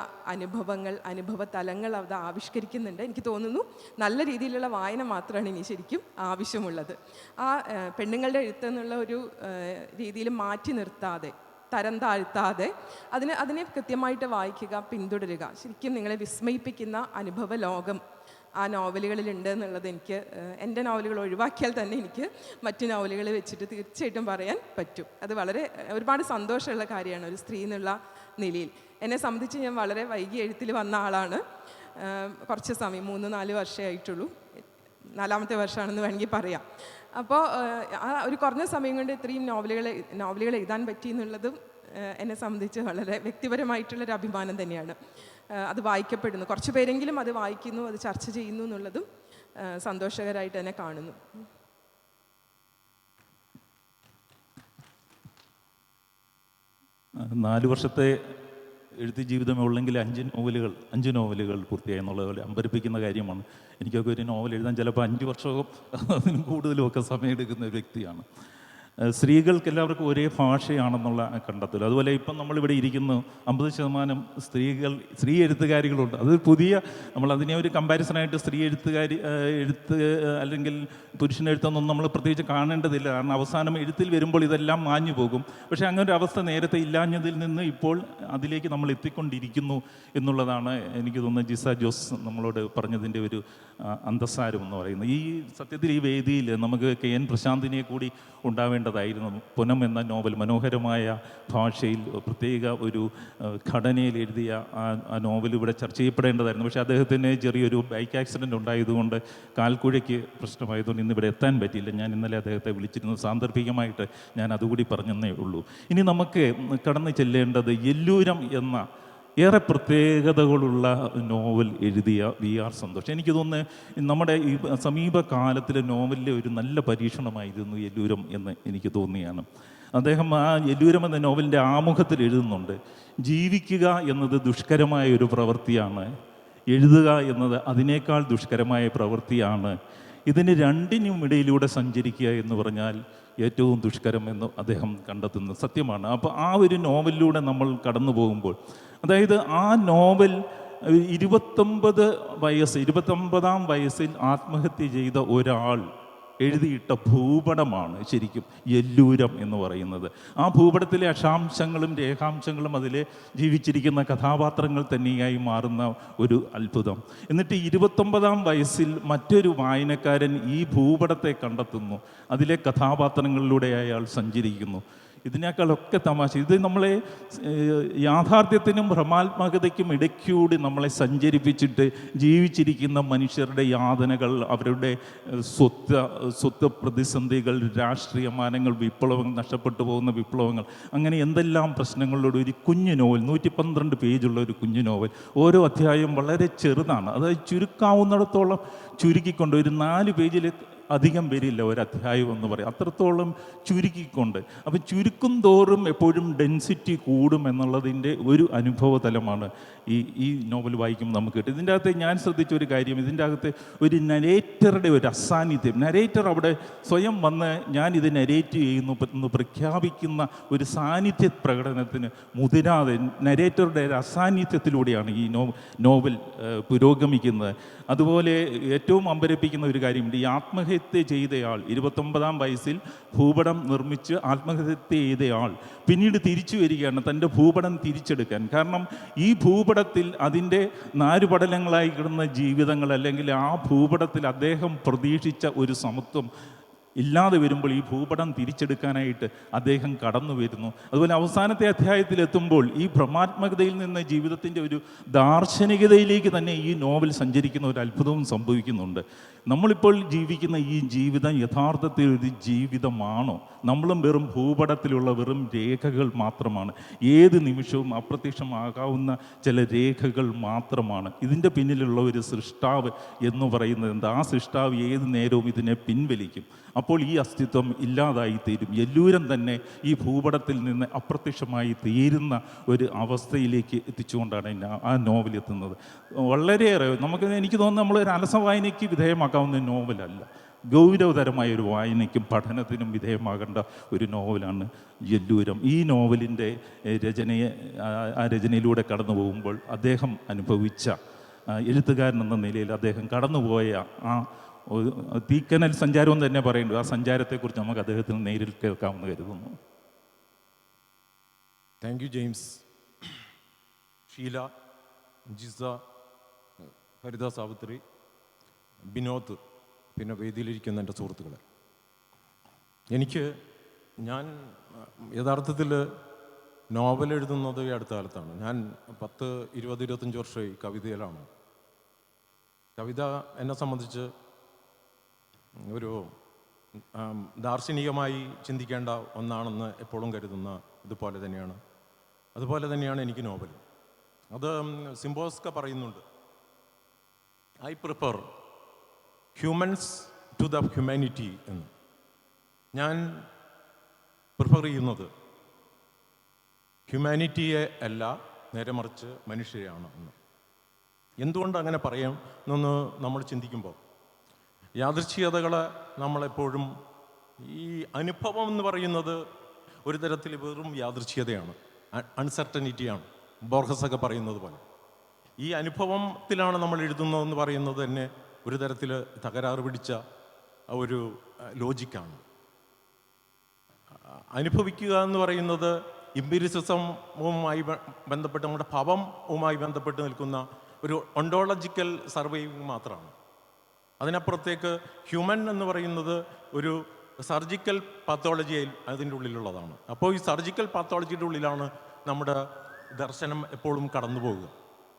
അനുഭവ തലങ്ങൾ അത് ആവിഷ്കരിക്കുന്നുണ്ട്. എനിക്ക് തോന്നുന്നു നല്ല രീതിയിലുള്ള വായന മാത്രമാണ് ഇനി ശരിക്കും ആവശ്യമുള്ളത്. ആ പെണ്ണുങ്ങളുടെ എഴുത്ത് എന്നുള്ള ഒരു രീതിയിൽ മാറ്റി നിർത്താതെ, തരം താഴ്ത്താതെ അതിനെ കൃത്യമായിട്ട് വായിക്കുക, പിന്തുടരുക. ശരിക്കും നിങ്ങളെ വിസ്മയിപ്പിക്കുന്ന അനുഭവ ലോകം ആ നോവലുകളിലുണ്ട് എന്നുള്ളത് എനിക്ക്, എൻ്റെ നോവലുകൾ ഒഴിവാക്കിയാൽ തന്നെ എനിക്ക് മറ്റു നോവലുകൾ വെച്ചിട്ട് തീർച്ചയായിട്ടും പറയാൻ പറ്റും. അത് വളരെ ഒരുപാട് സന്തോഷമുള്ള കാര്യമാണ് ഒരു സ്ത്രീ എന്നുള്ള നിലയിൽ. എന്നെ സംബന്ധിച്ച് ഞാൻ വളരെ വൈകി എഴുത്തിൽ വന്ന ആളാണ്. കുറച്ച് സമയം 3-4 വർഷമേ ആയിട്ടുള്ളൂ, 4ാമത്തെ വർഷമാണെന്ന് വേണമെങ്കിൽ പറയാം. അപ്പോൾ ആ ഒരു കുറഞ്ഞ സമയം കൊണ്ട് ഇത്രയും നോവലുകൾ എഴുതാൻ പറ്റി എന്നുള്ളതും എന്നെ സംബന്ധിച്ച് വളരെ വ്യക്തിപരമായിട്ടുള്ളൊരു അഭിമാനം തന്നെയാണ്. അത് വായിക്കപ്പെടുന്നു, കുറച്ച് പേരെങ്കിലും അത് വായിക്കുന്നു, അത് ചർച്ച ചെയ്യുന്നു എന്നുള്ളതും സന്തോഷകരമായിട്ട് തന്നെ കാണുന്നു. നാല് വർഷത്തെ എഴുത്ത് ജീവിതമേ ഉള്ളെങ്കിൽ 5 നോവലുകൾ പൂർത്തിയായി എന്നുള്ളത് അമ്പരിപ്പിക്കുന്ന കാര്യമാണ്. എനിക്കൊക്കെ ഒരു നോവൽ എഴുതാൻ ചിലപ്പോൾ 5 വർഷവും അതിനും കൂടുതലും ഒക്കെ സമയമെടുക്കുന്ന ഒരു വ്യക്തിയാണ്. സ്ത്രീകൾക്ക് എല്ലാവർക്കും ഒരേ ഭാഷയാണെന്നുള്ള കണ്ടെത്തൽ. അതുപോലെ ഇപ്പം നമ്മളിവിടെ ഇരിക്കുന്നു 50% സ്ത്രീ എഴുത്തുകാരികളുണ്ട്. അത് നമ്മളതിനെ ഒരു കമ്പാരിസണായിട്ട് സ്ത്രീ എഴുത്ത് അല്ലെങ്കിൽ പുരുഷനെഴുത്തൊന്നും നമ്മൾ പ്രത്യേകിച്ച് കാണേണ്ടതില്ല. കാരണം അവസാനം എഴുത്തിൽ വരുമ്പോൾ ഇതെല്ലാം മാഞ്ഞു പോകും. പക്ഷേ അങ്ങനെ ഒരു അവസ്ഥ നേരത്തെ ഇല്ലാഞ്ഞതിൽ നിന്ന് ഇപ്പോൾ അതിലേക്ക് നമ്മൾ എത്തിക്കൊണ്ടിരിക്കുന്നു എന്നുള്ളതാണ് എനിക്ക് തോന്നുന്നത് ജിസ ജോസ് നമ്മളോട് പറഞ്ഞതിൻ്റെ ഒരു അന്തസാരം എന്ന് പറയുന്നത്. ഈ സത്യത്തിൽ ഈ വേദിയിൽ നമുക്ക് KN പ്രശാന്തിനെ കൂടി ഉണ്ടാവേണ്ടതായിരുന്നു. പുനം എന്ന നോവൽ മനോഹരമായ ഭാഷയിൽ പ്രത്യേക ഒരു ഘടനയിൽ എഴുതിയ ആ നോവൽ ഇവിടെ ചർച്ച ചെയ്യപ്പെടേണ്ടതായിരുന്നു. പക്ഷേ അദ്ദേഹത്തിന് ചെറിയൊരു ബൈക്ക് ആക്സിഡൻറ്റ് ഉണ്ടായതുകൊണ്ട് കാൽക്കുഴയ്ക്ക് പ്രശ്നമായതുകൊണ്ട് ഇന്നിവിടെ എത്താൻ പറ്റിയില്ല. ഞാൻ ഇന്നലെ അദ്ദേഹത്തെ വിളിച്ചിരുന്നു. സാന്ദർഭികമായിട്ട് ഞാൻ അതുകൂടി പറഞ്ഞെന്നേ ഉള്ളൂ. ഇനി നമുക്ക് കടന്നു ചെല്ലേണ്ടത് എല്ലൂരം എന്ന ഏറെ പ്രത്യേകതകളുള്ള നോവൽ എഴുതിയ VR സന്തോഷ്. എനിക്ക് തോന്നുന്നു നമ്മുടെ ഈ സമീപകാലത്തിലെ നോവലിലെ ഒരു നല്ല പരീക്ഷണമായിരുന്നു എല്ലൂരം എന്ന് എനിക്ക് തോന്നിയാണ്. അദ്ദേഹം ആ എല്ലൂരം എന്ന നോവലിൻ്റെ ആമുഖത്തിൽ എഴുതുന്നുണ്ട്, ജീവിക്കുക എന്നത് ദുഷ്കരമായ ഒരു പ്രവൃത്തിയാണ്, എഴുതുക എന്നത് അതിനേക്കാൾ ദുഷ്കരമായ പ്രവൃത്തിയാണ്, ഇതിന് രണ്ടിനും ഇടയിലൂടെ സഞ്ചരിക്കുക എന്ന് പറഞ്ഞാൽ ഏറ്റവും ദുഷ്കരം എന്ന് അദ്ദേഹം കണ്ടെത്തുന്നു. സത്യമാണ്. അപ്പോൾ ആ ഒരു നോവലിലൂടെ നമ്മൾ കടന്നു പോകുമ്പോൾ, അതായത് ആ നോവൽ 29-ാം വയസ്സിൽ ആത്മഹത്യ ചെയ്ത ഒരാൾ എഴുതിയിട്ട ഭൂപടമാണ് ശരിക്കും എല്ലൂരം എന്ന് പറയുന്നത്. ആ ഭൂപടത്തിലെ അക്ഷാംശങ്ങളും രേഖാംശങ്ങളും അതിലെ ജീവിച്ചിരിക്കുന്ന കഥാപാത്രങ്ങൾ തന്നെയായി മാറുന്ന ഒരു അത്ഭുതം. എന്നിട്ട് 29-ാം വയസ്സിൽ മറ്റൊരു വായനക്കാരൻ ഈ ഭൂപടത്തെ കണ്ടെത്തുന്നു, അതിലെ കഥാപാത്രങ്ങളിലൂടെ അയാൾ സഞ്ചരിക്കുന്നു. ഇതിനേക്കാളൊക്കെ തമാശ, ഇത് നമ്മളെ യാഥാർത്ഥ്യത്തിനും ഭ്രമാത്മകതയ്ക്കും ഇടയ്ക്കൂടി നമ്മളെ സഞ്ചരിപ്പിച്ചിട്ട് ജീവിച്ചിരിക്കുന്ന മനുഷ്യരുടെ യാതനകൾ, അവരുടെ സ്വത്ത് പ്രതിസന്ധികൾ, രാഷ്ട്രീയ മാനങ്ങൾ, വിപ്ലവങ്ങൾ, നഷ്ടപ്പെട്ടു പോകുന്ന വിപ്ലവങ്ങൾ, അങ്ങനെ എന്തെല്ലാം പ്രശ്നങ്ങളോട് ഒരു കുഞ്ഞു നോവൽ, 112 പേജുള്ള ഒരു കുഞ്ഞു നോവൽ. ഓരോ അധ്യായവും വളരെ ചെറുതാണ്. അതായത് ചുരുക്കാവുന്നിടത്തോളം ചുരുക്കിക്കൊണ്ട് ഒരു 4 പേജിൽ അധികം വരില്ല ഒരധ്യായം എന്ന് പറയും, അത്രത്തോളം ചുരുക്കിക്കൊണ്ട്. അപ്പം ചുരുക്കും തോറും എപ്പോഴും ഡെൻസിറ്റി കൂടും എന്നുള്ളതിൻ്റെ ഒരു അനുഭവ തലമാണ് ഈ നോവൽ വായിക്കുമ്പോൾ നമുക്ക് കിട്ടും. ഇതിൻ്റെ അകത്ത് ഞാൻ ശ്രദ്ധിച്ച ഒരു കാര്യം, ഇതിൻ്റെ അകത്ത് ഒരു നരേറ്ററുടെ ഒരു അസാന്നിധ്യം, നരേറ്റർ അവിടെ സ്വയം വന്ന് ഞാനിത് നരേറ്റ് ചെയ്യുന്നു എന്ന് പ്രഖ്യാപിക്കുന്ന ഒരു സാന്നിധ്യ പ്രകടനത്തിന് മുതിരാതെ നരേറ്ററുടെ ഒരു അസാന്നിധ്യത്തിലൂടെയാണ് ഈ നോവൽ പുരോഗമിക്കുന്നത്. അതുപോലെ ഏറ്റവും അമ്പരപ്പിക്കുന്ന ഒരു കാര്യമുണ്ട്, ഈ ആത്മഹത്യ ചെയ്തയാൾ 29-ാം വയസ്സിൽ ഭൂപടം നിർമ്മിച്ച് ആത്മഹത്യ ചെയ്തയാൾ പിന്നീട് തിരിച്ചു വരികയാണ് തൻ്റെ ഭൂപടം തിരിച്ചെടുക്കാൻ. കാരണം ഈ ഭൂപടത്തിൽ അതിൻ്റെ നാരുപടലങ്ങളായി കിടന്ന ജീവിതങ്ങൾ, അല്ലെങ്കിൽ ആ ഭൂപടത്തിൽ അദ്ദേഹം പ്രതീക്ഷിച്ച ഒരു സമത്വം ഇല്ലാതെ വരുമ്പോൾ ഈ ഭൂപടം തിരിച്ചെടുക്കാനായിട്ട് അദ്ദേഹം കടന്നു വരുന്നു. അതുപോലെ അവസാനത്തെ അധ്യായത്തിലെത്തുമ്പോൾ ഈ ഭ്രമാത്മകതയിൽ നിന്ന് ജീവിതത്തിൻ്റെ ഒരു ദാർശനികതയിലേക്ക് തന്നെ ഈ നോവൽ സഞ്ചരിക്കുന്ന ഒരു അത്ഭുതവും സംഭവിക്കുന്നുണ്ട്. നമ്മളിപ്പോൾ ജീവിക്കുന്ന ഈ ജീവിതം യഥാർത്ഥത്തിൽ ഒരു ജീവിതമാണോ? നമ്മളും വെറും ഭൂപടത്തിലുള്ള വെറും രേഖകൾ മാത്രമാണ്. ഏത് നിമിഷവും അപ്രത്യക്ഷമാകാവുന്ന ചില രേഖകൾ മാത്രമാണ്. ഇതിൻ്റെ പിന്നിലുള്ള ഒരു സൃഷ്ടാവ് എന്ന് പറയുന്നത് എന്താ? ആ സൃഷ്ടാവ് ഏത് നേരവും ഇതിനെ പിൻവലിക്കും. അപ്പോൾ ഈ അസ്തിത്വം ഇല്ലാതായി തീരും. എല്ലൂരം തന്നെ ഈ ഭൂപടത്തിൽ നിന്ന് അപ്രത്യക്ഷമായി തീരുന്ന ഒരു അവസ്ഥയിലേക്ക് എത്തിച്ചുകൊണ്ടാണ് ആ നോവൽ എത്തുന്നത്. വളരെയേറെ എനിക്ക് തോന്നുന്നു നമ്മളൊരു അലസ വായനയ്ക്ക് വിധേയമാക്കാവുന്ന നോവലല്ല, ഗൗരവതരമായ ഒരു വായനയ്ക്കും പഠനത്തിനും വിധേയമാകേണ്ട ഒരു നോവലാണ് എല്ലൂരം. ഈ നോവലിൻ്റെ രചനയിലൂടെ കടന്നു പോകുമ്പോൾ അദ്ദേഹം അനുഭവിച്ച എഴുത്തുകാരൻ എന്ന നിലയിൽ അദ്ദേഹം കടന്നുപോയ ആ തീക്കനൽ സഞ്ചാരവും തന്നെ പറയുന്നുണ്ട്. ആ സഞ്ചാരത്തെക്കുറിച്ച് നമുക്ക് അദ്ദേഹത്തിന് നേരിൽ കേൾക്കാമെന്ന് കരുതുന്നു. Thank you James. Sheela, Jisa, Haritha Savithri, Binod, പിന്നെ വേദിയിലിരിക്കുന്ന എൻ്റെ സുഹൃത്തുക്കളെ, ഞാൻ യഥാർത്ഥത്തിൽ നോവൽ എഴുതുന്നത് ഈ അടുത്ത കാലത്താണ്. ഞാൻ 10-20-25 വർഷമായി കവിതയിലാണ്. കവിത എന്നെ സംബന്ധിച്ച് ഒരു ദാർശനികമായി ചിന്തിക്കേണ്ട ഒന്നാണെന്ന് എപ്പോഴും കരുതുന്ന അതുപോലെ തന്നെയാണ് എനിക്ക് നോവൽ. അത് സിംബോസ്ക പറയുന്നുണ്ട്, I prefer humans to the humanity എന്ന്. ഞാൻ പ്രിഫർ ചെയ്യുന്നത് ഹ്യൂമാനിറ്റിയെ അല്ല, നേരെ മറിച്ച് മനുഷ്യരെയാണ് എന്ന്. എന്തുകൊണ്ട് അങ്ങനെ പറയാം എന്നൊന്ന് നമ്മൾ ചിന്തിക്കുമ്പോൾ, യാദൃച്ഛികതകളെ നമ്മളെപ്പോഴും, ഈ അനുഭവം എന്ന് പറയുന്നത് ഒരു തരത്തിൽ വെറും യാദൃച്ഛികതയാണ്, അൺസർട്ടനിറ്റിയാണ്. ബോർഹസൊക്കെ പറയുന്നത് പോലെ ഈ അനുഭവത്തിലാണ് നമ്മൾ എഴുതുന്നതെന്ന് പറയുന്നത് തന്നെ ഒരു തരത്തിൽ തകരാറ് പിടിച്ച ഒരു ലോജിക്കാണ്. അനുഭവിക്കുക എന്ന് പറയുന്നത് ഇംപീരിയലിസവുമായി ബന്ധപ്പെട്ട്, നമ്മുടെ ഭാവവുമായി ബന്ധപ്പെട്ട് നിൽക്കുന്ന ഒരു ഒണ്ടോളജിക്കൽ സർവൈവിങ് മാത്രമാണ്. അതിനപ്പുറത്തേക്ക് ഹ്യൂമൻ എന്ന് പറയുന്നത് ഒരു സർജിക്കൽ പാത്തോളജിയിൽ അതിൻ്റെ ഉള്ളിലുള്ളതാണ്. അപ്പോൾ ഈ സർജിക്കൽ പാത്തോളജിയുടെ ഉള്ളിലാണ് നമ്മുടെ ദർശനം എപ്പോഴും കടന്നു പോകുക.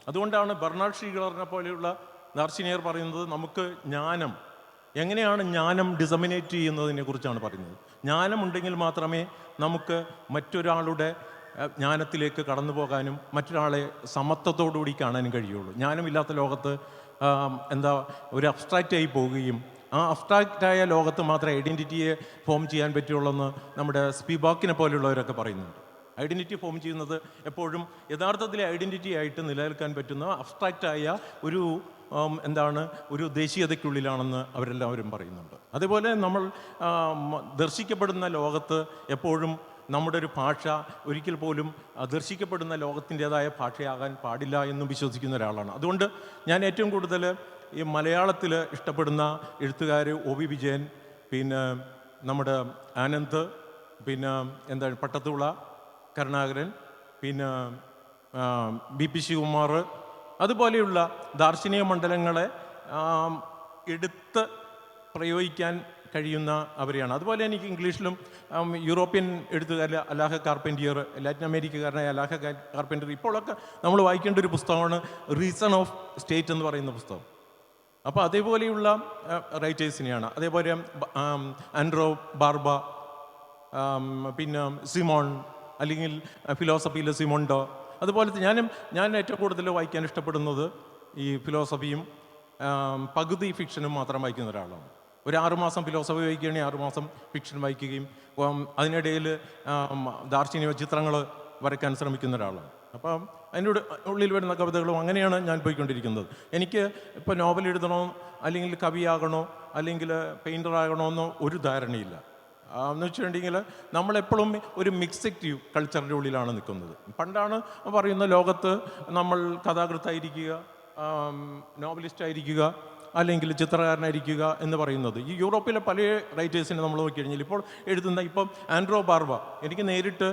അതുകൊണ്ടാണ് ബെർണാഡ് ഷീഗലറിനെ പോലെയുള്ള ദാർശനികർ പറയുന്നത്, നമുക്ക് ജ്ഞാനം, എങ്ങനെയാണ് ജ്ഞാനം ഡിസമിനേറ്റ് ചെയ്യുന്നതിനെ കുറിച്ചാണ് പറയുന്നത്. ജ്ഞാനമുണ്ടെങ്കിൽ മാത്രമേ നമുക്ക് മറ്റൊരാളുടെ ജ്ഞാനത്തിലേക്ക് കടന്നു പോകാനും മറ്റൊരാളെ സമത്വത്തോടുകൂടി കാണാനും കഴിയുള്ളൂ. ജ്ഞാനമില്ലാത്ത ലോകത്ത് ഒരു അബ്സ്ട്രാക്റ്റായി പോവുകയും ആ അബ്സ്ട്രാക്റ്റായ ലോകത്ത് മാത്രമേ ഐഡൻറ്റിറ്റിയെ ഫോം ചെയ്യാൻ പറ്റുള്ളൂ നമ്മുടെ സ്പിവാക്കിനെ പോലെയുള്ളവരൊക്കെ പറയുന്നുണ്ട്. ഐഡൻറ്റിറ്റി ഫോം ചെയ്യുന്നത് എപ്പോഴും യഥാർത്ഥത്തിലെ ഐഡൻറ്റിറ്റി ആയിട്ട് നിലനിൽക്കാൻ പറ്റുന്ന അബ്സ്ട്രാക്റ്റായ ഒരു ദേശീയതയ്ക്കുള്ളിലാണെന്ന് അവരെല്ലാവരും പറയുന്നുണ്ട്. അതേപോലെ നമ്മൾ ദർശിക്കപ്പെടുന്ന ലോകത്ത് എപ്പോഴും നമ്മുടെ ഒരു ഭാഷ ഒരിക്കൽ പോലും ദർശിക്കപ്പെടുന്ന ലോകത്തിൻ്റെതായ ഭാഷയാകാൻ പാടില്ല എന്നും വിശ്വസിക്കുന്ന ഒരാളാണ്. അതുകൊണ്ട് ഞാൻ ഏറ്റവും കൂടുതൽ ഈ മലയാളത്തിൽ ഇഷ്ടപ്പെടുന്ന എഴുത്തുകാർ ഒ.വി. വിജയൻ, പിന്നെ നമ്മുടെ ആനന്ദ്, പിന്നെ പട്ടത്തുള്ള കരുണാകരൻ, പിന്നെ ബി.പി. ശിവകുമാർ, അതുപോലെയുള്ള ദാർശനിക മണ്ഡലങ്ങളെ എടുത്ത് പ്രയോഗിക്കാൻ കഴിയുന്ന അവരെയാണ്. അതുപോലെ എനിക്ക് ഇംഗ്ലീഷിലും യൂറോപ്യൻ എഴുത്തുകാരിൽ അലാഹ കാർപ്പൻറ്റിയർ, ലാറ്റിൻ അമേരിക്കക്കാരനായ അലാഹ കാർപ്പൻറ്റിയർ, ഇപ്പോഴൊക്കെ നമ്മൾ വായിക്കേണ്ട ഒരു പുസ്തകമാണ് റീസൺ ഓഫ് സ്റ്റേറ്റ് എന്ന് പറയുന്ന പുസ്തകം. അപ്പോൾ അതേപോലെയുള്ള റൈറ്റേഴ്സിനെയാണ്. അതേപോലെ ആൻഡ്രോ ബാർബ, പിന്നെ സിമോൺ, അല്ലെങ്കിൽ ഫിലോസഫിയിലെ സിമോണ്ടോ. അതുപോലെ ഞാൻ ഏറ്റവും കൂടുതൽ വായിക്കാൻ ഇഷ്ടപ്പെടുന്നത് ഈ ഫിലോസഫിയും പകുതി ഫിക്ഷനും മാത്രം വായിക്കുന്ന ഒരാളാണ്. ഒരു 6 മാസം ഫിലോസഫി വായിക്കുകയാണെങ്കിൽ 6 മാസം ഫിക്ഷൻ വായിക്കുകയും അതിനിടയിൽ ദാർശനിക ചിത്രങ്ങൾ വരയ്ക്കാൻ ശ്രമിക്കുന്ന ഒരാളാണ്. അപ്പം അതിൻ്റെ ഉള്ളിൽ വരുന്ന കവിതകളും അങ്ങനെയാണ് ഞാൻ പോയിക്കൊണ്ടിരിക്കുന്നത്. എനിക്ക് ഇപ്പോൾ നോവൽ എഴുതണോ അല്ലെങ്കിൽ കവിയാകണോ അല്ലെങ്കിൽ പെയിൻ്റർ ആകണോ എന്നോ ഒരു ധാരണയില്ല. എന്ന് വെച്ചിട്ടുണ്ടെങ്കിൽ നമ്മളെപ്പോഴും ഒരു മിക്സഡ് കൾച്ചറിൻ്റെ ഉള്ളിലാണ് നിൽക്കുന്നത്. പണ്ടാണ് പറയുന്ന ലോകത്ത് നമ്മൾ കഥാകൃത്തായിരിക്കുക, നോവലിസ്റ്റായിരിക്കുക, അല്ലെങ്കിൽ ചിത്രകാരനായിരിക്കുക എന്ന് പറയുന്നത്. ഈ യൂറോപ്പിലെ പല റൈറ്റേഴ്സിനെ നമ്മൾ നോക്കിക്കഴിഞ്ഞാൽ ഇപ്പോൾ എഴുതുന്ന ഇപ്പം ആൻഡ്രോ ബാർബ, എനിക്ക് നേരിട്ട്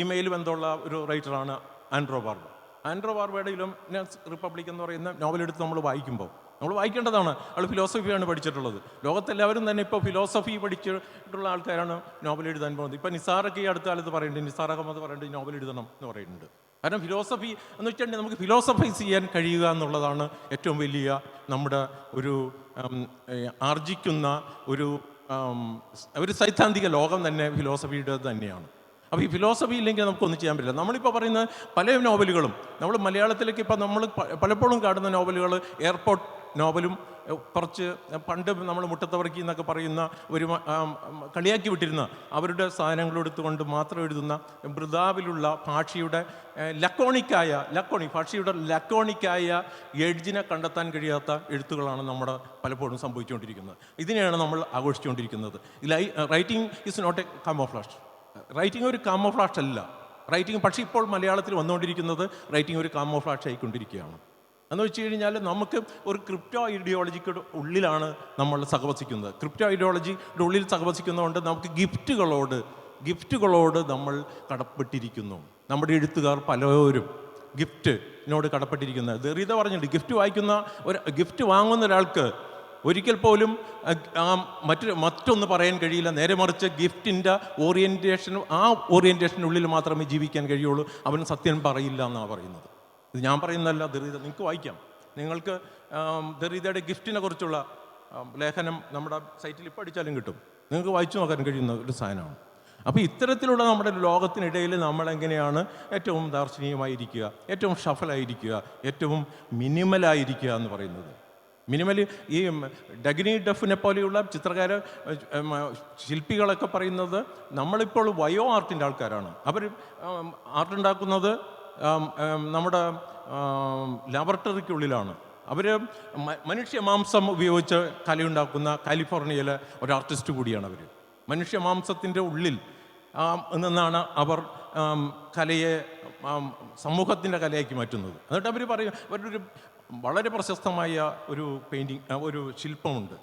ഇമെയിൽ ബന്ധമുള്ള ഒരു റൈറ്ററാണ് ആൻഡ്രോ ബാർബ. ആൻഡ്രോ ബാർബയുടെ ഇലുമിനസ് റിപ്പബ്ലിക് എന്ന് പറയുന്ന നോവലെടുത്ത് നമ്മൾ വായിക്കുമ്പോൾ നമ്മൾ വായിക്കേണ്ടതാണ്. അവൾ ഫിലോസഫിയാണ് പഠിച്ചിട്ടുള്ളത്. ലോകത്തെല്ലാവരും തന്നെ ഇപ്പോൾ ഫിലോസഫി പഠിച്ചിട്ടുള്ള ആൾക്കാരാണ് നോവൽ എഴുതാൻ പോകുന്നത്. ഇപ്പം നിസാറൊക്കെ ഈ അടുത്ത കാലത്ത് പറയുന്നുണ്ട്, നിസാർ അഹമ്മദ് പറയുന്നുണ്ട് നോവൽ എഴുതണം എന്ന് പറയുന്നുണ്ട്. കാരണം ഫിലോസഫി എന്ന് വെച്ചിട്ടുണ്ടെങ്കിൽ നമുക്ക് ഫിലോസഫൈസ് ചെയ്യാൻ കഴിയുക എന്നുള്ളതാണ് ഏറ്റവും വലിയ നമ്മുടെ ഒരു ആർജിക്കുന്ന ഒരു സൈദ്ധാന്തിക ലോകം തന്നെ ഫിലോസഫിയുടെ തന്നെയാണ്. അപ്പോൾ ഈ ഫിലോസഫി ഇല്ലെങ്കിൽ നമുക്കൊന്നും ചെയ്യാൻ പറ്റില്ല. നമ്മളിപ്പോൾ പറയുന്ന പല നോവലുകളും നമ്മൾ മലയാളത്തിലേക്ക് ഇപ്പോൾ നമ്മൾ പലപ്പോഴും കാണുന്ന നോവലുകൾ എയർപോർട്ട് നോവലും കുറച്ച് പണ്ട് നമ്മൾ മുട്ടത്തവർക്കി എന്നൊക്കെ പറയുന്ന ഒരു കളിയാക്കി വിട്ടിരുന്ന അവരുടെ സാധനങ്ങളെടുത്തുകൊണ്ട് മാത്രം എഴുതുന്ന മൃദാവിലുള്ള ഭാഷയുടെ ഭാഷയുടെ ലക്കോണിക്കായ എഡ്ജിനെ കണ്ടെത്താൻ കഴിയാത്ത എഴുത്തുകളാണ് നമ്മുടെ പലപ്പോഴും സംഭവിച്ചുകൊണ്ടിരിക്കുന്നത്. ഇതിനെയാണ് നമ്മൾ ആഘോഷിച്ചുകൊണ്ടിരിക്കുന്നത്. Writing is not a camouflage. Writing ഒരു കാമോഫ്ലാഷ് അല്ല റൈറ്റിംഗ്. പക്ഷേ ഇപ്പോൾ മലയാളത്തിൽ വന്നുകൊണ്ടിരിക്കുന്നത് റൈറ്റിംഗ് ഒരു കാമോഫ്ലാഷ് ആയിക്കൊണ്ടിരിക്കുകയാണ്. എന്ന് വെച്ച് കഴിഞ്ഞാൽ നമുക്ക് ഒരു ക്രിപ്റ്റോ ഐഡിയോളജിക്ക് ഉള്ളിലാണ് നമ്മൾ സഹവസിക്കുന്നത്. ക്രിപ്റ്റോ ഐഡിയോളജിയുടെ ഉള്ളിൽ സഹവസിക്കുന്നതുകൊണ്ട് നമുക്ക് ഗിഫ്റ്റുകളോട് നമ്മൾ കടപ്പെട്ടിരിക്കുന്നു. നമ്മുടെ എഴുത്തുകാർ പലരും ഗിഫ്റ്റിനോട് കടപ്പെട്ടിരിക്കുന്നത്. ദെറീദ പറഞ്ഞിട്ടുണ്ട്, ഗിഫ്റ്റ് വാങ്ങുന്ന ഒരാൾക്ക് ഒരിക്കൽ പോലും മറ്റൊന്ന് പറയാൻ കഴിയില്ല. നേരെ മറിച്ച് ഗിഫ്റ്റിൻ്റെ ഓറിയൻറ്റേഷനുള്ളിൽ മാത്രമേ ജീവിക്കാൻ കഴിയുള്ളൂ. അവൻ സത്യം പറയില്ല എന്നാണ് പറയുന്നത്. ഇത് ഞാൻ പറയുന്നതല്ല, ദെറീദ നിങ്ങൾക്ക് വായിക്കാം. നിങ്ങൾക്ക് ദെറീദയുടെ ഗിഫ്റ്റിനെ കുറിച്ചുള്ള ലേഖനം നമ്മുടെ സൈറ്റിൽ ഇപ്പോൾ അടിച്ചാലും കിട്ടും. നിങ്ങൾക്ക് വായിച്ചു നോക്കാൻ കഴിയുന്ന ഒരു സാധനമാണ്. അപ്പോൾ ഇത്തരത്തിലുള്ള നമ്മുടെ ലോകത്തിനിടയിൽ നമ്മളെങ്ങനെയാണ് ഏറ്റവും ദാർശനികമായിരിക്കുക, ഏറ്റവും ഷഫലായിരിക്കുക, ഏറ്റവും മിനിമലായിരിക്കുക എന്ന് പറയുന്നത്. മിനിമൽ ഈ ഡഗ്നി ഡഫിനെ പോലെയുള്ള ശില്പികളൊക്കെ പറയുന്നത് നമ്മളിപ്പോൾ വയോ ആർട്ടിൻ്റെ ആൾക്കാരാണ്. അവർ ആർട്ടുണ്ടാക്കുന്നത് നമ്മുടെ ലാബറട്ടറിക്കുള്ളിലാണ്. അവർ മനുഷ്യ മാംസം ഉപയോഗിച്ച് കലയുണ്ടാക്കുന്ന കാലിഫോർണിയയിലെ ഒരു ആർട്ടിസ്റ്റ് കൂടിയാണ് അവർ. മനുഷ്യ മാംസത്തിൻ്റെ ഉള്ളിൽ നിന്നാണ് അവർ കലയെ സമൂഹത്തിൻ്റെ കലയാക്കി മാറ്റുന്നത്. എന്നിട്ട് അവർ പറയും, അവരൊരു വളരെ പ്രശസ്തമായ ഒരു ശില്പമുണ്ട്,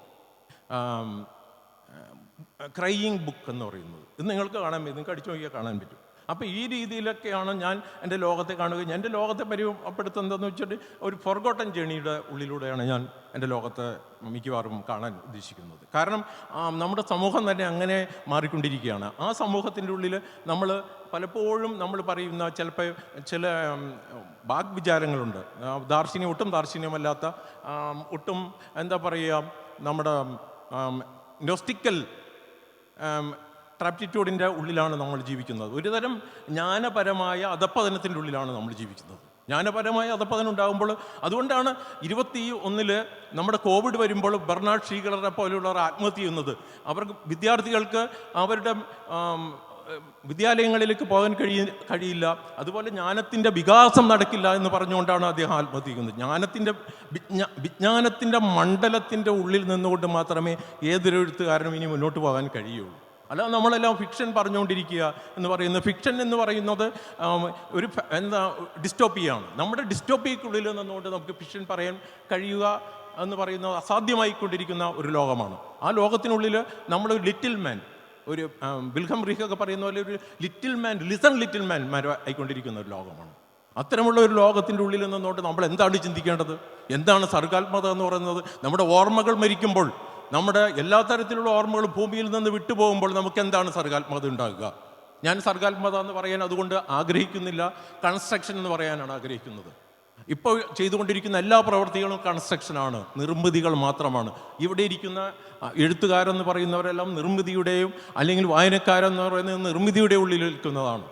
ക്രൈയിങ് ബുക്ക് എന്ന് പറയുന്നത്. ഇത് നിങ്ങൾക്ക് കാണാൻ പറ്റും, നിങ്ങൾക്ക് അടിച്ചു നോക്കിയാൽ കാണാൻ പറ്റും. അപ്പോൾ ഈ രീതിയിലൊക്കെയാണ് ഞാൻ എൻ്റെ ലോകത്തെ കാണുകയും എൻ്റെ ലോകത്തെ പരിചയപ്പെടുത്തുന്നതെന്ന് വെച്ചിട്ട് ഒരു ഫോർഗോട്ടൻ ജേണിയുടെ ഉള്ളിലൂടെയാണ് ഞാൻ എൻ്റെ ലോകത്തെ മിക്കവാറും കാണാൻ ഉദ്ദേശിക്കുന്നത്. കാരണം നമ്മുടെ സമൂഹം തന്നെ അങ്ങനെ മാറിക്കൊണ്ടിരിക്കുകയാണ്. ആ സമൂഹത്തിൻ്റെ ഉള്ളിൽ നമ്മൾ പലപ്പോഴും നമ്മൾ പറയുന്ന ചില വാഗ്വിചാരങ്ങളുണ്ട്. ഒട്ടും ദാർശനികമല്ലാത്ത, ഒട്ടും എന്താ പറയുക, നമ്മുടെ നോസ്റ്റിക്കൽ ട്രാപ്റ്റിറ്റ്യൂഡിൻ്റെ ഉള്ളിലാണ് നമ്മൾ ജീവിക്കുന്നത്. ഒരുതരം ജ്ഞാനപരമായ അധപ്പതനത്തിൻ്റെ ഉള്ളിലാണ് നമ്മൾ ജീവിക്കുന്നത്. ജ്ഞാനപരമായ അധപ്പതനം ഉണ്ടാകുമ്പോൾ, അതുകൊണ്ടാണ് 21 നമ്മുടെ കോവിഡ് വരുമ്പോൾ ബെർണാഡ് ഷീഗലറെ പോലെയുള്ളവർ ആത്മഹത്യ ചെയ്യുന്നത്. അവർക്ക് വിദ്യാർത്ഥികൾക്ക് അവരുടെ വിദ്യാലയങ്ങളിലേക്ക് പോകാൻ കഴിയില്ല. അതുപോലെ ജ്ഞാനത്തിൻ്റെ വികാസം നടക്കില്ല എന്ന് പറഞ്ഞുകൊണ്ടാണ് അദ്ദേഹം ആത്മഹത്യ ചെയ്യുന്നത്. വിജ്ഞാനത്തിൻ്റെ മണ്ഡലത്തിൻ്റെ ഉള്ളിൽ നിന്നുകൊണ്ട് മാത്രമേ ഏതൊരു എഴുത്തുകാരനും ഇനി മുന്നോട്ട് പോകാൻ കഴിയുള്ളൂ. അല്ല നമ്മളെല്ലാം ഫിക്ഷൻ പറഞ്ഞുകൊണ്ടിരിക്കുക എന്ന് പറയുന്നത്. ഫിക്ഷൻ എന്ന് പറയുന്നത് ഒരു ഡിസ്റ്റോപ്പിയാണ്. നമ്മുടെ ഡിസ്റ്റോപ്പിയക്കുള്ളിൽ നിന്നുകൊണ്ട് നമുക്ക് ഫിക്ഷൻ പറയാൻ കഴിയുക എന്ന് പറയുന്നത് അസാധ്യമായിക്കൊണ്ടിരിക്കുന്ന ഒരു ലോകമാണ്. ആ ലോകത്തിനുള്ളിൽ നമ്മൾ ലിറ്റിൽ മാൻ, ഒരു വിൽഹം റീഹൊക്കെ പറയുന്ന പോലെ ഒരു ലിറ്റിൽ മാൻ ആയിക്കൊണ്ടിരിക്കുന്ന ഒരു ലോകമാണ്. അത്തരമുള്ള ഒരു ലോകത്തിൻ്റെ ഉള്ളിൽ നിന്നുകൊണ്ട് നമ്മൾ എന്താണ് ചിന്തിക്കേണ്ടത്? എന്താണ് സർഗാത്മകത എന്ന് പറയുന്നത്? നമ്മുടെ ഓർമ്മകൾ മരിക്കുമ്പോൾ, നമ്മുടെ എല്ലാ തരത്തിലുള്ള ഓർമ്മകളും ഭൂമിയിൽ നിന്ന് വിട്ടുപോകുമ്പോൾ നമുക്ക് എന്താണ് സർഗാത്മകത ഉണ്ടാകുക? ഞാൻ സർഗാത്മകത എന്ന് പറയാൻ അതുകൊണ്ട് ആഗ്രഹിക്കുന്നില്ല, കൺസ്ട്രക്ഷൻ എന്ന് പറയാനാണ് ആഗ്രഹിക്കുന്നത്. ഇപ്പോൾ ചെയ്തുകൊണ്ടിരിക്കുന്ന എല്ലാ പ്രവൃത്തികളും കൺസ്ട്രക്ഷനാണ്, നിർമ്മിതികൾ മാത്രമാണ്. ഇവിടെ ഇരിക്കുന്ന എഴുത്തുകാരെന്ന് പറയുന്നവരെല്ലാം നിർമ്മിതിയുടെയും അല്ലെങ്കിൽ വായനക്കാരെന്ന് പറയുന്നത് നിർമ്മിതിയുടെ ഉള്ളിൽ നിൽക്കുന്നതാണ്.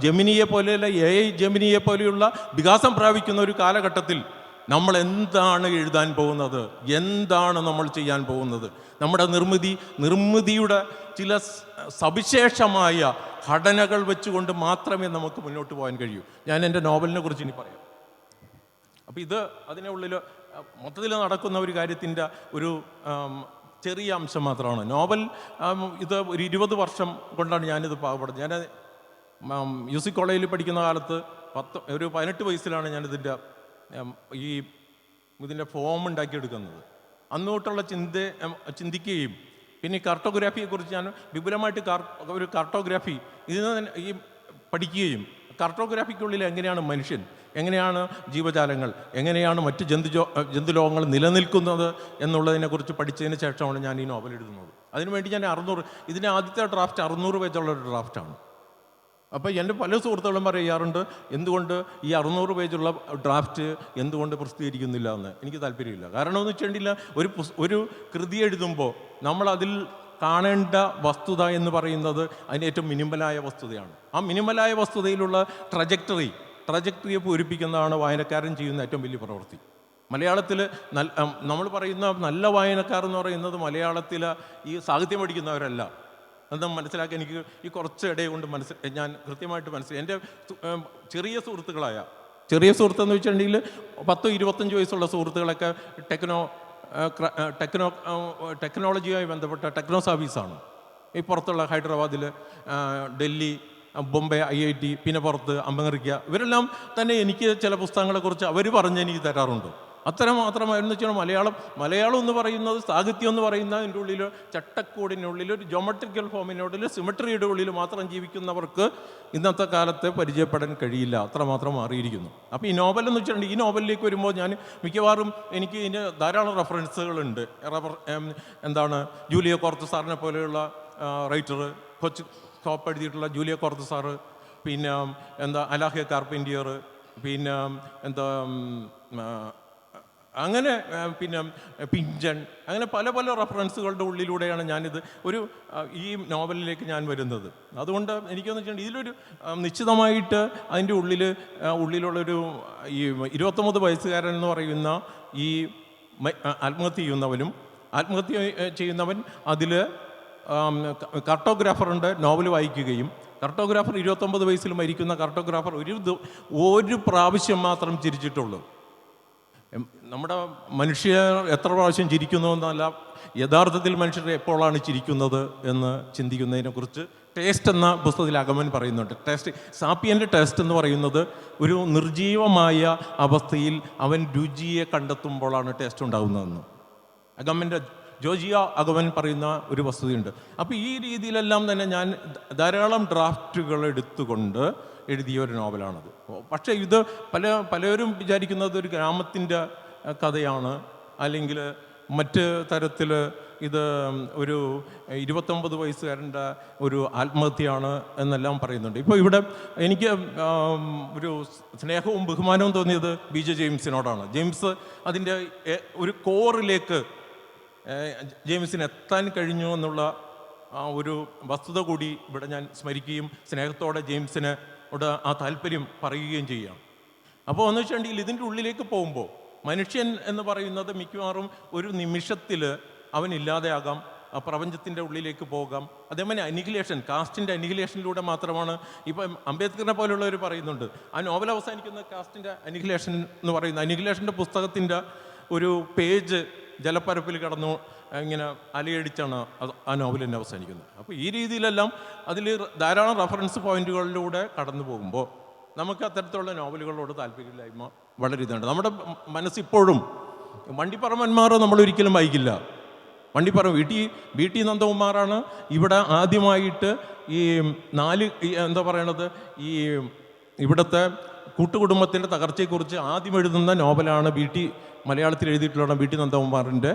ജെമിനിയെ പോലെയല്ല, AI ജെമിനിയെ പോലെയുള്ള വികാസം പ്രാപിക്കുന്ന ഒരു കാലഘട്ടത്തിൽ നമ്മൾ എന്താണ് എഴുതാൻ പോകുന്നത്, എന്താണ് നമ്മൾ ചെയ്യാൻ പോകുന്നത്. നമ്മുടെ നിർമ്മിതിയുടെ ചില സവിശേഷമായ ഘടനകൾ വെച്ചുകൊണ്ട് മാത്രമേ നമുക്ക് മുന്നോട്ട് പോകാൻ കഴിയൂ. ഞാൻ എൻ്റെ നോവലിനെ കുറിച്ച് ഇനി പറയാം. അപ്പോൾ ഇത് അതിനെ ഉള്ളിൽ മൊത്തത്തിൽ നടക്കുന്ന ഒരു കാര്യത്തിൻ്റെ ഒരു ചെറിയ അംശം മാത്രമാണ്. നോവൽ ഇത് ഒരു 20 വർഷം കൊണ്ടാണ് ഞാനിത് പാകപ്പെടുന്നത്. ഞാൻ മ്യൂസിക് കോളേജിൽ പഠിക്കുന്ന കാലത്ത് ഒരു 18 വയസ്സിലാണ് ഞാനിതിൻ്റെ ഇതിൻ്റെ ഫോം ഉണ്ടാക്കിയെടുക്കുന്നത്. അന്നോട്ടുള്ള ചിന്തിക്കുകയും പിന്നെ കാർട്ടോഗ്രാഫിയെക്കുറിച്ച് ഞാൻ വിപുലമായിട്ട് ഒരു കാർട്ടോഗ്രാഫി ഇതിന് ഈ പഠിക്കുകയും കാർട്ടോഗ്രാഫിക്കുള്ളിൽ എങ്ങനെയാണ് മനുഷ്യൻ, എങ്ങനെയാണ് ജീവജാലങ്ങൾ, എങ്ങനെയാണ് മറ്റ് ജന്തുലോകങ്ങൾ നിലനിൽക്കുന്നത് എന്നുള്ളതിനെക്കുറിച്ച് പഠിച്ചതിന് ശേഷമാണ് ഞാൻ ഈ നോവൽ എഴുതുന്നത്. അതിനുവേണ്ടി ഞാൻ 600 ഇതിൻ്റെ ആദ്യത്തെ ഡ്രാഫ്റ്റ് 600 പേജുള്ളൊരു ഡ്രാഫ്റ്റാണ്. അപ്പോൾ എൻ്റെ പല സുഹൃത്തുക്കളും പറയാറുണ്ട്, എന്തുകൊണ്ട് ഈ 600 പേജുള്ള ഡ്രാഫ്റ്റ് എന്തുകൊണ്ട് പ്രസിദ്ധീകരിക്കുന്നില്ല എന്ന്. എനിക്ക് താല്പര്യമില്ല. കാരണം എന്ന് വെച്ചിട്ടുണ്ടെങ്കിൽ ഒരു കൃതി എഴുതുമ്പോൾ നമ്മളതിൽ കാണേണ്ട വസ്തുത എന്ന് പറയുന്നത് അതിന് ഏറ്റവും മിനിമലായ വസ്തുതയാണ്. ആ മിനിമലായ വസ്തുതയിലുള്ള ട്രജക്ടറിയെ പൂരിപ്പിക്കുന്നതാണ് വായനക്കാരൻ ചെയ്യുന്ന ഏറ്റവും വലിയ പ്രവൃത്തി. മലയാളത്തിൽ നമ്മൾ പറയുന്ന നല്ല വായനക്കാർ എന്ന് പറയുന്നത് മലയാളത്തിൽ ഈ സാഹിത്യം പഠിക്കുന്നവരല്ല എന്ന് മനസ്സിലാക്കി എനിക്ക് ഈ കുറച്ച് ഇടയെ കൊണ്ട് ഞാൻ കൃത്യമായിട്ട് മനസ്സിലായി. എൻ്റെ ചെറിയ സുഹൃത്തെന്ന് വെച്ചിട്ടുണ്ടെങ്കിൽ 10-25 വയസ്സുള്ള സുഹൃത്തുക്കളൊക്കെ ടെക്നോളജിയുമായി ബന്ധപ്പെട്ട ടെക്നോ സർവീസാണ്. ഈ പുറത്തുള്ള ഹൈദരാബാദിൽ, ഡൽഹി, ബോംബെ, IIT, പിന്നെ പുറത്ത് അമേരിക്ക, ഇവരെല്ലാം തന്നെ എനിക്ക് ചില പുസ്തകങ്ങളെക്കുറിച്ച് അവർ പറഞ്ഞ് എനിക്ക് തരാറുണ്ട്. അത്രമാത്രമായിരുന്നു വെച്ചാൽ മലയാളം എന്ന് പറയുന്നത്, സാഹിത്യം എന്ന് പറയുന്ന അതിൻ്റെ ഉള്ളിൽ ചട്ടക്കൂടിനുള്ളിൽ ഒരു ജോമെട്രിക്കൽ ഫോമിനുള്ളിൽ സിമെട്രിയുടെ ഉള്ളിൽ മാത്രം ജീവിക്കുന്നവർക്ക് ഇന്നത്തെ കാലത്ത് പരിചയപ്പെടാൻ കഴിയില്ല. അത്രമാത്രം മാറിയിരിക്കുന്നു. അപ്പോൾ ഈ നോവൽ എന്ന് വെച്ചിട്ടുണ്ടെങ്കിൽ ഈ നോവലിലേക്ക് വരുമ്പോൾ ഞാൻ മിക്കവാറും എനിക്ക് ഇതിന് ധാരാളം റെഫറൻസുകളുണ്ട്. ജൂലിയോ കോർത്തസാറിനെ പോലെയുള്ള റൈറ്റർ, കൊച്ചു കോപ്പ് എഴുതിയിട്ടുള്ള ജൂലിയോ കോർത്തസാറ്, പിന്നെ അലാഹെ കാർപ്പൻറ്റിയർ, പിന്നെ അങ്ങനെ പിന്നെ പിഞ്ചൻ, അങ്ങനെ പല റെഫറൻസുകളുടെ ഉള്ളിലൂടെയാണ് ഞാനിത് ഈ നോവലിലേക്ക് ഞാൻ വരുന്നത്. അതുകൊണ്ട് എനിക്കെന്ന് വെച്ചിട്ടുണ്ടെങ്കിൽ ഇതിലൊരു നിശ്ചിതമായിട്ട് അതിൻ്റെ ഉള്ളിലുള്ളൊരു ഈ 29 വയസ്സുകാരൻ എന്ന് പറയുന്ന ഈ ആത്മഹത്യ ചെയ്യുന്നവൻ അതിൽ കാർട്ടോഗ്രാഫറുണ്ട്. നോവൽ വായിക്കുകയും കാർട്ടോഗ്രാഫർ 29 വയസ്സിൽ മരിക്കുന്ന കാർട്ടോഗ്രാഫർ ഒരു പ്രാവശ്യം മാത്രം ചിരിച്ചിട്ടുള്ളൂ. നമ്മുടെ മനുഷ്യർ എത്ര പ്രാവശ്യം ചിരിക്കുന്നു എന്നല്ല, യഥാർത്ഥത്തിൽ മനുഷ്യർ എപ്പോഴാണ് ചിരിക്കുന്നത് എന്ന് ചിന്തിക്കുന്നതിനെക്കുറിച്ച് ടേസ്റ്റ് എന്ന പുസ്തകത്തിൽ അഗമൻ പറയുന്നുണ്ട്. സാപ്പിയൻ്റെ ടേസ്റ്റ് എന്ന് പറയുന്നത് ഒരു നിർജീവമായ അവസ്ഥയിൽ അവൻ രുചിയെ കണ്ടെത്തുമ്പോഴാണ് ടേസ്റ്റ് ഉണ്ടാകുന്നതെന്ന് ജോർജിയ അഗമൻ പറയുന്ന ഒരു വസ്തുതയുണ്ട്. അപ്പോൾ ഈ രീതിയിലെല്ലാം തന്നെ ഞാൻ ധാരാളം ഡ്രാഫ്റ്റുകൾ എടുത്തുകൊണ്ട് എഴുതിയ ഒരു നോവലാണത്. പക്ഷേ ഇത് പലരും വിചാരിക്കുന്നത് ഒരു ഗ്രാമത്തിൻ്റെ കഥയാണ്, അല്ലെങ്കിൽ മറ്റ് തരത്തിൽ ഇത് ഒരു 29 വയസ്സുകാരൻ്റെ ഒരു ആത്മഹത്യയാണ് എന്നെല്ലാം പറയുന്നുണ്ട്. ഇപ്പോൾ ഇവിടെ എനിക്ക് ഒരു സ്നേഹവും ബഹുമാനവും തോന്നിയത് BJ ജെയിംസിനോടാണ്. ജെയിംസ് അതിൻ്റെ ഒരു കോറിലേക്ക് ജെയിംസിന് എത്താൻ കഴിഞ്ഞു എന്നുള്ള ഒരു വസ്തുത കൂടി ഇവിടെ ഞാൻ സ്മരിക്കുകയും സ്നേഹത്തോടെ ജെയിംസിനോട് ആ താല്പര്യം പറയുകയും ചെയ്യുകയാണ്. അപ്പോൾ എന്ന് വെച്ചിട്ടുണ്ടെങ്കിൽ ഇതിൻ്റെ ഉള്ളിലേക്ക് പോകുമ്പോൾ മനുഷ്യൻ എന്ന് പറയുന്നത് മിക്കവാറും ഒരു നിമിഷത്തിൽ അവനില്ലാതെയാകാം, പ്രപഞ്ചത്തിൻ്റെ ഉള്ളിലേക്ക് പോകാം. അതേപോലെ കാസ്റ്റിൻ്റെ അനിഹിലേഷനിലൂടെ മാത്രമാണ്. ഇപ്പം അംബേദ്കറിനെ പോലുള്ളവർ പറയുന്നുണ്ട്, ആ നോവൽ അവസാനിക്കുന്ന കാസ്റ്റിൻ്റെ അനിഹിലേഷൻ എന്ന് പറയുന്ന അനിഹിലേഷൻ്റെ പുസ്തകത്തിൻ്റെ ഒരു പേജ് ജലപ്പരപ്പിൽ കടന്നു ഇങ്ങനെ അലയടിച്ചാണ് ആ നോവലിനെ അവസാനിക്കുന്നത്. അപ്പോൾ ഈ രീതിയിലെല്ലാം അതിൽ ധാരാളം റെഫറൻസ് പോയിന്റുകളിലൂടെ കടന്നു പോകുമ്പോൾ നമുക്ക് അത്തരത്തിലുള്ള നോവലുകളോട് താല്പര്യമില്ലായ്മ വളരെ ഇതുണ്ട്. നമ്മുടെ മനസ്സിപ്പോഴും വണ്ടിപ്പറമ്പന്മാർ നമ്മളൊരിക്കലും വായിക്കില്ല. വീട്ടി നന്ദകുമാറാണ് ഇവിടെ ആദ്യമായിട്ട് ഈ 4 ഈ ഇവിടുത്തെ കൂട്ടുകുടുംബത്തിൻ്റെ തകർച്ചയെക്കുറിച്ച് ആദ്യം എഴുതുന്ന നോവലാണ് മലയാളത്തിൽ എഴുതിയിട്ടുള്ള വീട്ടി നന്ദകുമാറിൻ്റെ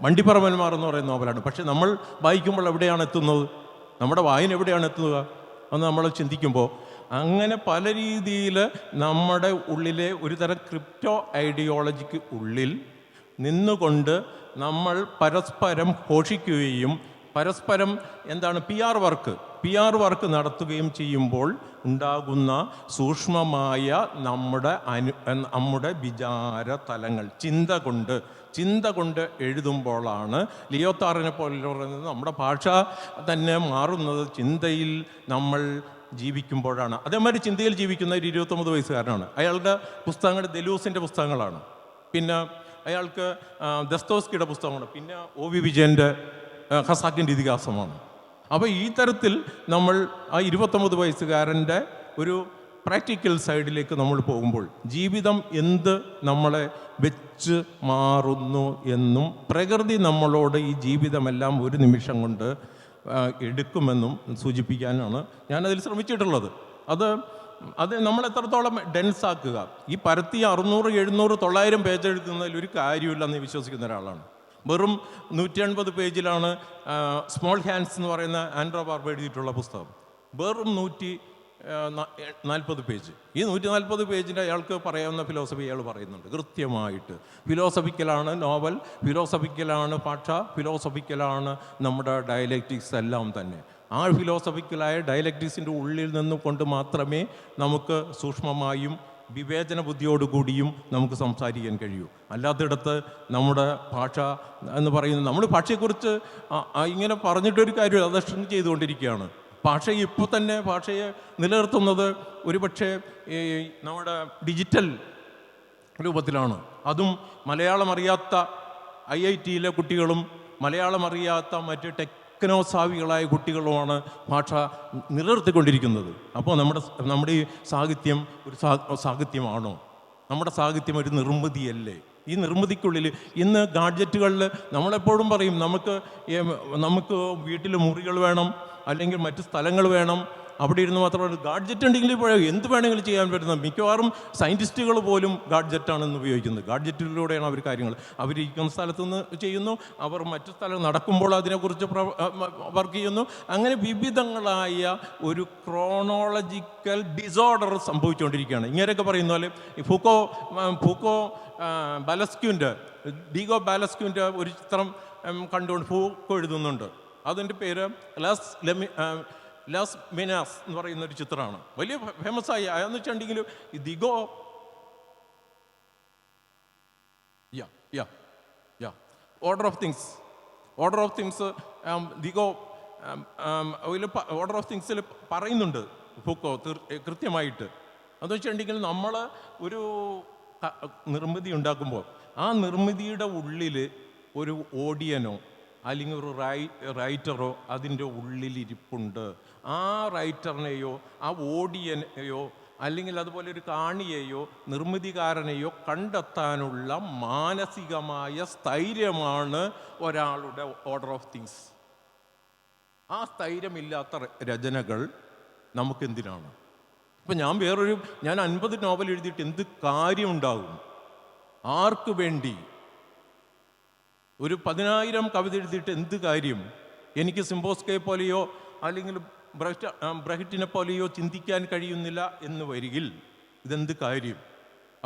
വണ്ടിപ്പറമ്പന്മാർ എന്ന് പറയുന്ന നോവലാണ്. പക്ഷെ നമ്മൾ വായിക്കുമ്പോൾ എവിടെയാണ് എത്തുന്നത്, നമ്മുടെ വായന എവിടെയാണ് എത്തുക എന്ന് നമ്മൾ ചിന്തിക്കുമ്പോൾ അങ്ങനെ പല രീതിയിൽ നമ്മുടെ ഉള്ളിലെ ഒരു തരം ക്രിപ്റ്റോ ഐഡിയോളജിക്ക് ഉള്ളിൽ നിന്നുകൊണ്ട് നമ്മൾ പരസ്പരം ഘോഷിക്കുകയും പരസ്പരം എന്താണ് പി ആർ വർക്ക് നടത്തുകയും ചെയ്യുമ്പോൾ ഉണ്ടാകുന്ന സൂക്ഷ്മമായ നമ്മുടെ വിചാര തലങ്ങൾ ചിന്ത കൊണ്ട് എഴുതുമ്പോഴാണ് ലിയോത്താറിനെ പോലെ നമ്മുടെ ഭാഷ തന്നെ മാറുന്നത്. ചിന്തയിൽ നമ്മൾ ജീവിക്കുമ്പോഴാണ്. അതേമാതിരി ചിന്തയിൽ ജീവിക്കുന്ന ഒരു 29 വയസ്സുകാരനാണ്. അയാളുടെ പുസ്തകങ്ങൾ ദെലൂസിൻ്റെ പുസ്തകങ്ങളാണ്. പിന്നെ അയാൾക്ക് ദസ്തോസ്കിയുടെ പുസ്തകമാണ്. പിന്നെ OV വിജയൻ്റെ ഖസാക്കിൻ്റെ ഇതിഹാസമാണ്. അപ്പോൾ ഈ തരത്തിൽ നമ്മൾ ആ 29 വയസ്സുകാരൻ്റെ ഒരു പ്രാക്ടിക്കൽ സൈഡിലേക്ക് നമ്മൾ പോകുമ്പോൾ ജീവിതം എന്ത് നമ്മളെ വെച്ച് മാറുന്നു എന്നും പ്രകൃതി നമ്മളോട് ഈ ജീവിതമെല്ലാം ഒരു നിമിഷം കൊണ്ട് എടുക്കുമെന്നും സൂചിപ്പിക്കാനാണ് ഞാനതിൽ ശ്രമിച്ചിട്ടുള്ളത്. അത് നമ്മൾ എത്രത്തോളം ഡെൻസ് ആക്കുക. ഈ പരത്തി 600, 700, 900 പേജ് എഴുതുന്നതിൽ ഒരു കാര്യമില്ലെന്ന് വിശ്വസിക്കുന്ന ഒരാളാണ്. വെറും 180 പേജിലാണ് സ്മോൾ ഹാൻഡ്സ് എന്ന് പറയുന്ന ആൻഡ്രോ ബാർബ എഴുതിയിട്ടുള്ള പുസ്തകം. വെറും 140 പേജ്. ഈ 140 പേജിൻ്റെ അയാൾക്ക് പറയാവുന്ന ഫിലോസഫി അയാൾ പറയുന്നുണ്ട് കൃത്യമായിട്ട്. ഫിലോസഫിക്കലാണ് നോവൽ, ഫിലോസഫിക്കലാണ് ഭാഷ, ഫിലോസഫിക്കലാണ് നമ്മുടെ ഡയലക്റ്റിക്സ് എല്ലാം തന്നെ. ആ ഫിലോസഫിക്കലായ ഡയലക്റ്റിക്സിൻ്റെ ഉള്ളിൽ നിന്നും കൊണ്ട് മാത്രമേ നമുക്ക് സൂക്ഷ്മമായും വിവേചന ബുദ്ധിയോടുകൂടിയും നമുക്ക് സംസാരിക്കാൻ കഴിയൂ. അല്ലാത്തിടത്ത് നമ്മുടെ ഭാഷ എന്ന് പറയുന്നത്, നമ്മൾ ഭാഷയെക്കുറിച്ച് ഇങ്ങനെ പറഞ്ഞിട്ടൊരു കാര്യം അത് ഷ്രിങ്ക് ചെയ്തുകൊണ്ടിരിക്കുകയാണ്. ഇപ്പോൾ തന്നെ ഭാഷയെ നിലനിർത്തുന്നത് ഒരുപക്ഷെ നമ്മുടെ ഡിജിറ്റൽ രൂപത്തിലാണ്. അതും മലയാളം അറിയാത്ത IIT-യിലെ കുട്ടികളും മലയാളം അറിയാത്ത മറ്റ് ടെക്നോസാവികളായ കുട്ടികളുമാണ് ഭാഷ നിലനിർത്തിക്കൊണ്ടിരിക്കുന്നത്. അപ്പോൾ നമ്മുടെ ഈ സാഹിത്യം ഒരു സാഹിത്യമാണോ? നമ്മുടെ സാഹിത്യം ഒരു നിർമ്മിതിയല്ലേ? ഈ നിർമ്മിതിക്കുള്ളിൽ ഇന്ന് ഗാഡ്ജറ്റുകളിൽ നമ്മളെപ്പോഴും പറയും നമുക്ക് വീട്ടിൽ മുറികൾ വേണം, അല്ലെങ്കിൽ മറ്റ് സ്ഥലങ്ങൾ വേണം. അവിടെ ഇരുന്ന് മാത്രമല്ല, ഗാഡ്ജറ്റ് ഉണ്ടെങ്കിൽ ഇപ്പോൾ എന്ത് വേണമെങ്കിലും ചെയ്യാൻ പറ്റുന്നത്. മിക്കവാറും സയൻറ്റിസ്റ്റുകൾ പോലും ഗാഡ്ജറ്റാണെന്ന് ഉപയോഗിക്കുന്നത്. ഗാഡ്ജറ്റിലൂടെയാണ് അവർ കാര്യങ്ങൾ അവരിരിക്കുന്ന സ്ഥലത്ത് നിന്ന് ചെയ്യുന്നു, അവർ മറ്റു സ്ഥലം നടക്കുമ്പോൾ അതിനെക്കുറിച്ച് വർക്ക് ചെയ്യുന്നു. അങ്ങനെ വിവിധങ്ങളായ ഒരു ക്രോണോളജിക്കൽ ഡിസോർഡർ സംഭവിച്ചുകൊണ്ടിരിക്കുകയാണ്. ഇങ്ങനെയൊക്കെ പറയുന്ന പോലെ ഫൂക്കോ ഡീഗോ ബാലസ്ക്യൂൻ്റെ ഒരു ചിത്രം കണ്ടുകൊണ്ട് ഫൂക്കോ എഴുതുന്നുണ്ട്. അതിൻ്റെ പേര് ലാസ് മിനാസ് എന്ന് പറയുന്ന ഒരു ചിത്രമാണ്. വലിയ ഫേമസ് ആയി. അതെന്ന് വെച്ചിട്ടുണ്ടെങ്കിൽ ഈ the order of things the order of തിങ്സിൽ പറയുന്നുണ്ട് ഫൂക്കോ കൃത്യമായിട്ട്. അതെന്ന് വെച്ചിട്ടുണ്ടെങ്കിൽ നമ്മൾ ഒരു നിർമ്മിതി ഉണ്ടാക്കുമ്പോൾ ആ നിർമ്മിതിയുടെ ഉള്ളിൽ ഒരു ഓഡിയനോ അല്ലെങ്കിൽ ഒരു റൈറ്ററോ അതിൻ്റെ ഉള്ളിലിരിപ്പുണ്ട്. ആ റൈറ്ററിനെയോ ആ ഓഡിയനെയോ അല്ലെങ്കിൽ അതുപോലെ ഒരു കാണിയെയോ നിർമ്മിതികാരനെയോ കണ്ടെത്താനുള്ള മാനസികമായ സ്ഥൈര്യമാണ് ഒരാളുടെ ഓർഡർ ഓഫ് തിങ്സ്. ആ സ്ഥൈര്യമില്ലാത്ത രചനകൾ നമുക്കെന്തിനാണ്? ഇപ്പം ഞാൻ 50 നോവൽ എഴുതിയിട്ട് എന്ത് കാര്യമുണ്ടാകും? ആർക്ക് വേണ്ടി? ഒരു 10,000 കവിത എഴുതിയിട്ട് എന്ത് കാര്യം? എനിക്ക് സിംബോസ്കയെ പോലെയോ അല്ലെങ്കിൽ ബ്രഹറ്റിനെ പോലെയോ ചിന്തിക്കാൻ കഴിയുന്നില്ല എന്ന് വരികിൽ ഇതെന്ത് കാര്യം?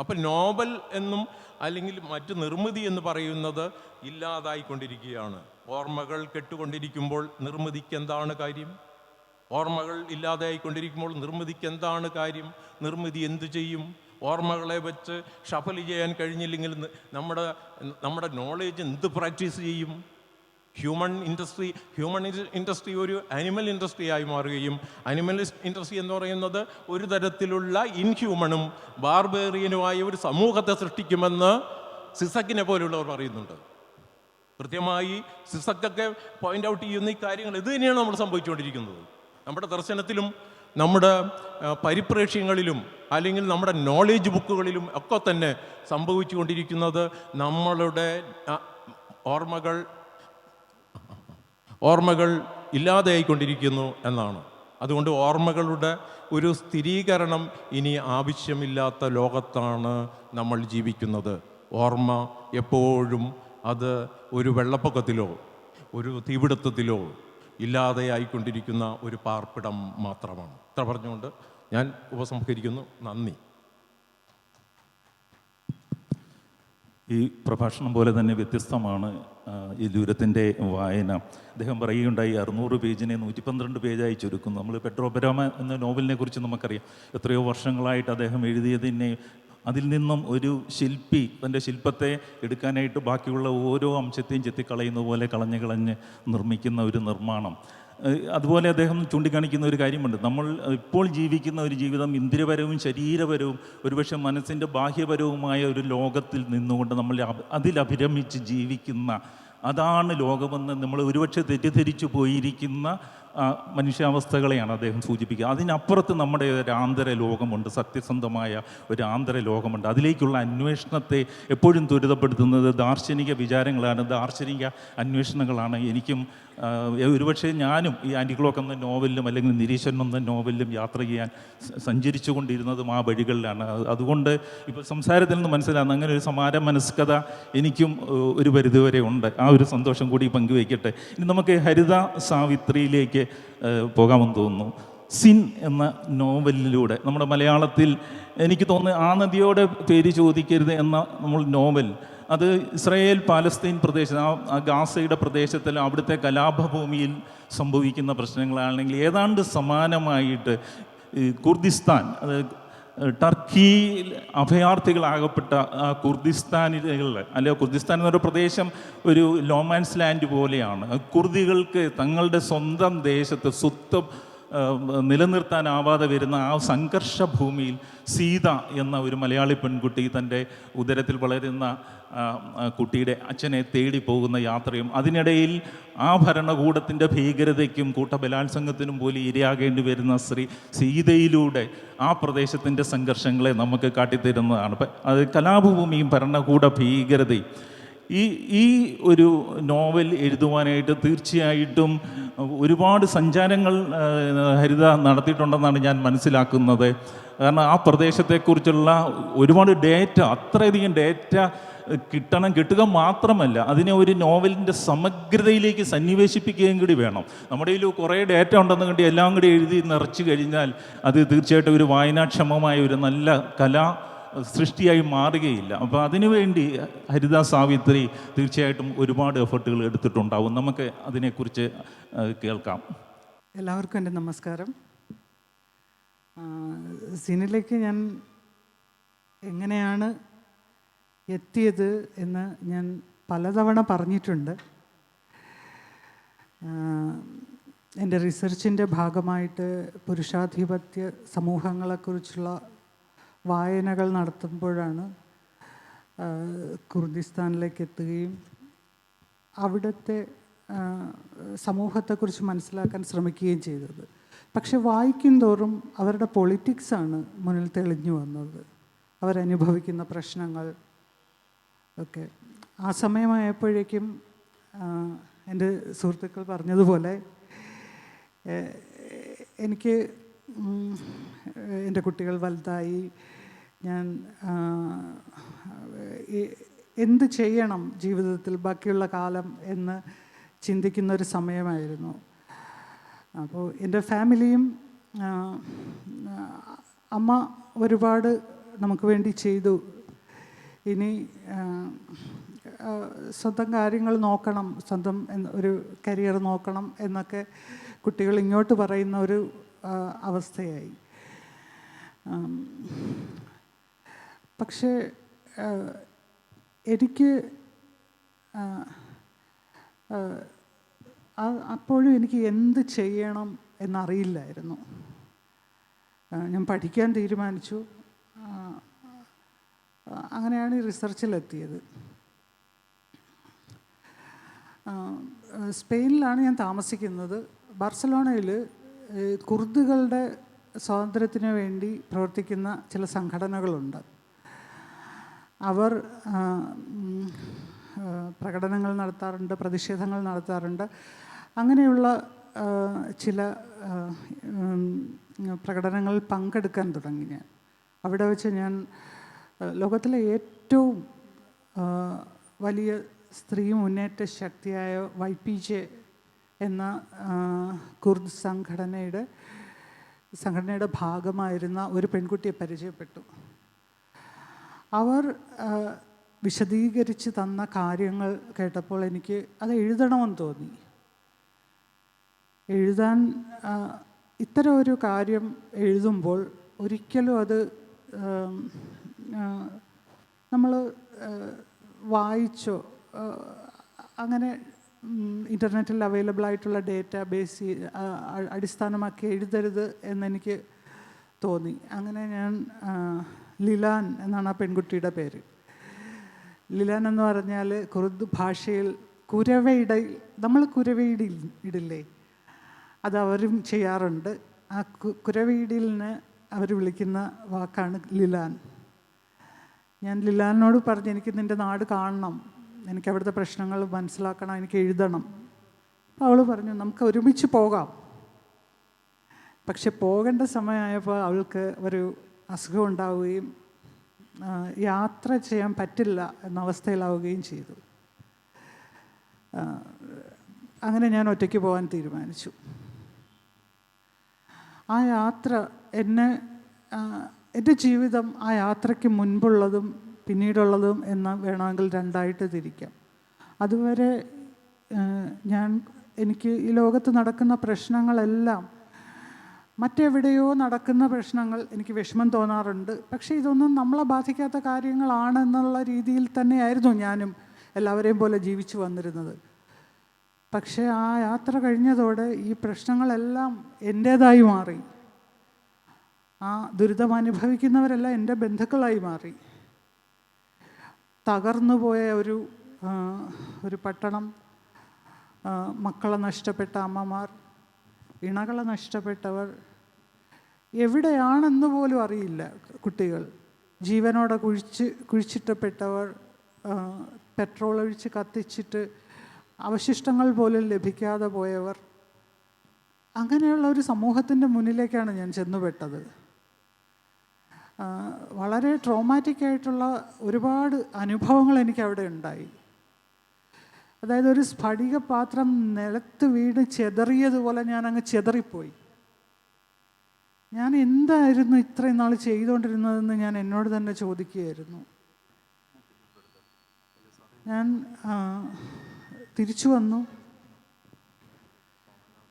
അപ്പം നോവൽ എന്നും അല്ലെങ്കിൽ മറ്റ് നിർമ്മിതി എന്ന് പറയുന്നത് ഇല്ലാതായിക്കൊണ്ടിരിക്കുകയാണ്. ഓർമ്മകൾ കെട്ടുകൊണ്ടിരിക്കുമ്പോൾ നിർമ്മിതിക്ക് എന്താണ് കാര്യം? ഓർമ്മകൾ ഇല്ലാതായിക്കൊണ്ടിരിക്കുമ്പോൾ നിർമ്മിതിക്ക് എന്താണ് കാര്യം? നിർമ്മിതി എന്തു ചെയ്യും? ഓർമ്മകളെ വെച്ച് ഷഫൽ ചെയ്യാൻ കഴിഞ്ഞില്ലെങ്കിൽ നമ്മുടെ നോളേജ് എന്ത് പ്രാക്ടീസ് ചെയ്യും? ഹ്യൂമൻ ഇൻഡസ്ട്രി ഒരു ആനിമൽ ഇൻഡസ്ട്രി ആയി മാറുകയും ആനിമൽ ഇൻഡസ്ട്രി എന്ന് പറയുന്നത് ഒരു തരത്തിലുള്ള ഇൻഹ്യൂമണും ബാർബേറിയനുമായ ഒരു സമൂഹത്തെ സൃഷ്ടിക്കുമെന്ന് സിസക്കിനെ പോലുള്ളവർ പറയുന്നുണ്ട്. കൃത്യമായി സിസക്കൊക്കെ പോയിന്റ് ഔട്ട് ചെയ്യുന്ന ഈ കാര്യങ്ങൾ ഇത് തന്നെയാണ് നമ്മൾ സംഭവിച്ചുകൊണ്ടിരിക്കുന്നത്. നമ്മുടെ ദർശനത്തിലും നമ്മുടെ പരിപ്രേക്ഷ്യങ്ങളിലും അല്ലെങ്കിൽ നമ്മുടെ നോളേജ് ബുക്കുകളിലും ഒക്കെ തന്നെ സംഭവിച്ചുകൊണ്ടിരിക്കുന്നത് നമ്മളുടെ ഓർമ്മകൾ ഇല്ലാതെയായിക്കൊണ്ടിരിക്കുന്നു എന്നാണ്. അതുകൊണ്ട് ഓർമ്മകളുടെ ഒരു സ്ഥിരീകരണം ഇനി ആവശ്യമില്ലാത്ത ലോകത്താണ് നമ്മൾ ജീവിക്കുന്നത്. ഓർമ്മ എപ്പോഴും അത് ഒരു വെള്ളപ്പൊക്കത്തിലോ ഒരു തീപിടുത്തത്തിലോ ഇല്ലാതെയായിക്കൊണ്ടിരിക്കുന്ന ഒരു പാർപ്പിടം മാത്രമാണ്. ഇത്ര പറഞ്ഞുകൊണ്ട് ഞാൻ ഉപസംഹരിക്കുന്നു. നന്ദി. ഈ പ്രഭാഷണം പോലെ തന്നെ വ്യത്യസ്തമാണ് ഈ ദൂരത്തിൻ്റെ വായന. അദ്ദേഹം പറയുകയുണ്ടായി 600 പേജിനെ 112 പേജായി ചുരുക്കുന്നു. നമ്മൾ പെട്രോപരാമ എന്ന നോവലിനെ കുറിച്ച് നമുക്കറിയാം. എത്രയോ വർഷങ്ങളായിട്ട് അദ്ദേഹം എഴുതിയതിനെ അതിൽ നിന്നും ഒരു ശില്പി തൻ്റെ ശില്പത്തെ എടുക്കാനായിട്ട് ബാക്കിയുള്ള ഓരോ അംശത്തെയും ചെത്തിക്കളയുന്ന പോലെ കളഞ്ഞ് നിർമ്മിക്കുന്ന ഒരു നിർമ്മാണം. അതുപോലെ അദ്ദേഹം ചൂണ്ടിക്കാണിക്കുന്ന ഒരു കാര്യമുണ്ട്. നമ്മൾ ഇപ്പോൾ ജീവിക്കുന്ന ഒരു ജീവിതം ഇന്ദ്രിയപരവും ശരീരപരവും ഒരുപക്ഷെ മനസ്സിൻ്റെ ബാഹ്യപരവുമായ ഒരു ലോകത്തിൽ നിന്നുകൊണ്ട് നമ്മൾ അതിലഭിരമിച്ച് ജീവിക്കുന്ന അതാണ് ലോകമെന്ന് നമ്മൾ ഒരുപക്ഷെ തെറ്റിദ്ധരിച്ചു പോയിരിക്കുന്ന മനുഷ്യാവസ്ഥകളെയാണ് അദ്ദേഹം സൂചിപ്പിക്കുക. അതിനപ്പുറത്ത് നമ്മുടെ ഒരു ആന്തര ലോകമുണ്ട്, സത്യസന്ധമായ ഒരു ആന്തര ലോകമുണ്ട്. അതിലേക്കുള്ള അന്വേഷണത്തെ എപ്പോഴും ത്വരിതപ്പെടുത്തുന്നത് ദാർശനിക വിചാരങ്ങളാണ്, ദാർശനിക അന്വേഷണങ്ങളാണ്. എനിക്കും ഒരുപക്ഷെ ഞാനും ഈ ആൻറ്റിക്ലോക്ക് എന്ന നോവലിലും അല്ലെങ്കിൽ നിരീശ്വരൻ എന്ന നോവലിലും യാത്ര ചെയ്യാൻ സഞ്ചരിച്ചു കൊണ്ടിരുന്നതും ആ വഴികളിലാണ്. അതുകൊണ്ട് ഇപ്പോൾ സംസാരത്തിൽ നിന്ന് മനസ്സിലാകുന്ന അങ്ങനെ ഒരു സമാന മനസ്കത എനിക്കും ഒരു പരിധിവരെ ഉണ്ട്. ആ ഒരു സന്തോഷം കൂടി പങ്കുവയ്ക്കട്ടെ. ഇനി നമുക്ക് ഹരിത സാവിത്രിയിലേക്ക് പോകാമെന്ന് തോന്നുന്നു. സിൻ എന്ന നോവലിലൂടെ നമ്മുടെ മലയാളത്തിൽ എനിക്ക് തോന്നുന്നു ആ നദിയോടെ പേര് ചോദിക്കരുത് എന്ന നമ്മൾ നോവൽ, അത് ഇസ്രായേൽ പാലസ്തീൻ പ്രദേശം, ആ ഗാസയുടെ പ്രദേശത്തിൽ അവിടുത്തെ കലാപഭൂമിയിൽ സംഭവിക്കുന്ന പ്രശ്നങ്ങളാണെങ്കിൽ ഏതാണ്ട് സമാനമായിട്ട് കുർദിസ്ഥാൻ, ടർക്കിയിൽ അഭയാർത്ഥികളാകപ്പെട്ട ആ കുർദിസ്ഥാനികൾ, അല്ലെങ്കിൽ കുർദിസ്ഥാൻ എന്നൊരു പ്രദേശം ഒരു ലോമാൻസ് ലാൻഡ് പോലെയാണ്. കുർദികൾക്ക് തങ്ങളുടെ സ്വന്തം ദേശത്ത് സ്വത്വം നിലനിർത്താനാവാതെ വരുന്ന ആ സംഘർഷ ഭൂമിയിൽ സീത എന്ന ഒരു മലയാളി പെൺകുട്ടി തൻ്റെ ഉദരത്തിൽ വളരുന്ന കുട്ടിയുടെ അച്ഛനെ തേടി പോകുന്ന യാത്രയും അതിനിടയിൽ ആ ഭരണകൂടത്തിൻ്റെ ഭീകരതയ്ക്കും കൂട്ടബലാത്സംഗത്തിനും പോലും ഇരയാകേണ്ടി വരുന്ന സീതയിലൂടെ ആ പ്രദേശത്തിൻ്റെ സംഘർഷങ്ങളെ നമുക്ക് കാട്ടിത്തരുന്നതാണ്. അത് കലാപഭൂമിയും ഭരണകൂട ഭീകരതയും. ഈ ഒരു നോവൽ എഴുതുവാനായിട്ട് തീർച്ചയായിട്ടും ഒരുപാട് സഞ്ചാരങ്ങൾ ഹരിത നടത്തിയിട്ടുണ്ടെന്നാണ് ഞാൻ മനസ്സിലാക്കുന്നത്. കാരണം ആ പ്രദേശത്തെക്കുറിച്ചുള്ള ഒരുപാട് ഡേറ്റ, അത്രയധികം ഡേറ്റ കിട്ടുക മാത്രമല്ല അതിനെ ഒരു നോവലിൻ്റെ സമഗ്രതയിലേക്ക് സന്നിവേശിപ്പിക്കുകയും കൂടി വേണം. നമ്മുടെ കയ്യിൽ കുറേ ഡേറ്റ ഉണ്ടെന്ന് കണ്ടി എല്ലാം കൂടി എഴുതി നിറച്ചു കഴിഞ്ഞാൽ അത് തീർച്ചയായിട്ടും ഒരു വായനാക്ഷമമായ ഒരു നല്ല കലാ സൃഷ്ടിയായി മാറുകയില്ല. അപ്പോൾ അതിനുവേണ്ടി ഹരിത സാവിത്രി തീർച്ചയായിട്ടും ഒരുപാട് എഫർട്ടുകൾ എടുത്തിട്ടുണ്ടാവും. നമുക്ക് അതിനെക്കുറിച്ച് കേൾക്കാം. എല്ലാവർക്കും എൻ്റെ നമസ്കാരം. സിനിലേക്ക് ഞാൻ എങ്ങനെയാണ് എത്തിയത് എന്ന് ഞാൻ പലതവണ പറഞ്ഞിട്ടുണ്ട്. എൻ്റെ റിസർച്ചിൻ്റെ ഭാഗമായിട്ട് പുരുഷാധിപത്യ സമൂഹങ്ങളെക്കുറിച്ചുള്ള വായനകൾ നടത്തുമ്പോഴാണ് കുർദിസ്ഥാനിലേക്ക് എത്തുകയും അവിടുത്തെ സമൂഹത്തെക്കുറിച്ച് മനസ്സിലാക്കാൻ ശ്രമിക്കുകയും ചെയ്തത്. പക്ഷെ വായിക്കും തോറും അവരുടെ പൊളിറ്റിക്സാണ് മുന്നിൽ തെളിഞ്ഞു വന്നത്, അവരനുഭവിക്കുന്ന പ്രശ്നങ്ങൾ ഒക്കെ. ആ സമയമായപ്പോഴേക്കും എൻ്റെ സുഹൃത്തുക്കൾ പറഞ്ഞതുപോലെ എനിക്ക് എൻ്റെ കുട്ടികൾ വലുതായി, ഞാൻ എന്ത് ചെയ്യണം ജീവിതത്തിൽ ബാക്കിയുള്ള കാലം എന്ന് ചിന്തിക്കുന്ന ഒരു സമയമായിരുന്നു. അപ്പോൾ എൻ്റെ ഫാമിലിയും അമ്മ ഒരുപാട് നമുക്ക് വേണ്ടി ചെയ്തു. ഇനി സ്വന്തം കാര്യങ്ങൾ നോക്കണം, സ്വന്തം ഒരു കരിയർ നോക്കണം എന്നൊക്കെ കുട്ടികൾ ഇങ്ങോട്ട് പറയുന്ന ഒരു അവസ്ഥയായി. പക്ഷേ എനിക്ക് അപ്പോഴും എനിക്ക് എന്ത് ചെയ്യണം എന്നറിയില്ലായിരുന്നു. ഞാൻ പഠിക്കാൻ തീരുമാനിച്ചു. അങ്ങനെയാണ് ഈ റിസർച്ചിലെത്തിയത്. സ്പെയിനിലാണ് ഞാൻ താമസിക്കുന്നത്. ബാർസലോണയിൽ കുർദുകളുടെ സ്വാതന്ത്ര്യത്തിന് വേണ്ടി പ്രവർത്തിക്കുന്ന ചില സംഘടനകളുണ്ട്. അവർ പ്രകടനങ്ങൾ നടത്താറുണ്ട്, പ്രതിഷേധങ്ങൾ നടത്താറുണ്ട്. അങ്ങനെയുള്ള ചില പ്രകടനങ്ങളിൽ പങ്കെടുക്കാൻ തുടങ്ങി ഞാൻ. അവിടെ വെച്ച് ഞാൻ ലോകത്തിലെ ഏറ്റവും വലിയ സ്ത്രീ മുന്നേറ്റ ശക്തിയായ YPJ എന്ന കുർദ് സംഘടനയുടെ ഭാഗമായിരുന്ന ഒരു പെൺകുട്ടിയെ പരിചയപ്പെട്ടു. അവർ വിശദീകരിച്ച് തന്ന കാര്യങ്ങൾ കേട്ടപ്പോൾ എനിക്ക് അത് എഴുതണമെന്ന് തോന്നി. എഴുതാൻ ഇത്തരം ഒരു കാര്യം എഴുതുമ്പോൾ ഒരിക്കലും അത് നമ്മൾ വായിച്ചോ അങ്ങനെ ഇൻ്റർനെറ്റിൽ അവൈലബിൾ ആയിട്ടുള്ള ഡേറ്റാ ബേസ് അടിസ്ഥാനമാക്കി എഴുതരുത് എന്നെനിക്ക് തോന്നി. അങ്ങനെ ഞാൻ ലിലാൻ എന്നാണ് ആ പെൺകുട്ടിയുടെ പേര്. ലിലാൻ എന്ന് പറഞ്ഞാൽ കുർദ് ഭാഷയിൽ കുരവയിടയിൽ, നമ്മൾ കുരവയിടില്ലേ, അത് അവരും ചെയ്യാറുണ്ട്. ആ കുരവയിടലിന് അവർ വിളിക്കുന്ന വാക്കാണ് ലിലാൻ. ഞാൻ ലിലാനോട് പറഞ്ഞു, എനിക്ക് നിൻ്റെ നാട് കാണണം, എനിക്ക് അവിടുത്തെ പ്രശ്നങ്ങൾ മനസ്സിലാക്കണം, എനിക്ക് എഴുതണം. അപ്പോൾ അവൾ പറഞ്ഞു, നമുക്ക് ഒരുമിച്ച് പോകാം. പക്ഷെ പോകേണ്ട സമയമായപ്പോൾ അവൾക്ക് ഒരു അസുഖം ഉണ്ടാവുകയും യാത്ര ചെയ്യാൻ പറ്റില്ല എന്ന അവസ്ഥയിലാവുകയും ചെയ്തു. അങ്ങനെ ഞാൻ ഒറ്റയ്ക്ക് പോകാൻ തീരുമാനിച്ചു. ആ യാത്ര എൻ്റെ ജീവിതം ആ യാത്രയ്ക്ക് മുൻപുള്ളതും പിന്നീടുള്ളതും എന്ന് വേണമെങ്കിൽ രണ്ടായിട്ട് തിരിക്കാം. അതുവരെ എനിക്ക് ഈ ലോകത്ത് നടക്കുന്ന പ്രശ്നങ്ങളെല്ലാം, മറ്റെവിടെയോ നടക്കുന്ന പ്രശ്നങ്ങൾ എനിക്ക് വിഷമം തോന്നാറുണ്ട്. പക്ഷേ ഇതൊന്നും നമ്മളെ ബാധിക്കാത്ത കാര്യങ്ങളാണെന്നുള്ള രീതിയിൽ തന്നെയായിരുന്നു ഞാനും എല്ലാവരെയും പോലെ ജീവിച്ചു വന്നിരുന്നത്. പക്ഷേ ആ യാത്ര കഴിഞ്ഞതോടെ ഈ പ്രശ്നങ്ങളെല്ലാം എൻ്റേതായി മാറി. ആ ദുരിതം അനുഭവിക്കുന്നവരെല്ലാം എൻ്റെ ബന്ധുക്കളായി മാറി. തകർന്നു പോയ ഒരു പട്ടണം, മക്കളെ നഷ്ടപ്പെട്ട അമ്മമാർ, ഇണകളെ നഷ്ടപ്പെട്ടവർ, എവിടെയാണെന്ന് പോലും അറിയില്ല കുട്ടികൾ, ജീവനോടെ കുഴിച്ചിട്ടപ്പെട്ടവർ, പെട്രോൾ ഒഴിച്ച് കത്തിച്ചിട്ട് അവശിഷ്ടങ്ങൾ പോലും ലഭിക്കാതെ പോയവർ, അങ്ങനെയുള്ള ഒരു സമൂഹത്തിൻ്റെ മുന്നിലേക്കാണ് ഞാൻ ചെന്നുപെട്ടത്. വളരെ ട്രോമാറ്റിക് ആയിട്ടുള്ള ഒരുപാട് അനുഭവങ്ങൾ എനിക്ക് അവിടെ ഉണ്ടായി. അതായത് ഒരു സ്ഫടിക പാത്രം നിലത്ത് വീണ് ചെതറിയതുപോലെ ഞാൻ അങ്ങ് ചെതറിപ്പോയി. ഞാൻ എന്തായിരുന്നു ഇത്രയും നാൾ ചെയ്തുകൊണ്ടിരുന്നതെന്ന് ഞാൻ എന്നോട് തന്നെ ചോദിക്കുകയായിരുന്നു. ഞാൻ തിരിച്ചു വന്നു.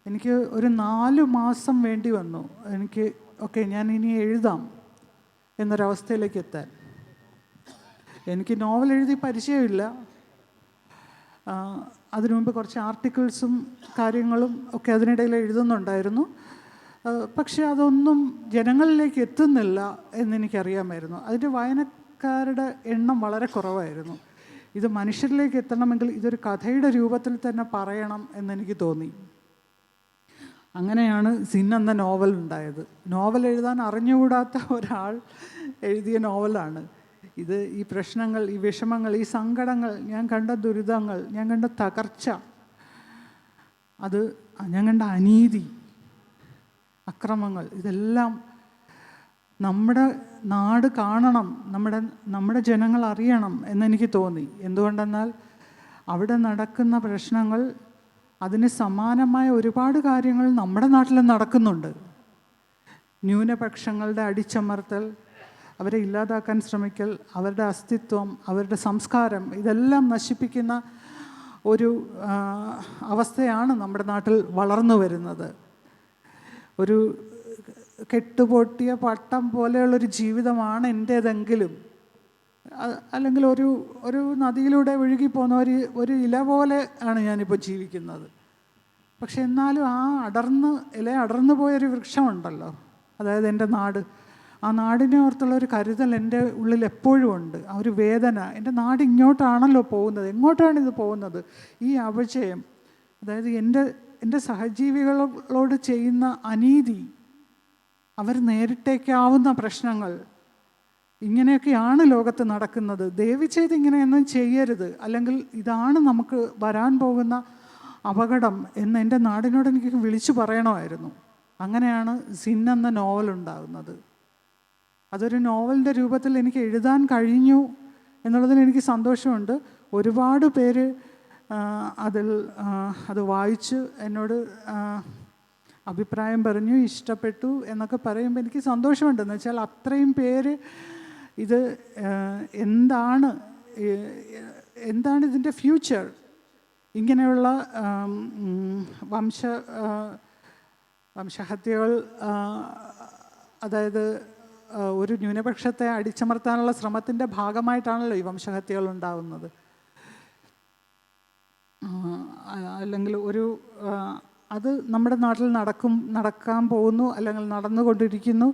എനിക്ക് ഒരു 4 മാസം വേണ്ടി വന്നു എനിക്ക് ഞാൻ ഇനി എഴുതാം എന്നൊരവസ്ഥയിലേക്ക് എത്താൻ. എനിക്ക് നോവൽ എഴുതി പരിചയമില്ല. അതിനു മുമ്പ് കുറച്ച് ആർട്ടിക്കിൾസും കാര്യങ്ങളും ഒക്കെ അതിനിടയിൽ എഴുതുന്നുണ്ടായിരുന്നു. പക്ഷേ അതൊന്നും ജനങ്ങളിലേക്ക് എത്തുന്നില്ല എന്നെനിക്കറിയാമായിരുന്നു. അതിൻ്റെ വായനക്കാരുടെ എണ്ണം വളരെ കുറവായിരുന്നു. ഇത് മനുഷ്യരിലേക്ക് എത്തണമെങ്കിൽ ഇതൊരു കഥയുടെ രൂപത്തിൽ തന്നെ പറയണം എന്നെനിക്ക് തോന്നി. അങ്ങനെയാണ് സിൻ എന്ന നോവൽ ഉണ്ടായത്. നോവൽ എഴുതാൻ അറിഞ്ഞുകൂടാത്ത ഒരാൾ എഴുതിയ നോവലാണ് ഇത്. ഈ പ്രശ്നങ്ങൾ, ഈ വിഷമങ്ങൾ, ഈ സങ്കടങ്ങൾ, ഞാൻ കണ്ട ദുരിതങ്ങൾ, ഞാൻ കണ്ട തകർച്ച, ഞാൻ കണ്ട അനീതി, അക്രമങ്ങൾ, ഇതെല്ലാം നമ്മുടെ നാട് കാണണം, നമ്മുടെ ജനങ്ങൾ അറിയണം എന്നെനിക്ക് തോന്നി. എന്തുകൊണ്ടെന്നാൽ അവിടെ നടക്കുന്ന പ്രശ്നങ്ങൾ, അതിന് സമാനമായ ഒരുപാട് കാര്യങ്ങൾ നമ്മുടെ നാട്ടിലും നടക്കുന്നുണ്ട്. ന്യൂനപക്ഷങ്ങളുടെ അടിച്ചമർത്തൽ, അവരെ ഇല്ലാതാക്കാൻ ശ്രമിക്കൽ, അവരുടെ അസ്തിത്വം, അവരുടെ സംസ്കാരം, ഇതെല്ലാം നശിപ്പിക്കുന്ന ഒരു അവസ്ഥയാണ് നമ്മുടെ നാട്ടിൽ വളർന്നു വരുന്നത്. ഒരു കെട്ടുപൊട്ടിയ പട്ടം പോലെയുള്ളൊരു ജീവിതമാണ് എൻ്റേതെങ്കിലും, അല്ലെങ്കിൽ ഒരു നദിയിലൂടെ ഒഴുകിപ്പോകുന്ന ഒരു ഇല പോലെ ആണ് ഞാനിപ്പോൾ ജീവിക്കുന്നത്. പക്ഷെ എന്നാലും ആ അടർന്നു പോയൊരു വൃക്ഷമുണ്ടല്ലോ, അതായത് എൻ്റെ നാട്, ആ നാടിനെ ഓർത്തുള്ള ഒരു കരുതൽ എൻ്റെ ഉള്ളിൽ എപ്പോഴും ഉണ്ട്. ആ ഒരു വേദന, എൻ്റെ നാട് ഇങ്ങോട്ടാണല്ലോ പോകുന്നത്, എങ്ങോട്ടാണിത് പോകുന്നത്, ഈ അപജയം, അതായത് എൻ്റെ സഹജീവികളോട് ചെയ്യുന്ന അനീതി, അവർ നേരിട്ടേക്കാവുന്ന പ്രശ്നങ്ങൾ, ഇങ്ങനെയൊക്കെയാണ് ലോകത്ത് നടക്കുന്നത്. ദയവ് ചെയ്ത് ഇങ്ങനെയൊന്നും ചെയ്യരുത്, അല്ലെങ്കിൽ ഇതാണ് നമുക്ക് വരാൻ പോകുന്ന അപകടം എന്ന് എൻ്റെ നാടിനോട് എനിക്ക് വിളിച്ചു പറയണമായിരുന്നു. അങ്ങനെയാണ് സിൻ എന്ന നോവൽ ഉണ്ടാകുന്നത്. അതൊരു നോവലിൻ്റെ രൂപത്തിൽ എനിക്ക് എഴുതാൻ കഴിഞ്ഞു എന്നുള്ളതിൽ എനിക്ക് സന്തോഷമുണ്ട്. ഒരുപാട് പേര് അത് വായിച്ച് എന്നോട് അഭിപ്രായം പറഞ്ഞു, ഇഷ്ടപ്പെട്ടു എന്നൊക്കെ പറയുമ്പോൾ എനിക്ക് സന്തോഷമുണ്ട്. എന്ന് വെച്ചാൽ അത്രയും പേര് ഇത് എന്താണ് എന്താണ് ഇതിൻ്റെ ഫ്യൂച്ചർ? ഇങ്ങനെയുള്ള വംശഹത്യകൾ, അതായത് ഒരു ന്യൂനപക്ഷത്തെ അടിച്ചമർത്താനുള്ള ശ്രമത്തിൻ്റെ ഭാഗമായിട്ടാണല്ലോ ഈ വംശഹത്യകൾ ഉണ്ടാകുന്നത്. അല്ലെങ്കിൽ അത് നമ്മുടെ നാട്ടിൽ നടക്കാൻ പോകുന്നു, അല്ലെങ്കിൽ നടന്നുകൊണ്ടിരിക്കുന്നു.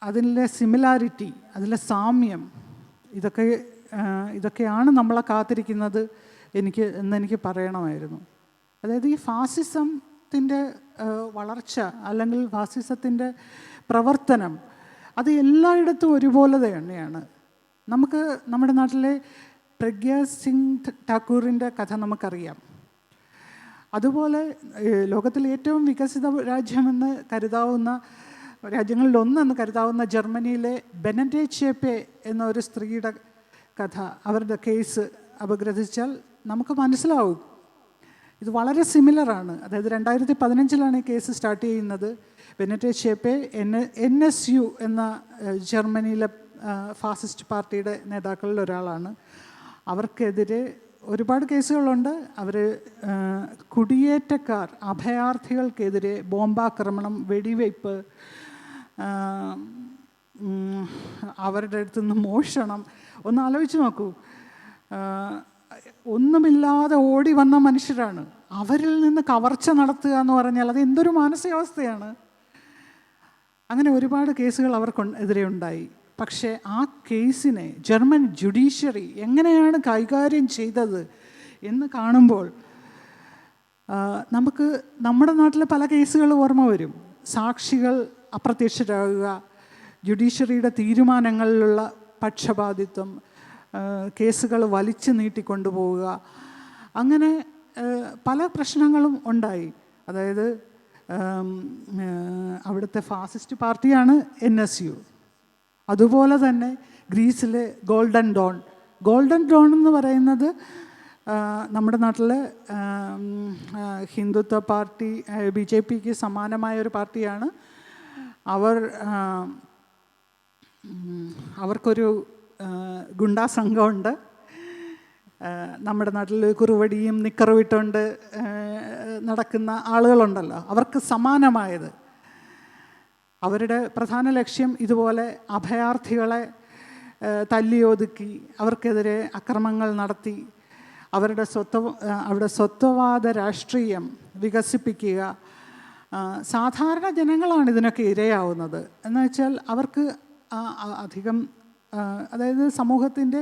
അതിലെ സിമിലാരിറ്റി, അതിലെ സാമ്യം, ഇതൊക്കെയാണ് നമ്മളെ കാത്തിരിക്കുന്നത് എന്നെനിക്ക് പറയണമായിരുന്നു. അതായത് ഈ ഫാസിസത്തിൻ്റെ വളർച്ച അല്ലെങ്കിൽ ഫാസിസത്തിൻ്റെ പ്രവർത്തനം അത് എല്ലായിടത്തും ഒരുപോലെ തന്നെയാണ്. നമുക്ക് നമ്മുടെ നാട്ടിലെ പ്രഗ്യാ സിംഗ് ഠാക്കൂറിൻ്റെ കഥ നമുക്കറിയാം. അതുപോലെ ലോകത്തിലെ ഏറ്റവും വികസിത രാജ്യമെന്ന് കരുതാവുന്ന രാജ്യങ്ങളിലൊന്നെന്ന് കരുതാവുന്ന ജർമ്മനിയിലെ ബെനറ്റെ ചേപ്പെ എന്ന ഒരു സ്ത്രീയുടെ കഥ, അവരുടെ കേസ് അപഗ്രഥിച്ചാൽ നമുക്ക് മനസ്സിലാവും ഇത് വളരെ സിമിലറാണ്. അതായത് 2015 ഈ കേസ് സ്റ്റാർട്ട് ചെയ്യുന്നത്. ബെനറ്റെ ചേപ്പെ NSU എന്ന ജർമ്മനിയിലെ ഫാസിസ്റ്റ് പാർട്ടിയുടെ നേതാക്കളിൽ ഒരാളാണ്. അവർക്കെതിരെ ഒരുപാട് കേസുകളുണ്ട്. അവർ കുടിയേറ്റക്കാർ, അഭയാർത്ഥികൾക്കെതിരെ ബോംബാക്രമണം, വെടിവയ്പ്പ്, അവരുടെ അടുത്തുനിന്ന് മോഷണം. ഒന്ന് ആലോചിച്ച് നോക്കൂ, ഒന്നുമില്ലാതെ ഓടി വന്ന മനുഷ്യരാണ്. അവരിൽ നിന്ന് കവർച്ച നടത്തുക എന്ന് പറഞ്ഞാൽ അത് എന്തൊരു മാനസികാവസ്ഥയാണ്. അങ്ങനെ ഒരുപാട് കേസുകൾ അവർക്കെതിരെ ഉണ്ടായി. പക്ഷേ ആ കേസിനെ ജർമ്മൻ ജുഡീഷ്യറി എങ്ങനെയാണ് കൈകാര്യം ചെയ്തത് എന്ന് കാണുമ്പോൾ നമുക്ക് നമ്മുടെ നാട്ടിലെ പല കേസുകൾ ഓർമ്മ വരും. സാക്ഷികൾ അപ്രത്യക്ഷരാകുക, ജുഡീഷ്യറിയുടെ തീരുമാനങ്ങളിലുള്ള പക്ഷപാതിത്വം, കേസുകൾ വലിച്ചു നീട്ടിക്കൊണ്ടുപോവുക, അങ്ങനെ പല പ്രശ്നങ്ങളും ഉണ്ടായി. അതായത് അവിടുത്തെ ഫാസിസ്റ്റ് പാർട്ടിയാണ് NSU. അതുപോലെ തന്നെ ഗ്രീസിലെ ഗോൾഡൻ ഡോൺ എന്ന് പറയുന്നത് നമ്മുടെ നാട്ടിലെ ഹിന്ദുത്വ പാർട്ടി BJPക്ക് സമാനമായ ഒരു പാർട്ടിയാണ്. അവർക്കൊരു ഗുണ്ടാ സംഘമുണ്ട്. നമ്മുടെ നാട്ടിൽ കുറുവടിയും നിക്കറുവിട്ടുകൊണ്ട് നടക്കുന്ന ആളുകളുണ്ടല്ലോ, അവർക്ക് സമാനമായത്. അവരുടെ പ്രധാന ലക്ഷ്യം ഇതുപോലെ അഭയാർത്ഥികളെ തല്ലിയൊതുക്കി അവർക്കെതിരെ അക്രമങ്ങൾ നടത്തി അവിടെ സ്വത്വവാദ രാഷ്ട്രീയം വികസിപ്പിക്കുക. സാധാരണ ജനങ്ങളാണ് ഇതിനൊക്കെ ഇരയാവുന്നത്. എന്ന് വെച്ചാൽ അവർക്ക് അധികം, അതായത് സമൂഹത്തിൻ്റെ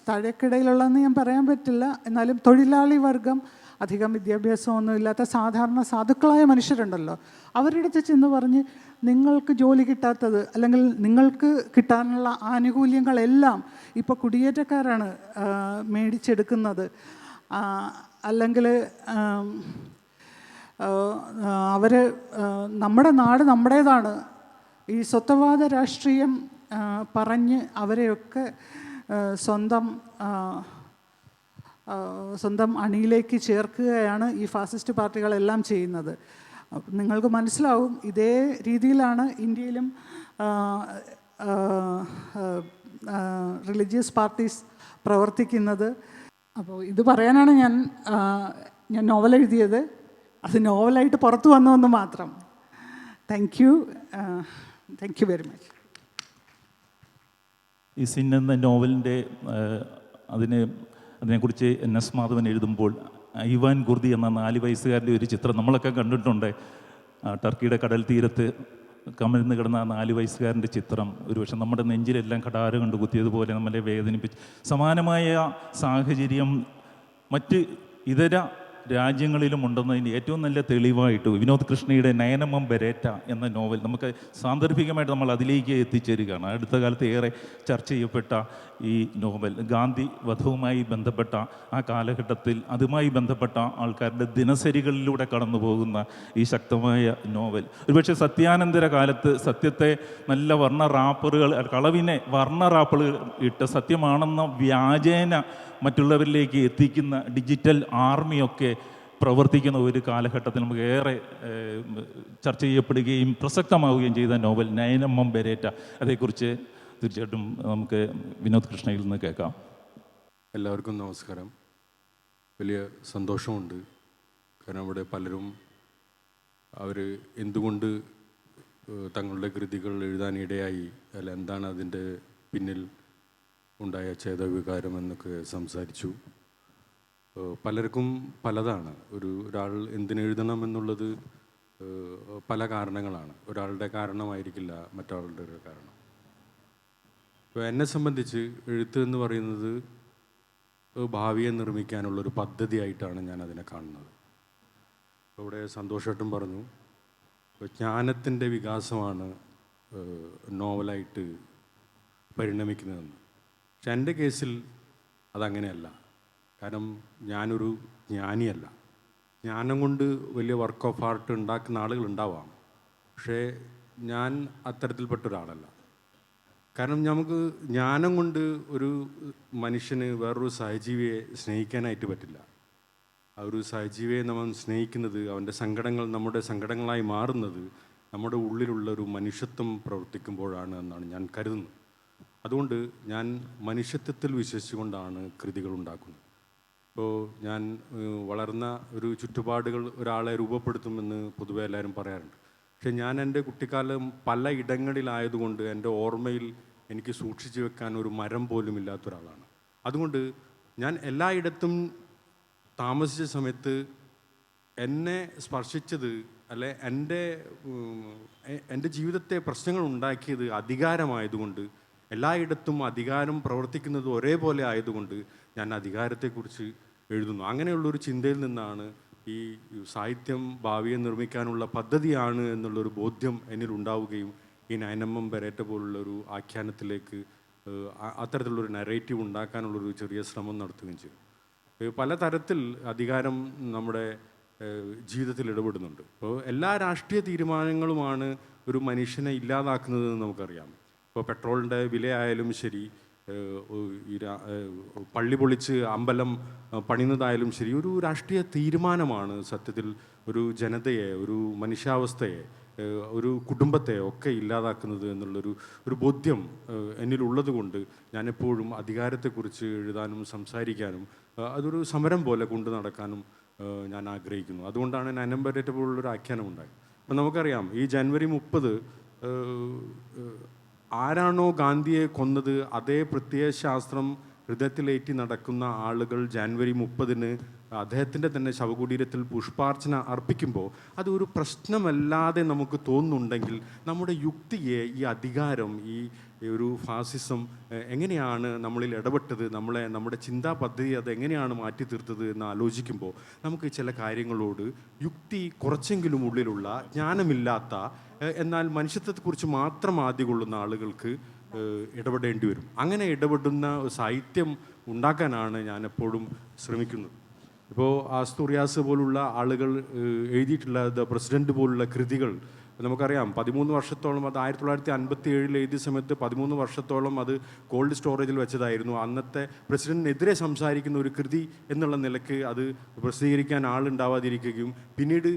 താഴേക്കിടയിലുള്ളതെന്ന് ഞാൻ പറയാൻ പറ്റില്ല, എന്നാലും തൊഴിലാളി വർഗം, അധികം വിദ്യാഭ്യാസമൊന്നും ഇല്ലാത്ത സാധാരണ സാധുക്കളായ മനുഷ്യരുണ്ടല്ലോ, അവരുടെ അടുത്ത് ചെന്ന് പറഞ്ഞ് നിങ്ങൾക്ക് ജോലി കിട്ടാത്തത് അല്ലെങ്കിൽ നിങ്ങൾക്ക് കിട്ടാനുള്ള ആനുകൂല്യങ്ങളെല്ലാം ഇപ്പോൾ കുടിയേറ്റക്കാരാണ് മേടിച്ചെടുക്കുന്നത്, അല്ലെങ്കിൽ അവർ നമ്മുടെ നാട് നമ്മുടേതാണ്, ഈ സ്വത്വവാദ രാഷ്ട്രീയം പറഞ്ഞ് അവരെയൊക്കെ സ്വന്തം അണിയിലേക്ക് ചേർക്കുകയാണ് ഈ ഫാസിസ്റ്റ് പാർട്ടികളെല്ലാം ചെയ്യുന്നത്. നിങ്ങൾക്ക് മനസ്സിലാവും ഇതേ രീതിയിലാണ് ഇന്ത്യയിലും റിലീജിയസ് പാർട്ടീസ് പ്രവർത്തിക്കുന്നത്. അപ്പോൾ ഇത് പറയാനാണ് ഞാൻ നോവൽ എഴുതിയത്. അത് നോവലായിട്ട് പുറത്തു വന്നുവെന്ന് മാത്രം. Thank you very much. ഈ സിൻ എന്ന നോവലിൻ്റെ അതിനെക്കുറിച്ച് NS മാധവൻ എഴുതുമ്പോൾ ഐവാൻ ഗുർദി എന്ന 4 വയസ്സുകാരൻ്റെ ഒരു ചിത്രം നമ്മളൊക്കെ കണ്ടിട്ടുണ്ട്. ടർക്കിയുടെ കടൽ തീരത്ത് കമഴ്ന്ന് കിടന്ന 4 വയസ്സുകാരൻ്റെ ചിത്രം ഒരുപക്ഷെ നമ്മുടെ നെഞ്ചിലെല്ലാം കടാര കൊണ്ട് കുത്തിയതുപോലെ നമ്മളെ വേദനിപ്പിച്ച്, സമാനമായ സാഹചര്യം മറ്റ് ഇതര രാജ്യങ്ങളിലും ഉണ്ടെന്നതിന് ഏറ്റവും നല്ല തെളിവായിട്ട് വിനോദ് കൃഷ്ണയുടെ നയനമം ബരേറ്റ എന്ന നോവൽ നമുക്ക് സാന്ദർഭികമായിട്ട് നമ്മൾ അതിലേക്ക് എത്തിച്ചേരുകയാണ്. അടുത്ത കാലത്ത് ഏറെ ചർച്ച ചെയ്യപ്പെട്ട ഈ നോവൽ ഗാന്ധി വധവുമായി ബന്ധപ്പെട്ട ആ കാലഘട്ടത്തിൽ അതുമായി ബന്ധപ്പെട്ട ആൾക്കാരുടെ ദിനസരികളിലൂടെ കടന്നു പോകുന്ന ഈ ശക്തമായ നോവൽ ഒരുപക്ഷെ സത്യാനന്തര കാലത്ത് സത്യത്തെ നല്ല കളവിനെ വർണ്ണ റാപ്പുകൾ ഇട്ട് സത്യമാണെന്ന വ്യാജേന മറ്റുള്ളവരിലേക്ക് എത്തിക്കുന്ന ഡിജിറ്റൽ ആർമിയൊക്കെ പ്രവർത്തിക്കുന്ന ഒരു കാലഘട്ടത്തിൽ നമുക്ക് ഏറെ ചർച്ച ചെയ്യപ്പെടുകയും പ്രസക്തമാവുകയും ചെയ്ത നോവൽ നയനമ്മം ബെരേറ്റ. അതേക്കുറിച്ച് തീർച്ചയായിട്ടും നമുക്ക് വിനോദ് കൃഷ്ണയിൽ നിന്ന് കേൾക്കാം. എല്ലാവർക്കും നമസ്കാരം. വലിയ സന്തോഷമുണ്ട്. കാരണം ഇവിടെ പലരും അവർ എന്തുകൊണ്ട് തങ്ങളുടെ കൃതികൾ എഴുതാനിടയായി, അല്ല എന്താണ് അതിൻ്റെ പിന്നിൽ ഉണ്ടായ ചേതവികാരം എന്നൊക്കെ സംസാരിച്ചു. പലർക്കും പലതാണ്. ഒരാൾ എന്തിനെഴുതണം എന്നുള്ളത് പല കാരണങ്ങളാണ്. ഒരാളുടെ കാരണമായിരിക്കില്ല മറ്റൊരാളുടെ ഒരു കാരണം. ഇപ്പോൾ എന്നെ സംബന്ധിച്ച് എഴുത്ത് എന്ന് പറയുന്നത് ഭാവിയെ നിർമ്മിക്കാനുള്ളൊരു പദ്ധതിയായിട്ടാണ് ഞാൻ അതിനെ കാണുന്നത്. ഇവിടെ സന്തോഷമായിട്ടും പറഞ്ഞു, ജ്ഞാനത്തിൻ്റെ വികാസമാണ് നോവലായിട്ട് പരിണമിക്കുന്നതെന്ന്. പക്ഷെ എൻ്റെ കേസിൽ അതങ്ങനെയല്ല. കാരണം ഞാനൊരു ജ്ഞാനിയല്ല. ജ്ഞാനം കൊണ്ട് വലിയ വർക്ക് ഓഫ് ആർട്ട് ഉണ്ടാക്കുന്ന ആളുകൾ ഉണ്ടാവാം, പക്ഷേ ഞാൻ അത്തരത്തിൽപ്പെട്ട ഒരാളല്ല. കാരണം നമുക്ക് ജ്ഞാനം കൊണ്ട് ഒരു മനുഷ്യന് വേറൊരു സഹജീവിയെ സ്നേഹിക്കാനായിട്ട് പറ്റില്ല. ആ ഒരു സഹജീവിയെ നമ്മൾ സ്നേഹിക്കുന്നത്, അവൻ്റെ സങ്കടങ്ങൾ നമ്മുടെ സങ്കടങ്ങളായി മാറുന്നത് നമ്മുടെ ഉള്ളിലുള്ള ഒരു മനുഷ്യത്വം പ്രവർത്തിക്കുമ്പോഴാണ് എന്നാണ് ഞാൻ കരുതുന്നത്. അതുകൊണ്ട് ഞാൻ മനുഷ്യത്വത്തിൽ വിശ്വസിച്ചുകൊണ്ടാണ് കൃതികൾ ഉണ്ടാക്കുന്നത്. ഇപ്പോൾ ഞാൻ വളർന്ന ഒരു ചുറ്റുപാടുകൾ ഒരാളെ രൂപപ്പെടുത്തുമെന്ന് പൊതുവെ എല്ലാവരും പറയാറുണ്ട്. പക്ഷെ ഞാൻ എൻ്റെ കുട്ടിക്കാലം പല ഇടങ്ങളിലായതുകൊണ്ട് എൻ്റെ ഓർമ്മയിൽ എനിക്ക് സൂക്ഷിച്ചു വെക്കാൻ ഒരു മരം പോലും ഇല്ലാത്തൊരാളാണ്. അതുകൊണ്ട് ഞാൻ എല്ലായിടത്തും താമസിച്ച സമയത്ത് എന്നെ സ്പർശിച്ചത്, അല്ലെ എൻ്റെ ജീവിതത്തെ പ്രശ്നങ്ങൾ ഉണ്ടാക്കിയത് അധികാരമായതുകൊണ്ട്, എല്ലായിടത്തും അധികാരം പ്രവർത്തിക്കുന്നത് ഒരേപോലെ ആയതുകൊണ്ട് ഞാൻ അധികാരത്തെക്കുറിച്ച് എഴുതുന്നു. അങ്ങനെയുള്ളൊരു ചിന്തയിൽ നിന്നാണ് ഈ സാഹിത്യം ഭാവിയെ നിർമ്മിക്കാനുള്ള പദ്ധതിയാണ് എന്നുള്ളൊരു ബോധ്യം എന്നിലുണ്ടാവുകയും ഈ നയനമ്മം ബെരേറ്റ പോലുള്ളൊരു ആഖ്യാനത്തിലേക്ക് അത്തരത്തിലുള്ളൊരു നറേറ്റീവ് ഉണ്ടാക്കാനുള്ളൊരു ചെറിയ ശ്രമം നടത്തുകയും ചെയ്തു. പല തരത്തിൽ അധികാരം നമ്മുടെ ജീവിതത്തിൽ ഇടപെടുന്നുണ്ട്. ഇപ്പോൾ എല്ലാ രാഷ്ട്രീയ തീരുമാനങ്ങളുമാണ് ഒരു മനുഷ്യനെ ഇല്ലാതാക്കുന്നതെന്ന് നമുക്കറിയാം. ഇപ്പോൾ പെട്രോളിൻ്റെ വിലയായാലും ശരി, പള്ളി പൊളിച്ച് അമ്പലം പണിയുന്നതായാലും ശരി, ഒരു രാഷ്ട്രീയ തീരുമാനമാണ് സത്യത്തിൽ ഒരു ജനതയെ, ഒരു മനുഷ്യാവസ്ഥയെ, ഒരു കുടുംബത്തെ ഒക്കെ ഇല്ലാതാക്കുന്നത് എന്നുള്ളൊരു ബോധ്യം എന്നിലുള്ളത് കൊണ്ട് ഞാനെപ്പോഴും അധികാരത്തെക്കുറിച്ച് എഴുതാനും സംസാരിക്കാനും അതൊരു സമരം പോലെ കൊണ്ടു നടക്കാനും ഞാൻ ആഗ്രഹിക്കുന്നു. അതുകൊണ്ടാണ് നയനം ബെരേറ്റ പോലുള്ളൊരു ആഖ്യാനം ഉണ്ടായത്. അപ്പം നമുക്കറിയാം, ഈ ജനുവരി 30 ആരാണോ ഗാന്ധിയെ കൊന്നത് അതേ പ്രത്യയശാസ്ത്രം ഹൃദയത്തിലേറ്റി നടക്കുന്ന ആളുകൾ ജനുവരി 30 അദ്ദേഹത്തിൻ്റെ തന്നെ ശവകുടീരത്തിൽ പുഷ്പാർച്ചന അർപ്പിക്കുമ്പോൾ അതൊരു പ്രശ്നമല്ലാതെ നമുക്ക് തോന്നുന്നുണ്ടെങ്കിൽ നമ്മുടെ യുക്തിയെ ഈ അധികാരം, ഈ ഒരു ഫാസിസം എങ്ങനെയാണ് നമ്മളിൽ ഇടപെട്ടത്, നമ്മുടെ ചിന്താ പദ്ധതി അത് എങ്ങനെയാണ് മാറ്റി തീർത്തത് എന്ന് ആലോചിക്കുമ്പോൾ നമുക്ക് ചില കാര്യങ്ങളോട് യുക്തി കുറച്ചെങ്കിലും ഉള്ളിലുള്ള ജ്ഞാനമില്ലാത്ത എന്നാൽ മനുഷ്യത്വത്തെക്കുറിച്ച് മാത്രം ആദ്യം കൊള്ളുന്ന ആളുകൾക്ക് ഇടപെടേണ്ടി വരും. അങ്ങനെ ഇടപെടുന്ന സാഹിത്യം ഉണ്ടാക്കാനാണ് ഞാൻ എപ്പോഴും ശ്രമിക്കുന്നത്. ഇപ്പോൾ ആസ്തൂറിയാസ് പോലുള്ള ആളുകൾ എഴുതിയിട്ടുള്ള ദ പ്രസിഡൻറ്റ് പോലുള്ള കൃതികൾ നമുക്കറിയാം. 13 വർഷത്തോളം അത് 1957 എഴുതിയ സമയത്ത് 13 വർഷത്തോളം അത് കോൾഡ് സ്റ്റോറേജിൽ വെച്ചതായിരുന്നു. അന്നത്തെ പ്രസിഡന്റിനെതിരെ സംസാരിക്കുന്ന ഒരു കൃതി എന്നുള്ള നിലയ്ക്ക് അത് പ്രസിദ്ധീകരിക്കാൻ ആളുണ്ടാവാതിരിക്കുകയും പിന്നീട്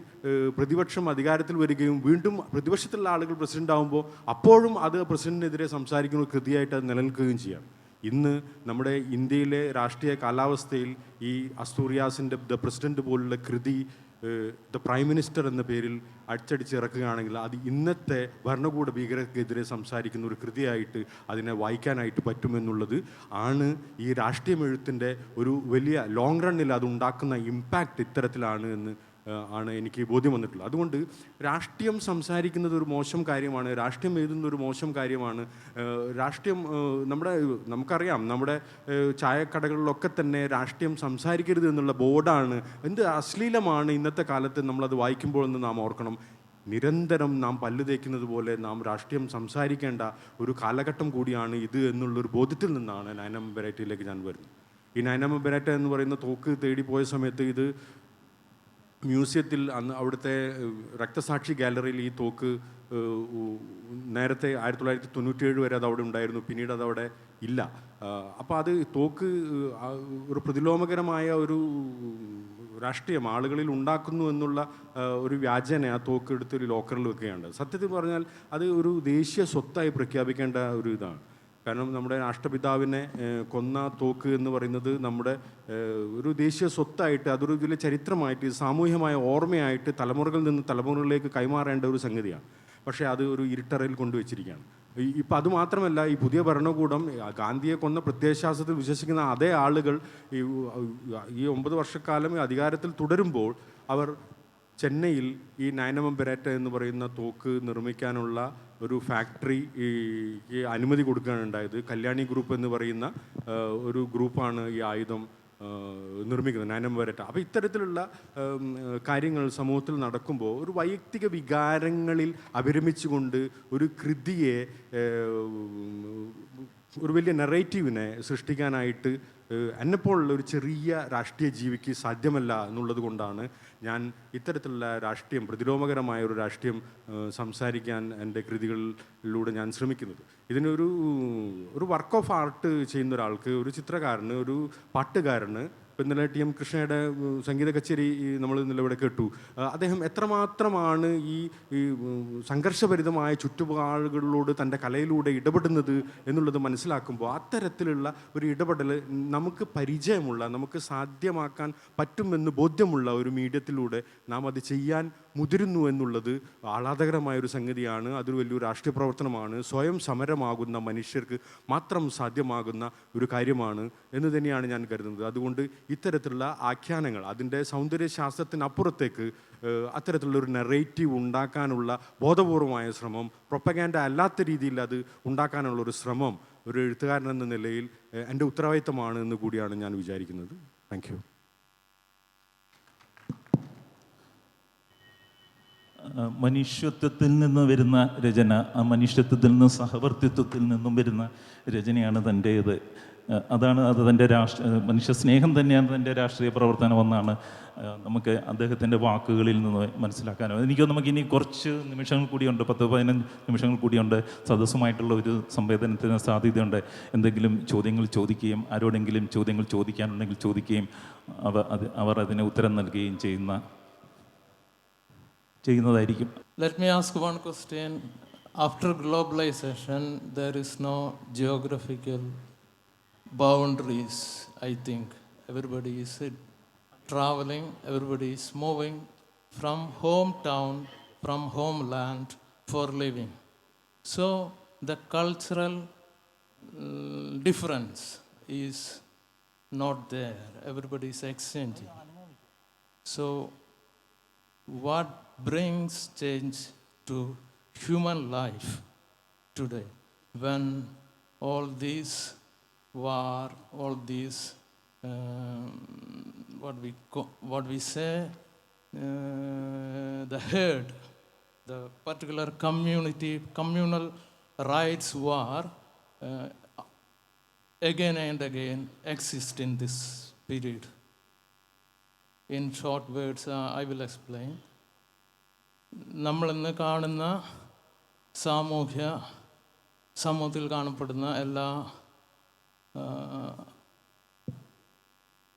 പ്രതിപക്ഷം അധികാരത്തിൽ വരികയും വീണ്ടും പ്രതിപക്ഷത്തിലുള്ള ആളുകൾ പ്രസിഡന്റ് ആകുമ്പോൾ അപ്പോഴും അത് പ്രസിഡന്റിനെതിരെ സംസാരിക്കുന്ന ഒരു കൃതിയായിട്ട് അത് നിലനിൽക്കുകയും ചെയ്യാം. ഇന്ന് നമ്മുടെ ഇന്ത്യയിലെ രാഷ്ട്രീയ കാലാവസ്ഥയിൽ ഈ അസ്തൂറിയാസിൻ്റെ ദ പ്രസിഡന്റ് പോലുള്ള കൃതി ദ പ്രൈം മിനിസ്റ്റർ എന്ന പേരിൽ അടിച്ചടിച്ചിറക്കുകയാണെങ്കിൽ അത് ഇന്നത്തെ ഭരണകൂട ഭീകരതയ്ക്കെതിരെ സംസാരിക്കുന്ന ഒരു കൃതിയായിട്ട് അതിനെ വായിക്കാനായിട്ട് പറ്റുമെന്നുള്ളത് ആണ് ഈ രാഷ്ട്രീയം എഴുത്തിൻ്റെ ഒരു വലിയ ലോങ് റണ്ണിൽ അത് ഉണ്ടാക്കുന്ന ഇമ്പാക്റ്റ് ഇത്തരത്തിലാണ് എന്ന് ആണ് എനിക്ക് ബോധ്യം വന്നിട്ടുള്ളത്. അതുകൊണ്ട് രാഷ്ട്രീയം സംസാരിക്കുന്നത് ഒരു മോശം കാര്യമാണ്, രാഷ്ട്രീയം എഴുതുന്ന ഒരു മോശം കാര്യമാണ്. രാഷ്ട്രീയം നമുക്കറിയാം, നമ്മുടെ ചായക്കടകളിലൊക്കെ തന്നെ രാഷ്ട്രീയം സംസാരിക്കരുത് എന്നുള്ള ബോർഡാണ്. എന്ത് അശ്ലീലമാണ് ഇന്നത്തെ കാലത്ത് നമ്മളത് വായിക്കുമ്പോഴെന്ന് നാം ഓർക്കണം. നിരന്തരം നാം പല്ല് തേക്കുന്നത് പോലെ നാം രാഷ്ട്രീയം സംസാരിക്കേണ്ട ഒരു കാലഘട്ടം കൂടിയാണ് ഇത് എന്നുള്ളൊരു ബോധ്യത്തിൽ നിന്നാണ് നയനം ബെരേറ്റയിലേക്ക് ഞാൻ വരുന്നത്. ഈ നയനം ബെരേറ്റ എന്ന് പറയുന്ന തോക്ക് തേടിപ്പോയ സമയത്ത് ഇത് മ്യൂസിയത്തിൽ അന്ന് അവിടുത്തെ രക്തസാക്ഷി ഗാലറിയിൽ ഈ തോക്ക് നേരത്തെ 1997 വരെ അത് അവിടെ ഉണ്ടായിരുന്നു, പിന്നീട് അതവിടെ ഇല്ല. അപ്പോൾ അത് തോക്ക് ഒരു പ്രതിലോമകരമായ ഒരു രാഷ്ട്രീയം ആളുകളിൽ ഉണ്ടാക്കുന്നു എന്നുള്ള ഒരു വ്യാജേന ആ തോക്ക് എടുത്ത് ഒരു ലോക്കറിൽ വെക്കുകയാണ്. സത്യത്തിൽ പറഞ്ഞാൽ അത് ഒരു ദേശീയ സ്വത്തായി പ്രഖ്യാപിക്കേണ്ട ഒരു ഇതാണ്. കാരണം നമ്മുടെ രാഷ്ട്രപിതാവിനെ കൊന്ന തോക്ക് എന്ന് പറയുന്നത് നമ്മുടെ ഒരു ദേശീയ സ്വത്തായിട്ട്, അതൊരു വലിയ ചരിത്രമായിട്ട്, സാമൂഹ്യമായ ഓർമ്മയായിട്ട് തലമുറകളിൽ നിന്ന് തലമുറകളിലേക്ക് കൈമാറേണ്ട ഒരു സംഗതിയാണ്. പക്ഷേ അത് ഒരു ഇരുട്ടറയിൽ കൊണ്ടുവച്ചിരിക്കുകയാണ്. ഇപ്പം അതുമാത്രമല്ല, ഈ പുതിയ ഭരണകൂടം ഗാന്ധിയെ കൊന്ന പ്രത്യയശാസ്ത്രത്തിൽ വിശ്വസിക്കുന്ന അതേ ആളുകൾ ഈ 9 വർഷക്കാലം അധികാരത്തിൽ തുടരുമ്പോൾ അവർ ചെന്നൈയിൽ ഈ 9mm ബെരറ്റ എന്ന് പറയുന്ന തോക്ക് നിർമ്മിക്കാനുള്ള ഒരു ഫാക്ടറി ഈ അനുമതി കൊടുക്കുകയാണ് ഉണ്ടായത്. കല്യാണി ഗ്രൂപ്പ് എന്ന് പറയുന്ന ഒരു ഗ്രൂപ്പാണ് ഈ ആയുധം നിർമ്മിക്കുന്നത്, 9mm ബെരറ്റ. അപ്പോൾ ഇത്തരത്തിലുള്ള കാര്യങ്ങൾ സമൂഹത്തിൽ നടക്കുമ്പോൾ ഒരു വൈയക്തിക വികാരങ്ങളിൽ അഭിരമിച്ചുകൊണ്ട് ഒരു കൃതിയെ, ഒരു വലിയ നെറേറ്റീവിനെ സൃഷ്ടിക്കാനായിട്ട് എന്നെപ്പോലുള്ള ഒരു ചെറിയ രാഷ്ട്രീയ ജീവിക്ക് സാധ്യമല്ല എന്നുള്ളത് കൊണ്ടാണ് ഞാൻ ഇത്തരത്തിലുള്ള രാഷ്ട്രീയം, പ്രതിലോമകരമായ ഒരു രാഷ്ട്രീയം സംസാരിക്കാൻ എൻ്റെ കൃതികളിലൂടെ ഞാൻ ശ്രമിക്കുന്നത്. ഇതിനൊരു വർക്ക് ഓഫ് ആർട്ട് ചെയ്യുന്ന ഒരാൾക്ക്, ഒരു ചിത്രകാരന്, ഒരു പാട്ടുകാരന്, ഇന്നലെ TM കൃഷ്ണയുടെ സംഗീത കച്ചേരി നമ്മൾ ഇന്നലെ ഇവിടെ കേട്ടു. അദ്ദേഹം എത്രമാത്രമാണ് ഈ സംഘർഷഭരിതമായ ചുറ്റുപാടുകളിലോട് തൻ്റെ കലയിലൂടെ ഇടപെടുന്നത് എന്നുള്ളത് മനസ്സിലാക്കുമ്പോൾ അത്തരത്തിലുള്ള ഒരു ഇടപെടൽ നമുക്ക് പരിചയമുള്ള, നമുക്ക് സാധ്യമാക്കാൻ പറ്റുമെന്ന് ബോധ്യമുള്ള ഒരു മീഡിയത്തിലൂടെ നാം അത് ചെയ്യാൻ മുതിരുന്നു എന്നുള്ളത് ആഹ്ലാദകരമായൊരു സംഗതിയാണ്. അതൊരു വലിയൊരു രാഷ്ട്രീയ പ്രവർത്തനമാണ്. സ്വയം സമരമാകുന്ന മനുഷ്യർക്ക് മാത്രം സാധ്യമാകുന്ന ഒരു കാര്യമാണ് എന്ന് തന്നെയാണ് ഞാൻ കരുതുന്നത്. അതുകൊണ്ട് ഇത്തരത്തിലുള്ള ആഖ്യാനങ്ങൾ, അതിൻ്റെ സൗന്ദര്യശാസ്ത്രത്തിനപ്പുറത്തേക്ക് അത്തരത്തിലുള്ള ഒരു നെറേറ്റീവ് ഉണ്ടാക്കാനുള്ള ബോധപൂർവമായ ശ്രമം, പ്രൊപ്പഗാൻഡ അല്ലാത്ത രീതിയിൽ അത് ഉണ്ടാക്കാനുള്ള ഒരു ശ്രമം ഒരു എഴുത്തുകാരൻ എന്ന നിലയിൽ എൻ്റെ ഉത്തരവാദിത്തമാണ് എന്ന് കൂടിയാണ് ഞാൻ വിചാരിക്കുന്നത്. Thank you. മനുഷ്യത്വത്തിൽ നിന്ന് വരുന്ന രചന, ആ മനുഷ്യത്വത്തിൽ നിന്ന് സഹവർത്തിത്വത്തിൽ നിന്നും വരുന്ന രചനയാണ് തൻ്റേത്. അത് തൻ്റെ മനുഷ്യ സ്നേഹം തന്നെയാണ് തൻ്റെ രാഷ്ട്രീയ പ്രവർത്തനമെന്നാണ് നമുക്ക് അദ്ദേഹത്തിൻ്റെ വാക്കുകളിൽ നിന്ന് മനസ്സിലാക്കാനും. എനിക്ക് നമുക്ക് ഇനി കുറച്ച് നിമിഷങ്ങൾ കൂടിയുണ്ട്, 10-15 നിമിഷങ്ങൾ കൂടിയുണ്ട്. സദസ്സുമായിട്ടുള്ള ഒരു സംവേദനത്തിന് സാധ്യതയുണ്ട്. എന്തെങ്കിലും ചോദ്യങ്ങൾ ചോദിക്കുകയും ആരോടെങ്കിലും ചോദ്യങ്ങൾ ചോദിക്കാനുണ്ടെങ്കിൽ ചോദിക്കുകയും അവർ അതിന് ഉത്തരം നൽകുകയും ചെയ്യുന്നതായിരിക്കും. Let me ask one question. After globalization, there is no geographical boundaries, I think. Everybody is traveling, everybody is moving from hometown, from homeland for living. So the cultural difference is not there. Everybody is exchanging. So what brings change to human life today when all these war, all these what we say, the herd, the particular communal rights war again and again exist in this period. In short words, I will explain. നമ്മളിന്ന് കാണുന്ന സമൂഹത്തിൽ കാണപ്പെടുന്ന എല്ലാ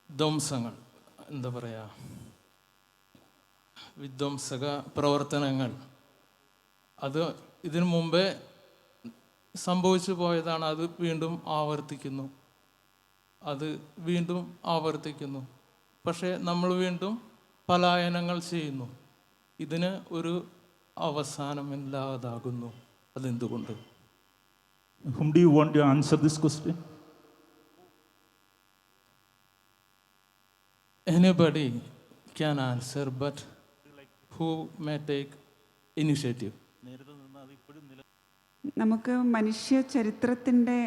ധ്വംസങ്ങൾ, എന്താ പറയുക, വിധ്വംസക പ്രവർത്തനങ്ങൾ, അത് ഇതിനു മുമ്പേ സംഭവിച്ചു പോയതാണ്. അത് വീണ്ടും ആവർത്തിക്കുന്നു. പക്ഷേ നമ്മൾ വീണ്ടും പലായനങ്ങൾ ചെയ്യുന്നു. ഇതിന് ഒരു അവസാനമില്ലാതാകുന്നു. അതെന്തുകൊണ്ട്? Whom do you want to answer this question? Anybody can answer, but who may take initiative? നമുക്ക് മനുഷ്യ ചരിത്രത്തിൻ്റെ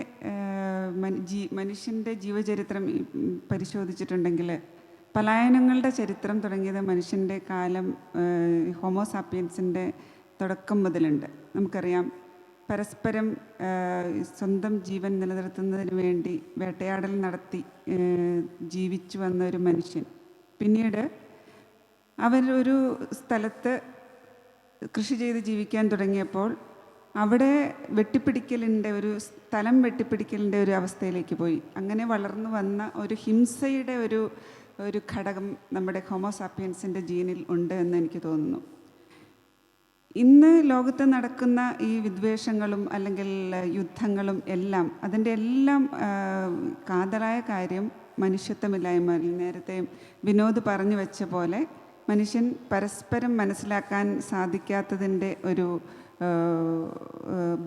മനുഷ്യൻ്റെ ജീവചരിത്രം പരിശോധിച്ചിട്ടുണ്ടെങ്കിൽ പലായനങ്ങളുടെ ചരിത്രം തുടങ്ങിയത് മനുഷ്യൻ്റെ കാലം ഹോമോസാപ്പിയൻസിൻ്റെ തുടക്കം മുതലുണ്ട്. നമുക്കറിയാം, പരസ്പരം സ്വന്തം ജീവൻ നിലനിർത്തുന്നതിന് വേണ്ടി വേട്ടയാടൽ നടത്തി ജീവിച്ചു വന്ന ഒരു മനുഷ്യൻ പിന്നീട് അവരൊരു സ്ഥലത്ത് കൃഷി ചെയ്ത് ജീവിക്കാൻ തുടങ്ങിയപ്പോൾ അവിടെ സ്ഥലം വെട്ടിപ്പിടിക്കലിൻ്റെ ഒരു അവസ്ഥയിലേക്ക് പോയി. അങ്ങനെ വളർന്നു വന്ന ഒരു ഹിംസയുടെ ഒരു ഒരു ഘടകം നമ്മുടെ ഹോമോസാപ്പിയൻസിൻ്റെ ജീനിൽ ഉണ്ട് എന്ന് എനിക്ക് തോന്നുന്നു. ഇന്ന് ലോകത്ത് നടക്കുന്ന ഈ വിദ്വേഷങ്ങളും അല്ലെങ്കിൽ യുദ്ധങ്ങളും എല്ലാം അതിൻ്റെ എല്ലാം കാതലായ കാര്യം മനുഷ്യത്വമില്ലായ്മ. നേരത്തെ വിനോദ് പറഞ്ഞു വെച്ച പോലെ മനുഷ്യൻ പരസ്പരം മനസ്സിലാക്കാൻ സാധിക്കാത്തതിൻ്റെ ഒരു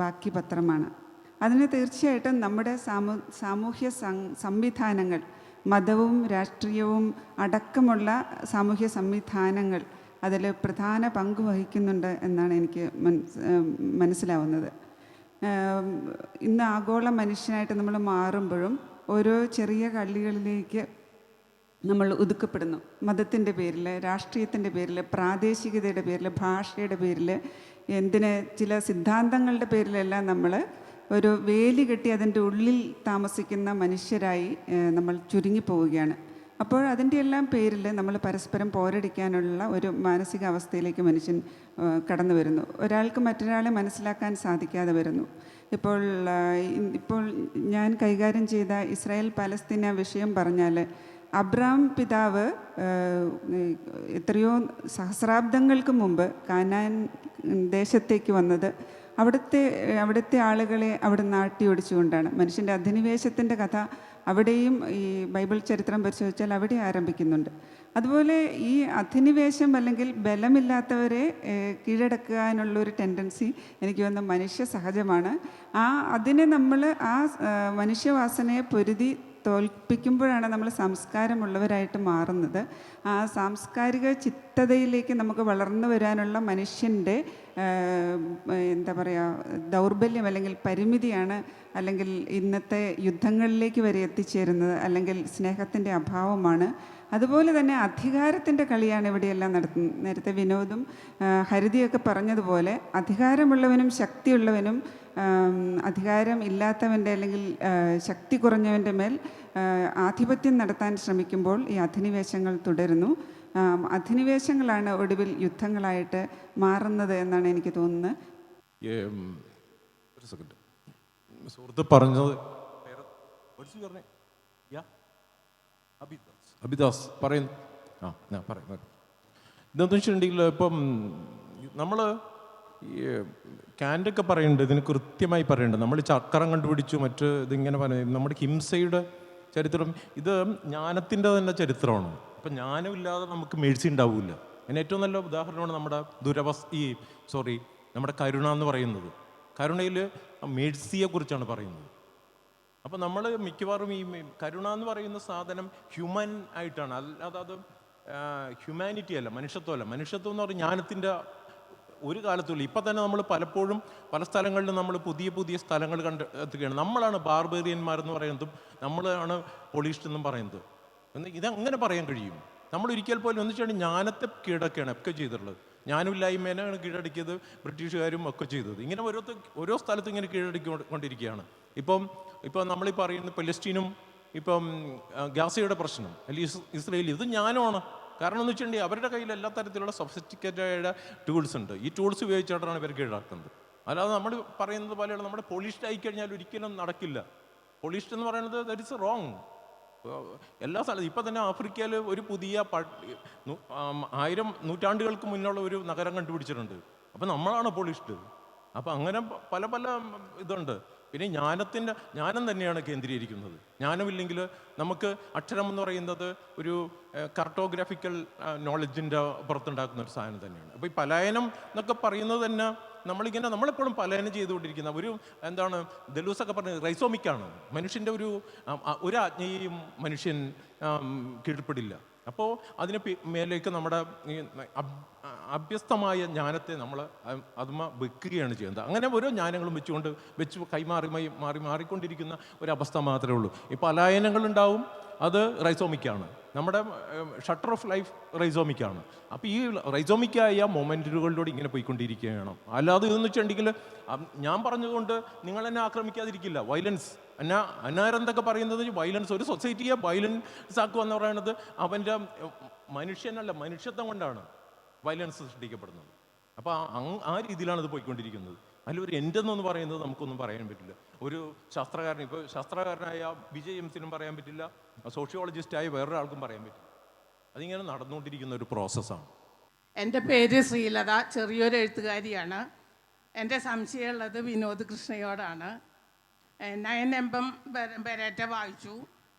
ബാക്കി പത്രമാണ്. അതിന് തീർച്ചയായിട്ടും നമ്മുടെ സാമൂഹ്യ സംവിധാനങ്ങൾ, മതവും രാഷ്ട്രീയവും അടക്കമുള്ള സാമൂഹ്യ സംവിധാനങ്ങൾ അതിൽ പ്രധാന പങ്ക് വഹിക്കുന്നുണ്ട് എന്നാണ് എനിക്ക് മനസ്സിലാവുന്നത്. ഇന്ന് ആഗോള മനുഷ്യനായിട്ട് നമ്മൾ മാറുമ്പോഴും ഓരോ ചെറിയ കള്ളികളിലേക്ക് നമ്മൾ ഒതുക്കപ്പെടുന്നു. മതത്തിൻ്റെ പേരിൽ, രാഷ്ട്രീയത്തിൻ്റെ പേരിൽ, പ്രാദേശികതയുടെ പേരിൽ, ഭാഷയുടെ പേരിൽ, എന്തിന് ചില സിദ്ധാന്തങ്ങളുടെ പേരിലെല്ലാം നമ്മൾ ഒരു വേലി കെട്ടി അതിൻ്റെ ഉള്ളിൽ താമസിക്കുന്ന മനുഷ്യരായി നമ്മൾ ചുരുങ്ങിപ്പോവുകയാണ്. അപ്പോൾ അതിൻ്റെ എല്ലാം പേരിൽ നമ്മൾ പരസ്പരം പോരടിക്കാനുള്ള ഒരു മാനസികാവസ്ഥയിലേക്ക് മനുഷ്യൻ കടന്നു വരുന്നു. ഒരാൾക്ക് മറ്റൊരാളെ മനസ്സിലാക്കാൻ സാധിക്കാതെ വരുന്നു. ഇപ്പോൾ ഞാൻ കൈകാര്യം ചെയ്ത ഇസ്രായേൽ പാലസ്തീന വിഷയം പറഞ്ഞാൽ, അബ്രഹാം പിതാവ് എത്രയോ സഹസ്രാബ്ദങ്ങൾക്ക് മുമ്പ് കാനാൻ ദേശത്തേക്ക് വന്നത് അവിടുത്തെ ആളുകളെ അവിടെ നാട്ടിയോടിച്ചുകൊണ്ടാണ്. മനുഷ്യൻ്റെ അധിനിവേശത്തിൻ്റെ കഥ അവിടെയും ഈ ബൈബിൾ ചരിത്രം പരിശോധിച്ചാൽ അവിടെ ആരംഭിക്കുന്നുണ്ട്. അതുപോലെ ഈ അധിനിവേശം അല്ലെങ്കിൽ ബലമില്ലാത്തവരെ കീഴടക്കാനുള്ളൊരു ടെൻഡൻസി എനിക്ക് തോന്നുന്നു മനുഷ്യ സഹജമാണ്. അതിനെ നമ്മൾ മനുഷ്യവാസനയെ പൊരുതി തോൽപ്പിക്കുമ്പോഴാണ് നമ്മൾ സംസ്കാരമുള്ളവരായിട്ട് മാറുന്നത്. ആ സാംസ്കാരിക ചിത്തതയിലേക്ക് നമുക്ക് വളർന്നു വരാനുള്ള മനുഷ്യൻ്റെ എന്താ പറയുക, ദൗർബല്യം അല്ലെങ്കിൽ പരിമിതിയാണ് അല്ലെങ്കിൽ ഇന്നത്തെ യുദ്ധങ്ങളിലേക്ക് വരെ എത്തിച്ചേരുന്നത്, അല്ലെങ്കിൽ സ്നേഹത്തിൻ്റെ അഭാവമാണ്. അതുപോലെ തന്നെ അധികാരത്തിൻ്റെ കളിയാണ് ഇവിടെയെല്ലാം നടത്തുന്നത്. നേരത്തെ വിനോദും ഹരിതിയൊക്കെ പറഞ്ഞതുപോലെ അധികാരമുള്ളവനും ശക്തിയുള്ളവനും അധികാരം ഇല്ലാത്തവൻ്റെ അല്ലെങ്കിൽ ശക്തി കുറഞ്ഞവൻ്റെ മേൽ ആധിപത്യം നടത്താൻ ശ്രമിക്കുമ്പോൾ ഈ അധിനിവേശങ്ങൾ തുടരുന്നു. അധിനിവേശങ്ങളാണ് ഒടുവിൽ യുദ്ധങ്ങളായിട്ട് മാറുന്നത് എന്നാണ് എനിക്ക് തോന്നുന്നത്. ഒരു സെക്കൻഡ്, സുഹൃത്ത് പറഞ്ഞത് അബിദാസ് പറയുന്നു. ഞാൻ പറയാം. ഇതെന്ന് വെച്ചിട്ടുണ്ടെങ്കിൽ ഇപ്പം നമ്മൾ ഈ കാൻ്റൊക്കെ പറയുന്നുണ്ട്, ഇതിന് കൃത്യമായി പറയുന്നുണ്ട്. നമ്മൾ ചക്രം കണ്ടുപിടിച്ചു മറ്റ് ഇതിങ്ങനെ പറയുന്നത് നമ്മുടെ ഹിംസയുടെ ചരിത്രം, ഇത് ജ്ഞാനത്തിൻ്റെ തന്നെ ചരിത്രമാണ്. അപ്പം ജ്ഞാനമില്ലാതെ നമുക്ക് മേഴ്സി ഉണ്ടാവില്ല. അതിന് ഏറ്റവും നല്ല ഉദാഹരണമാണ് നമ്മുടെ നമ്മുടെ കരുണ എന്ന് പറയുന്നത്. കരുണയിൽ മേഴ്സിയെക്കുറിച്ചാണ് പറയുന്നത്. അപ്പോൾ നമ്മൾ മിക്കവാറും ഈ കരുണ എന്ന് പറയുന്ന സാധനം ഹ്യൂമൻ ആയിട്ടാണ്, അല്ലാതെ അത് ഹ്യൂമാനിറ്റി അല്ല, മനുഷ്യത്വമല്ല. മനുഷ്യത്വം എന്ന് പറഞ്ഞാൽ ജ്ഞാനത്തിൻ്റെ ഒരു കാലത്തുമില്ല. ഇപ്പം തന്നെ നമ്മൾ പലപ്പോഴും പല സ്ഥലങ്ങളിലും നമ്മൾ പുതിയ പുതിയ സ്ഥലങ്ങൾ കണ്ടെത്തുകയാണ്. നമ്മളാണ് ബാർബേറിയന്മാരെന്ന് പറയുന്നതും നമ്മളാണ് പോളിഷ്ഡ് എന്നും പറയുന്നത്. ഇതങ്ങനെ പറയാൻ കഴിയും? നമ്മൾ ഒരിക്കൽ പോലും എന്ന് വെച്ചാൽ ജ്ഞാനത്തെ കീഴടക്കുകയാണ് ഒക്കെ ചെയ്തിട്ടുള്ളത്. ജ്ഞാനമില്ലായ്മേനാണ് കീഴടക്കിയത് ബ്രിട്ടീഷുകാരും ഒക്കെ ചെയ്തത്. ഇങ്ങനെ ഓരോ സ്ഥലത്തും ഇങ്ങനെ കീഴടക്കിക്കൊണ്ടിരിക്കുകയാണ്. ഇപ്പം നമ്മളീ പറയുന്ന പലസ്തീനും ഇപ്പം ഗാസയുടെ പ്രശ്നം അല്ലെങ്കിൽ ഇസ്രയേൽ, ഇത് ജ്ഞാനമാണ്. കാരണം എന്ന് വെച്ചിട്ടുണ്ടെങ്കിൽ അവരുടെ കയ്യിൽ എല്ലാ തരത്തിലുള്ള സൊഫിസ്റ്റിക്കേറ്റഡ് ടൂൾസ് ഉണ്ട്. ഈ ടൂൾസ് ഉപയോഗിച്ചിട്ടാണ് ഇവർ കീഴടക്കുന്നത്. അല്ലാതെ നമ്മൾ പറയുന്നത് പോലെയുള്ള നമ്മുടെ പോളിഷ്ഡ് ആയിക്കഴിഞ്ഞാൽ ഒരിക്കലും നടക്കില്ല. പോളിഷ്ഡ് എന്ന് പറയുന്നത് ദാറ്റ് ഇസ് റോങ്. എല്ലാ സ്ഥലത്തും ഇപ്പം തന്നെ ആഫ്രിക്കയിൽ ഒരു പുതിയ 1000 നൂറ്റാണ്ടുകൾക്ക് മുന്നുള്ള ഒരു നഗരം കണ്ടുപിടിച്ചിട്ടുണ്ട്. അപ്പം നമ്മളാണ് പോളിഷ്ഡ്. അപ്പം അങ്ങനെ പല ഇതുണ്ട്. പിന്നെ ജ്ഞാനം തന്നെയാണ് കേന്ദ്രീകരിക്കുന്നത്. ജ്ഞാനമില്ലെങ്കിൽ നമുക്ക് അക്ഷരം എന്ന് പറയുന്നത് ഒരു കാർട്ടോഗ്രാഫിക്കൽ നോളജിൻ്റെ പുറത്തുണ്ടാക്കുന്ന ഒരു സാധനം തന്നെയാണ്. അപ്പോൾ ഈ പലായനം എന്നൊക്കെ പറയുന്നത് തന്നെ നമ്മളെപ്പോഴും പലായനം ചെയ്തുകൊണ്ടിരിക്കുന്ന ഒരു ദലൂസൊക്കെ പറഞ്ഞത് റൈസോമിക്കാണ്. മനുഷ്യൻ്റെ ഒരു ആജ്ഞയെയും മനുഷ്യൻ കീഴ്പ്പെടില്ല. അപ്പോൾ അതിന് മേലേക്ക് നമ്മുടെ ഈ അഭ്യസ്തമായ ജ്ഞാനത്തെ നമ്മൾ അതുമ വെക്കുകയാണ് ചെയ്യുന്നത്. അങ്ങനെ ഓരോ ജ്ഞാനങ്ങളും വെച്ച് മാറിക്കൊണ്ടിരിക്കുന്ന ഒരവസ്ഥ മാത്രമേ ഉള്ളൂ. ഈ പലായനങ്ങളുണ്ടാവും, അത് റൈസോമിക്കാണ്. നമ്മുടെ ഷട്ടർ ഓഫ് ലൈഫ് റൈസോമിക്കാണ്. അപ്പോൾ ഈ റൈസോമിക്കായ മൊമെൻറ്റുകളിലൂടെ ഇങ്ങനെ പോയിക്കൊണ്ടിരിക്കുകയാണ്. അല്ലാതെ ഇതെന്ന് വെച്ചിട്ടുണ്ടെങ്കിൽ ഞാൻ പറഞ്ഞതുകൊണ്ട് നിങ്ങൾ എന്നെ ആക്രമിക്കാതിരിക്കില്ല. വയലൻസ് അന്നാരെന്തൊക്കെ പറയുന്നത് വയലൻസ്, ഒരു സൊസൈറ്റിയെ വയലൻസ് ആക്കുക എന്ന് പറയുന്നത് അവൻ്റെ മനുഷ്യത്വം കൊണ്ടാണ് വയലൻസ് സൃഷ്ടിക്കപ്പെടുന്നത്. അപ്പോൾ ആ രീതിയിലാണ് ഇത് പോയിക്കൊണ്ടിരിക്കുന്നത്. അതിലൊരു എൻഡെന്നൊന്ന് പറയുന്നത് നമുക്കൊന്നും പറയാൻ പറ്റില്ല. ഒരു ശാസ്ത്രകാരനായ വിജയ് എംസിനും പറയാൻ പറ്റില്ല, സോഷ്യോളജിസ്റ്റായ വേറൊരാൾക്കും പറയാൻ പറ്റില്ല. അതിങ്ങനെ നടന്നുകൊണ്ടിരിക്കുന്ന ഒരു പ്രോസസ്സാണ്. എൻ്റെ പേര് ശ്രീലത, ചെറിയൊരു എഴുത്തുകാരിയാണ്. എൻ്റെ സംശയമുള്ളത് വിനോദ് കൃഷ്ണയോടാണ്. 9 ബെരേറ്റ വായിച്ചു.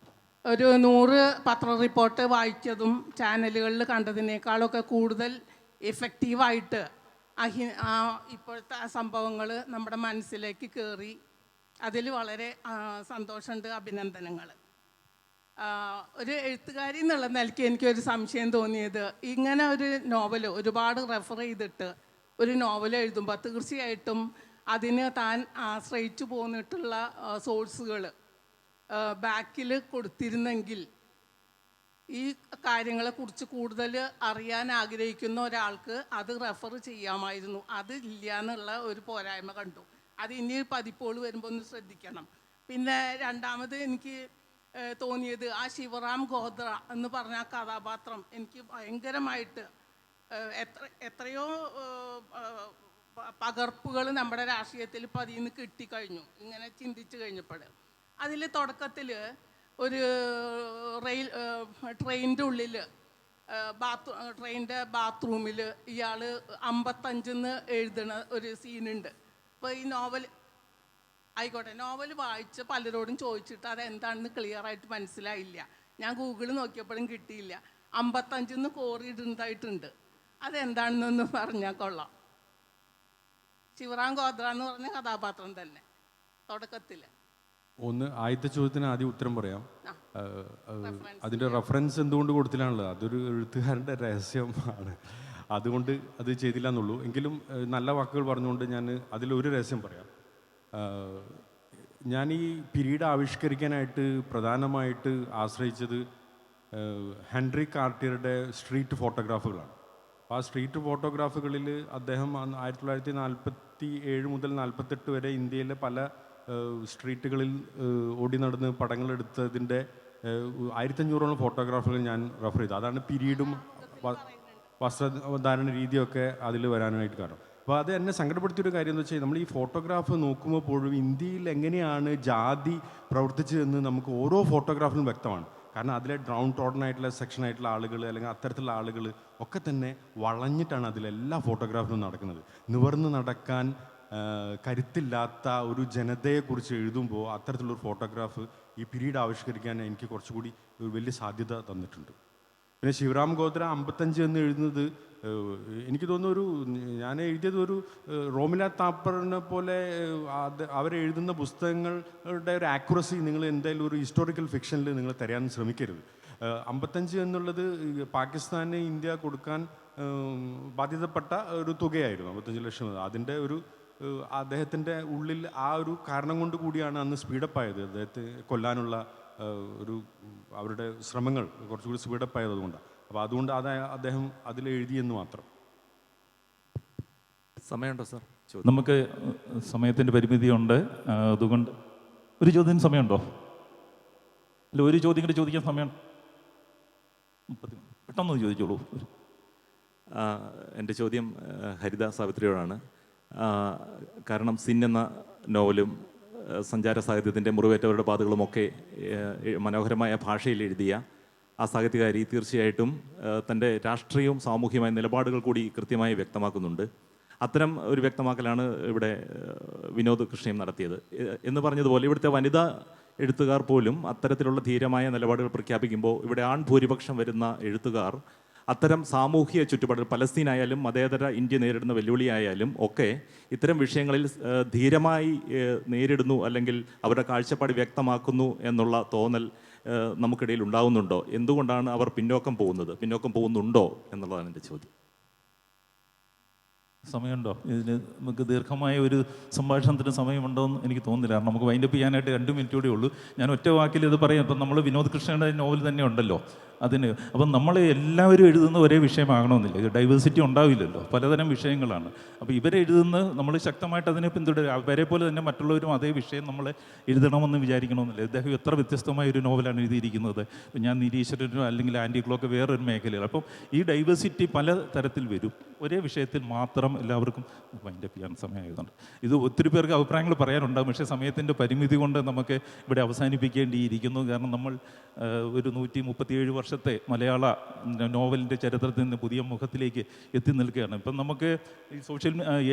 ഒരു 100 പത്ര റിപ്പോർട്ട് വായിച്ചതും ചാനലുകളിൽ കണ്ടതിനേക്കാളൊക്കെ കൂടുതൽ ഇഫക്റ്റീവായിട്ട് ഇപ്പോഴത്തെ സംഭവങ്ങൾ നമ്മുടെ മനസ്സിലേക്ക് കയറി. അതിൽ വളരെ സന്തോഷമുണ്ട്, അഭിനന്ദനങ്ങൾ. ഒരു എഴുത്തുകാരി എന്നുള്ള നിലയ്ക്ക് എനിക്കൊരു സംശയം തോന്നിയത്, ഇങ്ങനെ ഒരു നോവൽ ഒരുപാട് റെഫർ ചെയ്തിട്ട് ഒരു നോവൽ എഴുതുമ്പോൾ തീർച്ചയായിട്ടും അതിന് താൻ ആശ്രയിച്ചു പോന്നിട്ടുള്ള സോഴ്സുകൾ ബാക്കിൽ കൊടുത്തിരുന്നെങ്കിൽ ഈ കാര്യങ്ങളെക്കുറിച്ച് കൂടുതൽ അറിയാൻ ആഗ്രഹിക്കുന്ന ഒരാൾക്ക് അത് റെഫർ ചെയ്യാമായിരുന്നു. അത് ഇല്ല എന്നുള്ള ഒരു പോരായ്മ കണ്ടു. അത് ഇനി പതിപ്പുകൾ വരുമ്പോൾ ഒന്ന് ശ്രദ്ധിക്കണം. പിന്നെ രണ്ടാമത് എനിക്ക് തോന്നിയത് ആ ശിവറാം ഗോത്ര എന്ന് പറഞ്ഞ ആ കഥാപാത്രം എനിക്ക് ഭയങ്കരമായിട്ട് എത്രയോ പകർപ്പുകൾ നമ്മുടെ രാഷ്ട്രീയത്തിൽ ഇപ്പോൾ അതിൽ നിന്ന് കിട്ടിക്കഴിഞ്ഞു ഇങ്ങനെ ചിന്തിച്ചു കഴിഞ്ഞപ്പോൾ. അതിൽ തുടക്കത്തിൽ ഒരു ട്രെയിനിൻ്റെ ഉള്ളിൽ ട്രെയിനിൻ്റെ ബാത്റൂമിൽ ഇയാൾ 55 എഴുതണ ഒരു സീനുണ്ട്. അപ്പോൾ ഈ നോവൽ ആയിക്കോട്ടെ, നോവൽ വായിച്ച് പലരോടും ചോദിച്ചിട്ട് അതെന്താണെന്ന് ക്ലിയറായിട്ട് മനസ്സിലായില്ല. ഞാൻ ഗൂഗിളിൽ നോക്കിയപ്പോഴും കിട്ടിയില്ല. 55 കോറിയിടുന്നതായിട്ടുണ്ട്. അതെന്താണെന്നൊന്ന് പറഞ്ഞാൽ കൊള്ളാം. ശിവറാം ഗോത്ര എന്ന് പറഞ്ഞ കഥാപാത്രം തന്നെ തുടക്കത്തിൽ. ആദ്യത്തെ ചോദ്യത്തിന് ആദ്യം ഉത്തരം പറയാം. അതിൻ്റെ റെഫറൻസ് എന്തുകൊണ്ട് കൊടുത്തില്ലാണുള്ളത്, അതൊരു എഴുത്തുകാരൻ്റെ രഹസ്യമാണ്. അതുകൊണ്ട് അത് ചെയ്തില്ല എന്നുള്ളൂ. എങ്കിലും നല്ല വാക്കുകൾ പറഞ്ഞുകൊണ്ട് ഞാൻ അതിലൊരു രഹസ്യം പറയാം. ഞാൻ ഈ പീരീഡ് ആവിഷ്കരിക്കാനായിട്ട് പ്രധാനമായിട്ട് ആശ്രയിച്ചത് ഹെൻറി കാർട്ടിയറുടെ സ്ട്രീറ്റ് ഫോട്ടോഗ്രാഫുകളാണ്. അപ്പോൾ ആ സ്ട്രീറ്റ് ഫോട്ടോഗ്രാഫുകളിൽ അദ്ദേഹം 1947 മുതൽ 48 വരെ ഇന്ത്യയിലെ പല സ്ട്രീറ്റുകളിൽ ഓടി നടന്ന് പടങ്ങളെടുത്തതിൻ്റെ 1500ഓളം ഫോട്ടോഗ്രാഫുകൾ ഞാൻ റെഫർ ചെയ്തു. അതാണ് പീരീഡും വസ്ത്രധാരണ രീതിയൊക്കെ അതിൽ വരാനായിട്ട് കാരണം. അപ്പോൾ അത് എന്നെ സങ്കടപ്പെടുത്തിയൊരു കാര്യം എന്ന് വെച്ചാൽ, നമ്മൾ ഈ ഫോട്ടോഗ്രാഫ് നോക്കുമ്പോൾ പോലും ഇന്ത്യയിൽ എങ്ങനെയാണ് ജാതി പ്രവർത്തിച്ചതെന്ന് നമുക്ക് ഓരോ ഫോട്ടോഗ്രാഫിലും വ്യക്തമാണ്. കാരണം അതിലെ ഡൗൺ ടോട്ടൺ ആയിട്ടുള്ള സെക്ഷനായിട്ടുള്ള ആളുകൾ അല്ലെങ്കിൽ അത്തരത്തിലുള്ള ആളുകൾ ഒക്കെ തന്നെ വളഞ്ഞിട്ടാണ് അതിലെല്ലാ ഫോട്ടോഗ്രാഫിലും നടക്കുന്നത്. നിവർന്ന് നടക്കാൻ കരുത്തില്ലാത്ത ഒരു ജനതയെക്കുറിച്ച് എഴുതുമ്പോൾ അത്തരത്തിലുള്ളൊരു ഫോട്ടോഗ്രാഫ് ഈ പീരീഡ് ആവിഷ്കരിക്കാൻ എനിക്ക് കുറച്ചുകൂടി ഒരു വലിയ സാധ്യത തന്നിട്ടുണ്ട്. പിന്നെ ശിവറാം ഗോത്ര 55 എന്ന് എഴുതുന്നത് എനിക്ക് തോന്നുന്നു ഞാൻ എഴുതിയത് ഒരു റോമില താപ്പറിനെ പോലെ അവരെഴുതുന്ന പുസ്തകങ്ങളുടെ ഒരു ആക്യുറസി നിങ്ങൾ എന്തായാലും ഒരു ഹിസ്റ്റോറിക്കൽ ഫിക്ഷനിൽ നിങ്ങൾ തരാൻ ശ്രമിക്കരുത്. 55 എന്നുള്ളത് പാകിസ്ഥാന് ഇന്ത്യ കൊടുക്കാൻ ബാധ്യതപ്പെട്ട ഒരു തുകയായിരുന്നു, 55 ലക്ഷം. അതിൻ്റെ അദ്ദേഹത്തിൻ്റെ ഉള്ളിൽ ആ ഒരു കാരണം കൊണ്ട് കൂടിയാണ് അന്ന് സ്പീഡപ്പായത്. അദ്ദേഹത്തെ കൊല്ലാനുള്ള അവരുടെ ശ്രമങ്ങൾ കുറച്ചുകൂടി സ്പീഡപ്പായത് അതുകൊണ്ടാണ്. അപ്പോൾ അതുകൊണ്ട് അദ്ദേഹം അതിൽ എഴുതിയെന്ന് മാത്രം. സമയമുണ്ടോ സാർ? നമുക്ക് സമയത്തിൻ്റെ പരിമിതിയുണ്ട്. അതുകൊണ്ട് ഒരു ചോദ്യത്തിന് സമയമുണ്ടോ? അല്ല, ഒരു ചോദ്യം കൂടി ചോദിക്കാൻ സമയം പെട്ടെന്ന് ചോദിച്ചോളൂ. എൻ്റെ ചോദ്യം ഹരിത സാവിത്രിയോടാണ്. കാരണം സിൻ എന്ന നോവലും സഞ്ചാര സാഹിത്യത്തിൻ്റെ മുറിവേറ്റവരുടെ പാതകളുമൊക്കെ മനോഹരമായ ഭാഷയിൽ എഴുതിയ ആ സാഹിത്യകാരി തീർച്ചയായിട്ടും തൻ്റെ രാഷ്ട്രീയവും സാമൂഹികമായ നിലപാടുകൾ കൂടി കൃത്യമായി വ്യക്തമാക്കുന്നുണ്ട്. അത്തരം ഒരു വ്യക്തമാക്കലാണ് ഇവിടെ വിനോദ് കൃഷ്ണയും നടത്തിയത്. എന്ന് പറഞ്ഞതുപോലെ ഇവിടുത്തെ വനിതാ എഴുത്തുകാർ പോലും അത്തരത്തിലുള്ള ധീരമായ നിലപാടുകൾ പ്രഖ്യാപിക്കുമ്പോൾ ഇവിടെ ആൺഭൂരിപക്ഷം വരുന്ന എഴുത്തുകാർ അത്തരം സാമൂഹിക ചുറ്റുപാടുകൾ, പലസ്തീനായാലും മതേതര ഇന്ത്യ നേരിടുന്ന വെല്ലുവിളിയായാലും ഒക്കെ ഇത്തരം വിഷയങ്ങളിൽ ധീരമായി നേരിടുന്നു, അല്ലെങ്കിൽ അവരുടെ കാഴ്ചപ്പാട് വ്യക്തമാക്കുന്നു എന്നുള്ള തോന്നൽ നമുക്കിടയിൽ ഉണ്ടാകുന്നുണ്ടോ? എന്തുകൊണ്ടാണ് അവർ പിന്നോക്കം പോകുന്നുണ്ടോ എന്നുള്ളതാണ് എൻ്റെ ചോദ്യം. സമയമുണ്ടോ? ഇതിന് നമുക്ക് ദീർഘമായ ഒരു സംഭാഷണത്തിന് സമയമുണ്ടോ എന്ന് എനിക്ക് തോന്നുന്നില്ല. കാരണം നമുക്ക് വൈൻഡപ്പ് ചെയ്യാനായിട്ട് 2 മിനിറ്റ് കൂടെ ഉള്ളൂ. ഞാൻ ഒറ്റ വാക്കിൽ ഇത് പറയാം. ഇപ്പം നമ്മൾ വിനോദ് കൃഷ്ണയുടെ നോവൽ തന്നെ ഉണ്ടല്ലോ അതിന്. അപ്പം നമ്മൾ എല്ലാവരും എഴുതുന്ന ഒരേ വിഷയമാകണമെന്നില്ല. ഇത് ഡൈവേഴ്സിറ്റി ഉണ്ടാവില്ലല്ലോ, പലതരം വിഷയങ്ങളാണ്. അപ്പോൾ ഇവരെഴുതുന്ന നമ്മൾ ശക്തമായിട്ട് അതിനെ പിന്തുടരുക. അവരെ പോലെ തന്നെ മറ്റുള്ളവരും അതേ വിഷയം നമ്മൾ എഴുതണമെന്ന് വിചാരിക്കണമെന്നില്ല. ഇദ്ദേഹം എത്ര വ്യത്യസ്തമായ ഒരു നോവലാണ് എഴുതിയിരിക്കുന്നത്. ഞാൻ നിരീശ്വരനോ അല്ലെങ്കിൽ ആൻറ്റിക്കളോ ഒക്കെ വേറൊരു മേഖലയാണ്. അപ്പം ഈ ഡൈവേഴ്സിറ്റി പല തരത്തിൽ വരും. ഒരേ വിഷയത്തിൽ മാത്രം എല്ലാവർക്കും വൈൻഡപ്പ് ചെയ്യാൻ സമയമായതുകൊണ്ട് ഇത് ഒത്തിരി പേർക്ക് അഭിപ്രായങ്ങൾ പറയാനുണ്ടാകും. പക്ഷേ സമയത്തിൻ്റെ പരിമിതി കൊണ്ട് നമുക്ക് ഇവിടെ അവസാനിപ്പിക്കേണ്ടിയിരിക്കുന്നു. കാരണം നമ്മൾ ഒരു 137 വർഷം വർഷത്തെ മലയാള നോവലിൻ്റെ ചരിത്രത്തിൽ നിന്ന് പുതിയ മുഖത്തിലേക്ക് എത്തി നിൽക്കുകയാണ്. ഇപ്പം നമുക്ക്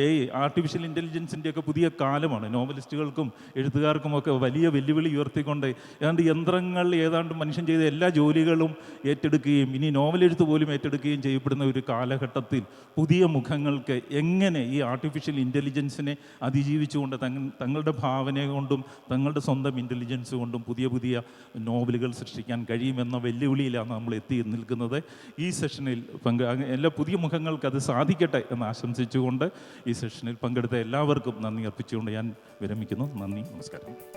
ഈ ആർട്ടിഫിഷ്യൽ ഇൻ്റലിജൻസിൻ്റെയൊക്കെ പുതിയ കാലമാണ്. നോവലിസ്റ്റുകൾക്കും എഴുത്തുകാർക്കുമൊക്കെ വലിയ വെല്ലുവിളി ഉയർത്തിക്കൊണ്ട് ഏതാണ്ട് യന്ത്രങ്ങൾ ഏതാണ്ട് മനുഷ്യൻ ചെയ്ത എല്ലാ ജോലികളും ഏറ്റെടുക്കുകയും ഇനി നോവലെഴുത്ത് പോലും ഏറ്റെടുക്കുകയും ചെയ്യപ്പെടുന്ന ഒരു കാലഘട്ടത്തിൽ പുതിയ മുഖങ്ങൾക്ക് എങ്ങനെ ഈ ആർട്ടിഫിഷ്യൽ ഇൻ്റലിജൻസിനെ അതിജീവിച്ചുകൊണ്ട് തങ്ങളുടെ ഭാവന കൊണ്ടും തങ്ങളുടെ സ്വന്തം ഇൻ്റലിജൻസ് കൊണ്ടും പുതിയ പുതിയ നോവലുകൾ സൃഷ്ടിക്കാൻ കഴിയുമെന്ന വെല്ലുവിളിയിലാണ് നമ്മൾ എത്തി നിൽക്കുന്നത്. ഈ സെഷനിൽ എല്ലാ പുതിയ മുഖങ്ങൾക്ക് അത് സാധിക്കട്ടെ എന്ന് ആശംസിച്ചുകൊണ്ട് ഈ സെഷനിൽ പങ്കെടുത്ത എല്ലാവർക്കും നന്ദി അർപ്പിച്ചുകൊണ്ട് ഞാൻ വിരമിക്കുന്നു. നന്ദി, നമസ്കാരം.